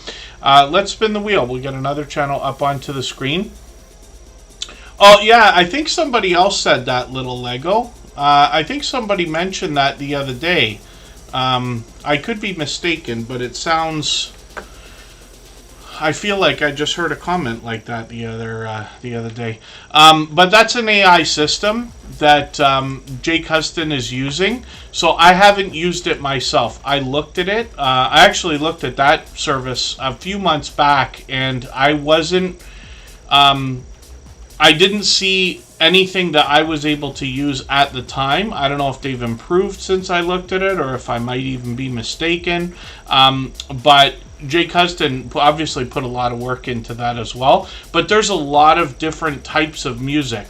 Let's spin the wheel. We'll get another channel up onto the screen. Oh yeah, I think somebody else said that, Little Lego. I think somebody mentioned that the other day. I could be mistaken, but it sounds I feel like I just heard a comment like that the other day. But that's an AI system that Jake Huston is using. So I haven't used it myself. I looked at it. I actually looked at that service a few months back, and I wasn't. I didn't see anything that I was able to use at the time. I don't know if they've improved since I looked at it, or if I might even be mistaken. But Jake Huston obviously put a lot of work into that as well. But there's a lot of different types of music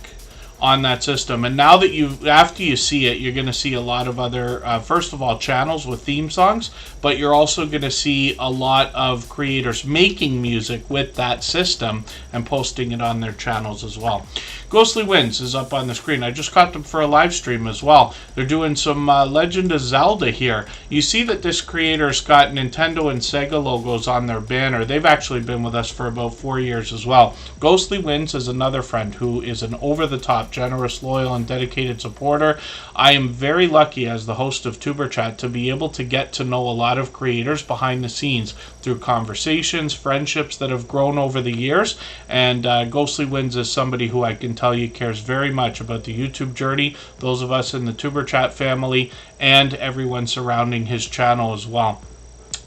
on that system, and now that after you see it, you're going to see a lot of other first of all, channels with theme songs, but you're also going to see a lot of creators making music with that system and posting it on their channels as well. Ghostly Winds is up on the screen. I just caught them for a live stream as well. They're doing some Legend of Zelda here. You see that this creator's got Nintendo and Sega logos on their banner. They've actually been with us for about 4 years as well. Ghostly Winds is another friend who is an over-the-top, generous, loyal, and dedicated supporter. I am very lucky as the host of Tuberchat to be able to get to know a lot of creators behind the scenes through conversations, friendships that have grown over the years, and Ghostly Winds is somebody who I can tell you cares very much about the YouTube journey, those of us in the Tuberchat family, and everyone surrounding his channel as well.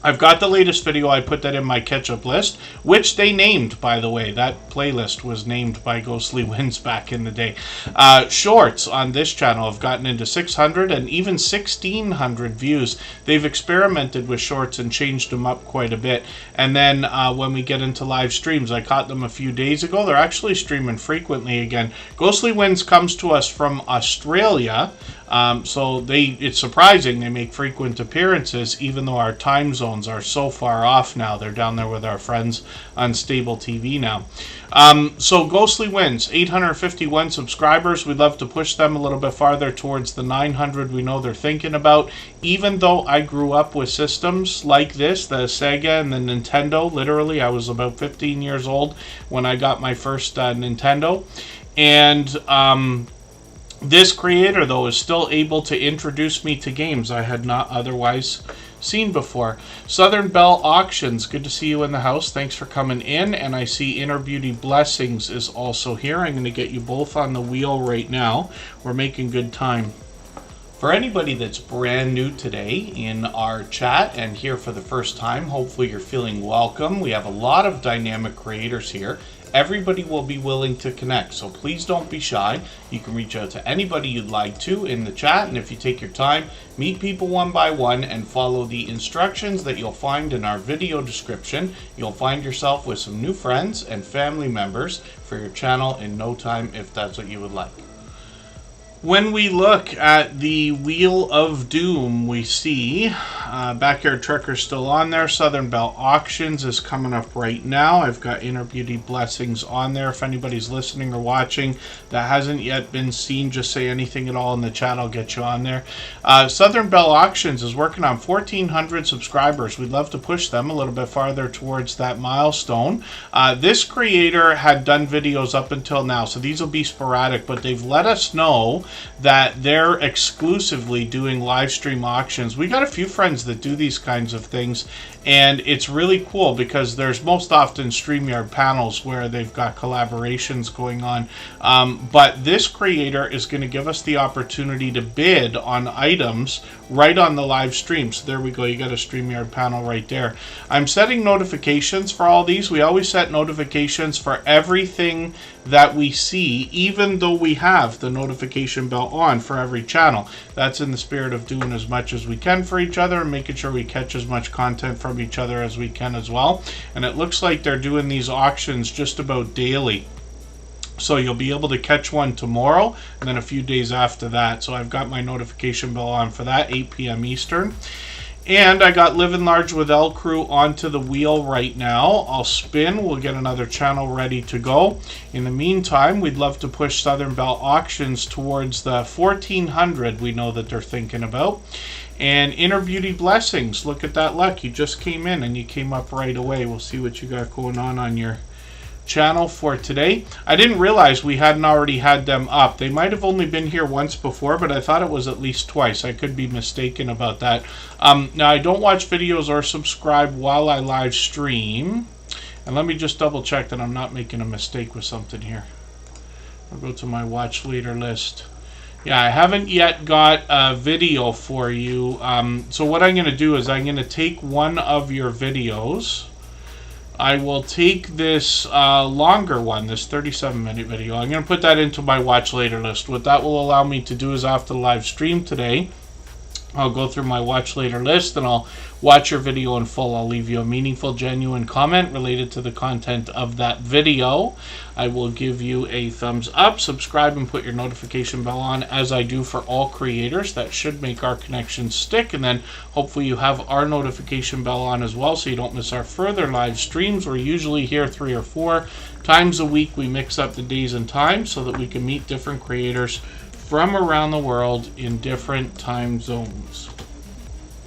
I've got the latest video. I put that in my catch-up list, which they named, by the way. That playlist was named by Ghostly Winds back in the day. Shorts on this channel have gotten into 600 and even 1,600 views. They've experimented with shorts and changed them up quite a bit. And then when we get into live streams, I caught them a few days ago. They're actually streaming frequently again. Ghostly Winds comes to us from Australia. So it's surprising they make frequent appearances, even though our time zones are so far off now. They're down there with our friends on Stable TV now. So Ghostly Winds, 851 subscribers. We'd love to push them a little bit farther towards the 900 we know they're thinking about. Even though I grew up with systems like this, the Sega and the Nintendo, literally, I was about 15 years old when I got my first Nintendo. And this creator, though, is still able to introduce me to games I had not otherwise seen before. Southern Belle Auctions, good to see you in the house. Thanks for coming in. And I see Inner Beauty Blessings is also here. I'm going to get you both on the wheel right now. We're making good time. For anybody that's brand new today in our chat and here for the first time, hopefully you're feeling welcome. We have a lot of dynamic creators here. Everybody will be willing to connect, so please don't be shy. You can reach out to anybody you'd like to in the chat, and if you take your time, meet people one by one and follow the instructions that you'll find in our video description. You'll find yourself with some new friends and family members for your channel in no time, if that's what you would like. When we look at the Wheel of Doom, we see Backyard Trucker still on there. Southern Belle Auctions is coming up right now. I've got Inner Beauty Blessings on there. If anybody's listening or watching that hasn't yet been seen, just say anything at all in the chat. I'll get you on there. Southern Belle Auctions is working on 1,400 subscribers. We'd love to push them a little bit farther towards that milestone. This creator had done videos up until now, so these will be sporadic, but they've let us know that they're exclusively doing live stream auctions. We got a few friends that do these kinds of things, and it's really cool because there's most often StreamYard panels where they've got collaborations going on. But this creator is going to give us the opportunity to bid on items right on the live stream. So there we go. You got a StreamYard panel right there. I'm setting notifications for all these. We always set notifications for everything that we see, even though we have the notification bell on for every channel. That's in the spirit of doing as much as we can for each other and making sure we catch as much content from each other as we can as well. And it looks like they're doing these auctions just about daily. So you'll be able to catch one tomorrow and then a few days after that. So I've got my notification bell on for that, 8 p.m. Eastern. And I got Living Large with L Crew onto the wheel right now. I'll spin. We'll get another channel ready to go. In the meantime, we'd love to push Southern Belle Auctions towards the 1,400 we know that they're thinking about. And Inner Beauty Blessings, look at that luck. You just came in and you came up right away. We'll see what you got going on your channel for today. I didn't realize we hadn't already had them up. They might have only been here once before, but I thought it was at least twice. I could be mistaken about that. Now, I don't watch videos or subscribe while I live stream. And let me just double check that I'm not making a mistake with something here. I'll go to my watch later list. Yeah, I haven't yet got a video for you. So what I'm going to do is I'm going to take one of your videos. I will take this longer one, this 37-minute video. I'm going to put that into my watch later list. What that will allow me to do is after the live stream today, I'll go through my watch later list and I'll watch your video in full. I'll leave you a meaningful, genuine comment related to the content of that video. I will give you a thumbs up, subscribe, and put your notification bell on, as I do for all creators. That should make our connection stick. And then hopefully you have our notification bell on as well so you don't miss our further live streams. We're usually here 3 or 4 times a week. We mix up the days and times so that we can meet different creators from around the world in different time zones.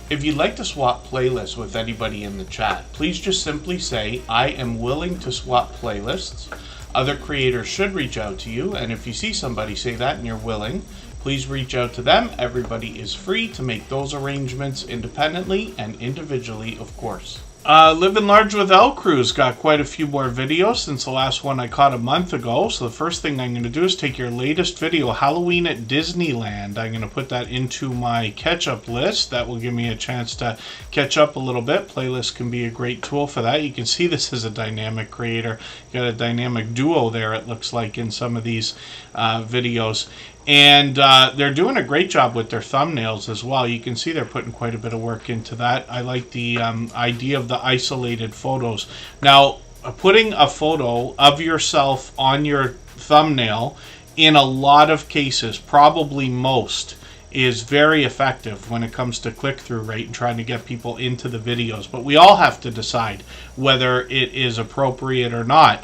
If you'd like to swap playlists with anybody in the chat, please just simply say, I am willing to swap playlists. Other creators should reach out to you, and if you see somebody say that and you're willing, please reach out to them. Everybody is free to make those arrangements independently and individually, of course. Living Large with L Crew's got quite a few more videos since the last one I caught a month ago. So the first thing I'm going to do is take your latest video, Halloween at Disneyland. I'm going to put that into my catch-up list. That will give me a chance to catch up a little bit. Playlist can be a great tool for that. You can see this is a dynamic creator. You got a dynamic duo there, it looks like, in some of these videos. And they're doing a great job with their thumbnails as well. You can see they're putting quite a bit of work into that. I like the idea of the isolated photos. Now, putting a photo of yourself on your thumbnail, in a lot of cases, probably most, is very effective when it comes to click-through rate and trying to get people into the videos. But we all have to decide whether it is appropriate or not.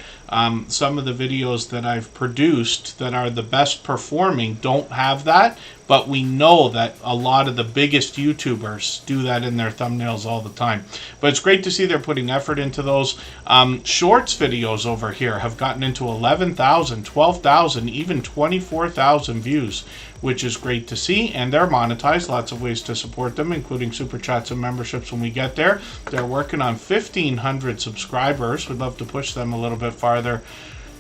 Some of the videos that I've produced that are the best performing don't have that, but we know that a lot of the biggest YouTubers do that in their thumbnails all the time. But it's great to see they're putting effort into those. Shorts videos over here have gotten into 11,000, 12,000, even 24,000 views, which is great to see, and they're monetized. Lots of ways to support them, including super chats and memberships when we get there. They're working on 1,500 subscribers. We'd love to push them a little bit farther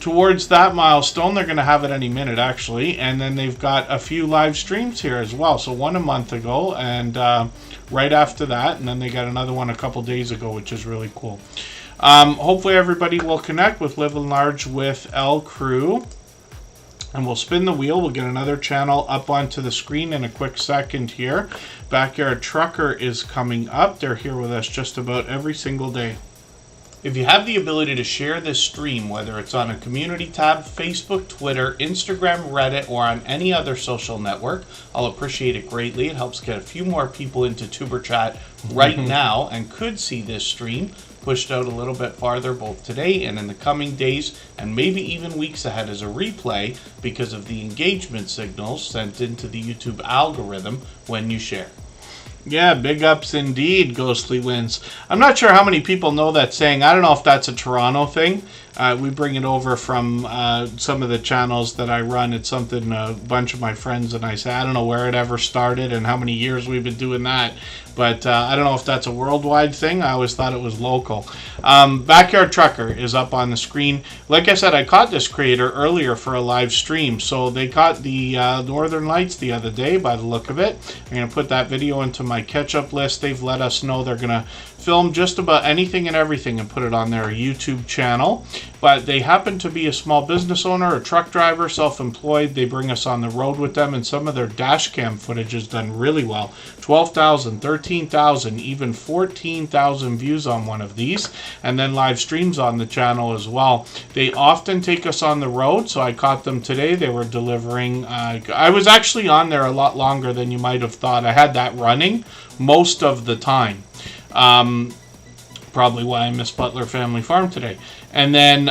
towards that milestone. They're going to have it any minute, actually. And then they've got a few live streams here as well. So one a month ago and right after that, and then they got another one a couple days ago, which is really cool. Hopefully everybody will connect with Living Large with L Crew. And we'll spin the wheel. We'll get another channel up onto the screen in a quick second here. Backyard Trucker is coming up. They're here with us just about every single day. If you have the ability to share this stream, whether it's on a community tab, Facebook, Twitter, Instagram, Reddit, or on any other social network, I'll appreciate it greatly. It helps get a few more people into Superchat right now and could see this stream pushed out a little bit farther both today and in the coming days and maybe even weeks ahead as a replay because of the engagement signals sent into the YouTube algorithm when you share. Yeah, big ups indeed, Ghostly Wins. I'm not sure how many people know that saying. I don't know if that's a Toronto thing. We bring it over from some of the channels that I run. It's something a bunch of my friends and I say. I don't know where it ever started and how many years we've been doing that. But I don't know if that's a worldwide thing. I always thought it was local. Backyard Trucker is up on the screen. Like I said, I caught this creator earlier for a live stream. So they caught the Northern Lights the other day by the look of it. I'm going to put that video into my catch-up list. They've let us know they're going to film just about anything and everything and put it on their YouTube channel. But they happen to be a small business owner, a truck driver, self-employed. They bring us on the road with them, and some of their dash cam footage has done really well. 12,000, 13,000, even 14,000 views on one of these, and then live streams on the channel as well. They often take us on the road, so I caught them today. They were delivering. I was actually on there a lot longer than you might have thought. I had that running most of the time. Probably why I missed Butler Family Farm today. And then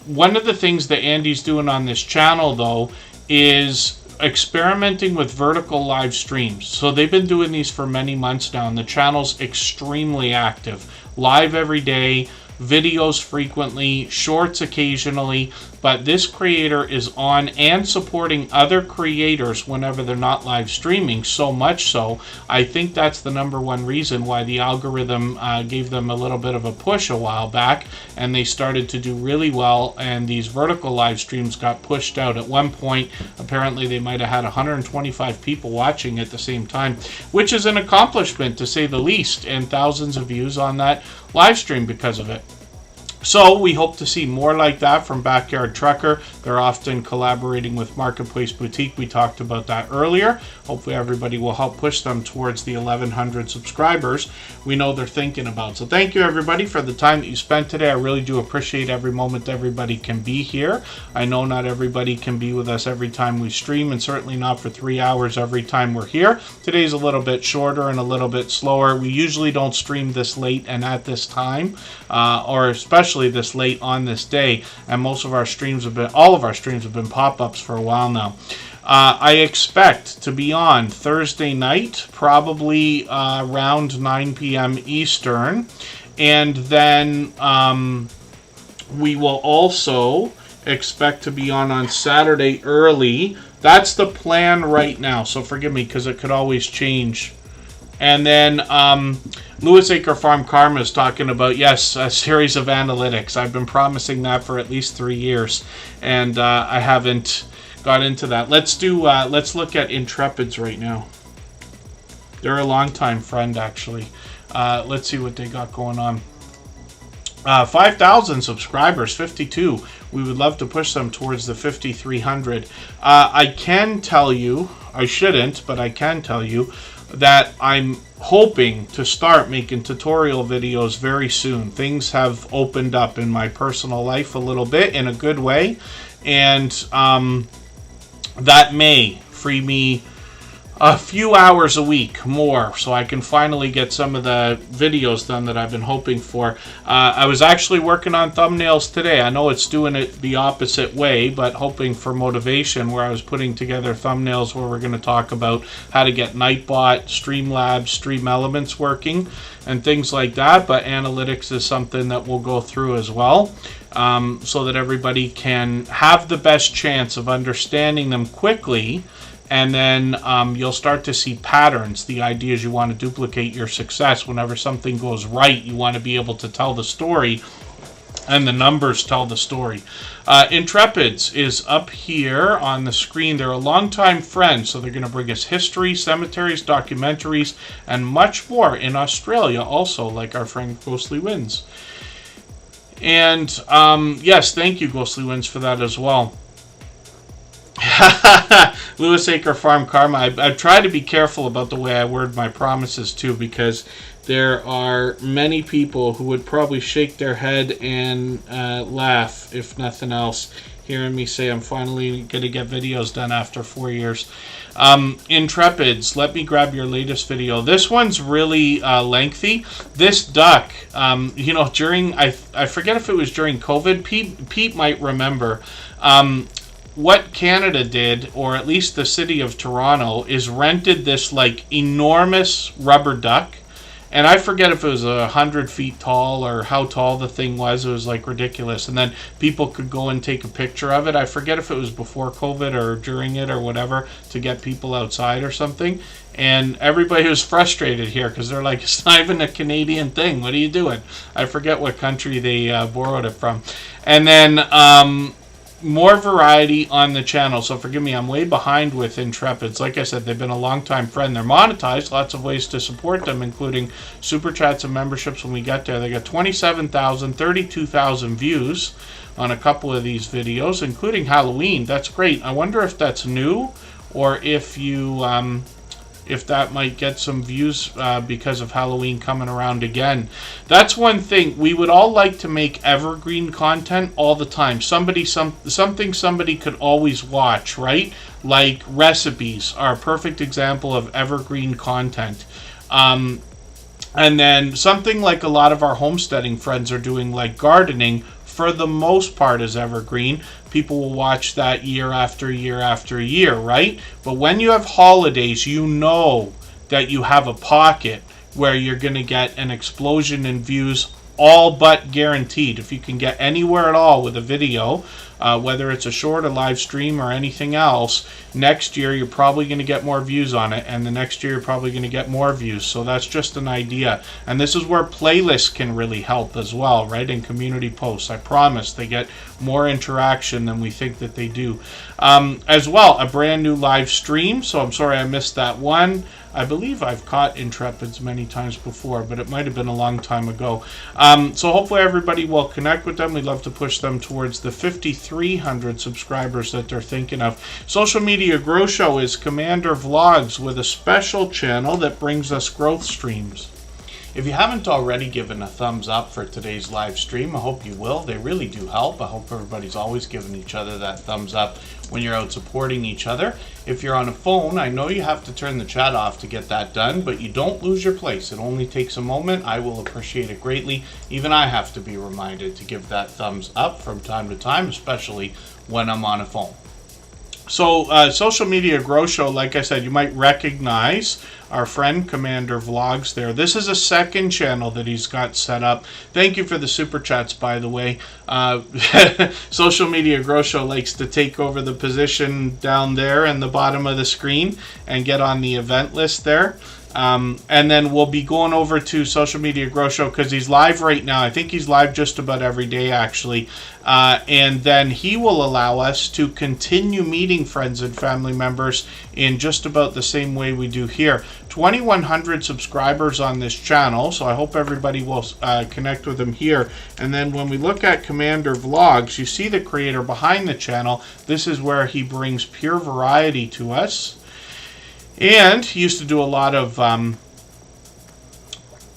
one of the things that Andy's doing on this channel, though, is experimenting with vertical live streams. So they've been doing these for many months now, and the channel's extremely active. Live every day, videos frequently, shorts occasionally, but this creator is on and supporting other creators whenever they're not live streaming, so much so I think that's the number one reason why the algorithm gave them a little bit of a push a while back, and they started to do really well, and these vertical live streams got pushed out. At one point, apparently they might have had 125 people watching at the same time, which is an accomplishment to say the least, and thousands of views on that live stream because of it. So we hope to see more like that from Backyard Trucker. They're often collaborating with Marketplace Boutique. We talked about that earlier. Hopefully everybody will help push them towards the 1,100 subscribers we know they're thinking about. So thank you everybody for the time that you spent today. I really do appreciate every moment everybody can be here. I know not everybody can be with us every time we stream, and certainly not for 3 hours every time we're here. Today's a little bit shorter and a little bit slower. We usually don't stream this late and at this time, or especially this late on this day, and most of our streams have been, all of our streams have been pop-ups for a while now. I expect to be on Thursday night, probably around 9 p.m. Eastern, and then we will also expect to be on Saturday early. That's the plan right now, so forgive me because it could always change. And then Lewis Acre Farm Karma is talking about, yes, a series of analytics. I've been promising that for at least 3 years, and I haven't got into that. Let's look at Intrepids right now. They're a longtime friend, actually. Let's see what they got going on. 5,000 subscribers, 52. We would love to push them towards the 5,300. I can tell you, I shouldn't, but I can tell you that I'm hoping to start making tutorial videos very soon. Things have opened up in my personal life a little bit in a good way, and that may free me a few hours a week more, so I can finally get some of the videos done that I've been hoping for. I was actually working on thumbnails today. I know it's doing it the opposite way, but hoping for motivation, where I was putting together thumbnails where we're going to talk about how to get Nightbot, Streamlabs, Stream Elements working, and things like that. But analytics is something that we'll go through as well, so that everybody can have the best chance of understanding them quickly. And then you'll start to see patterns. The idea is you want to duplicate your success. Whenever something goes right, you want to be able to tell the story, and the numbers tell the story. Intrepids is up here on the screen. They're a longtime friend, so they're going to bring us history, cemeteries, documentaries, and much more in Australia also, like our friend Ghostly Winds. And yes, thank you, Ghostly Winds, for that as well. Lewis Acre Farm Karma. I try to be careful about the way I word my promises too, because there are many people who would probably shake their head and laugh, if nothing else, hearing me say I'm finally going to get videos done after 4 years. Intrepids, let me grab your latest video. This one's really lengthy. This duck, you know, during, I forget if it was during COVID, Pete might remember, what Canada did, or at least the city of Toronto, is rented this like enormous rubber duck, and I forget if it was 100 feet tall or how tall the thing was. It was like ridiculous, and then people could go and take a picture of it. I forget if it was before COVID or during it or whatever, to get people outside or something. And everybody was frustrated here because they're like, it's not even a Canadian thing. What are you doing? I forget what country they borrowed it from. And then more variety on the channel, so forgive me, I'm way behind with Intrepids. Like I said, they've been a long-time friend. They're monetized, lots of ways to support them, including super chats and memberships when we get there. They got 27,000, 32,000 views on a couple of these videos, including Halloween. That's great. I wonder if that's new, or if you if that might get some views because of Halloween coming around again. That's one thing. We would all like to make evergreen content all the time. Something somebody could always watch, right? Like recipes are a perfect example of evergreen content. And then something like a lot of our homesteading friends are doing, like gardening, for the most part is evergreen. People will watch that year after year after year, right? But when you have holidays, you know that you have a pocket where you're going to get an explosion in views all but guaranteed. If you can get anywhere at all with a video, whether it's a short, a live stream, or anything else, next year you're probably going to get more views on it, and the next year you're probably going to get more views. So that's just an idea. And this is where playlists can really help as well, right? In community posts. I promise they get more interaction than we think that they do. As well, a brand new live stream. So I'm sorry I missed that one. I believe I've caught Intrepids many times before, but it might have been a long time ago. So hopefully everybody will connect with them. We'd love to push them towards the 5,300 subscribers that they're thinking of. Social Media Grow Show is Commander Vlogs with a special channel that brings us growth streams. If you haven't already given a thumbs up for today's live stream, I hope you will. They really do help. I hope everybody's always giving each other that thumbs up when you're out supporting each other. If you're on a phone, I know you have to turn the chat off to get that done, but you don't lose your place. It only takes a moment. I will appreciate it greatly. Even I have to be reminded to give that thumbs up from time to time, especially when I'm on a phone. So, Social Media Grow Show, like I said, you might recognize our friend Commander Vlogs there. This is a second channel that he's got set up. Thank you for the super chats, by the way. Social Media Grow Show likes to take over the position down there in the bottom of the screen and get on the event list there. And then we'll be going over to Social Media Grow Show because he's live right now. I think he's live just about every day, actually. And then he will allow us to continue meeting friends and family members in just about the same way we do here. 2,100 subscribers on this channel, so I hope everybody will connect with him here. And then when we look at Commander Vlogs, you see the creator behind the channel. This is where he brings pure variety to us. And he used to do a lot of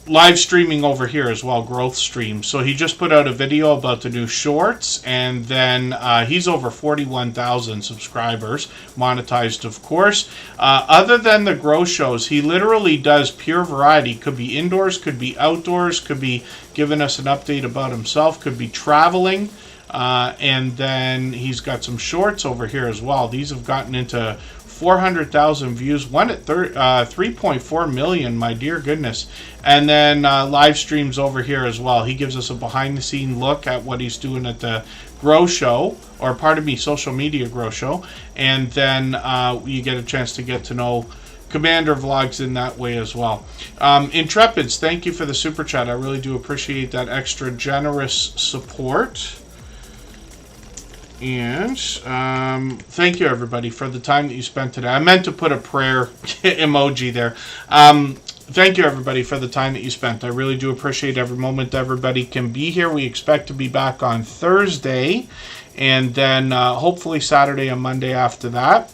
live streaming over here as well, growth streams. So he just put out a video about the new shorts, and then he's over 41,000 subscribers, monetized of course. Other than the grow shows, he literally does pure variety. Could be indoors, could be outdoors, could be giving us an update about himself, could be traveling. And then he's got some shorts over here as well. These have gotten into 400,000 views, one at 3.4 million, my dear goodness. And then live streams over here as well. He gives us a behind the scene look at what he's doing at the Grow Show, or pardon me, Social Media Grow Show. And then you get a chance to get to know Commander Vlogs in that way as well. Intrepids, thank you for the super chat. I really do appreciate that extra generous support. And thank you, everybody, for the time that you spent today. I meant to put a prayer emoji there. Thank you, everybody, for the time that you spent. I really do appreciate every moment everybody can be here. We expect to be back on Thursday, and then hopefully Saturday and Monday after that.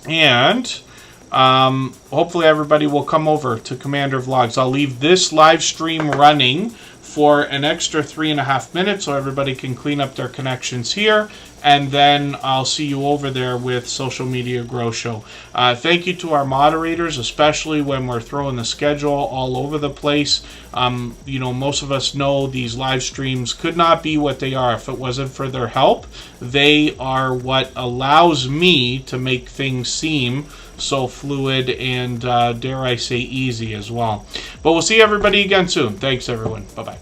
And hopefully everybody will come over to Commander Vlogs. I'll leave this live stream running for an extra 3.5 minutes so everybody can clean up their connections here, and then I'll see you over there with Social Media Grow Show. Thank you to our moderators, especially when we're throwing the schedule all over the place. You know, most of us know these live streams could not be what they are if it wasn't for their help. They are what allows me to make things seem so fluid and, dare I say, easy as well. But we'll see everybody again soon. Thanks, everyone. Bye-bye.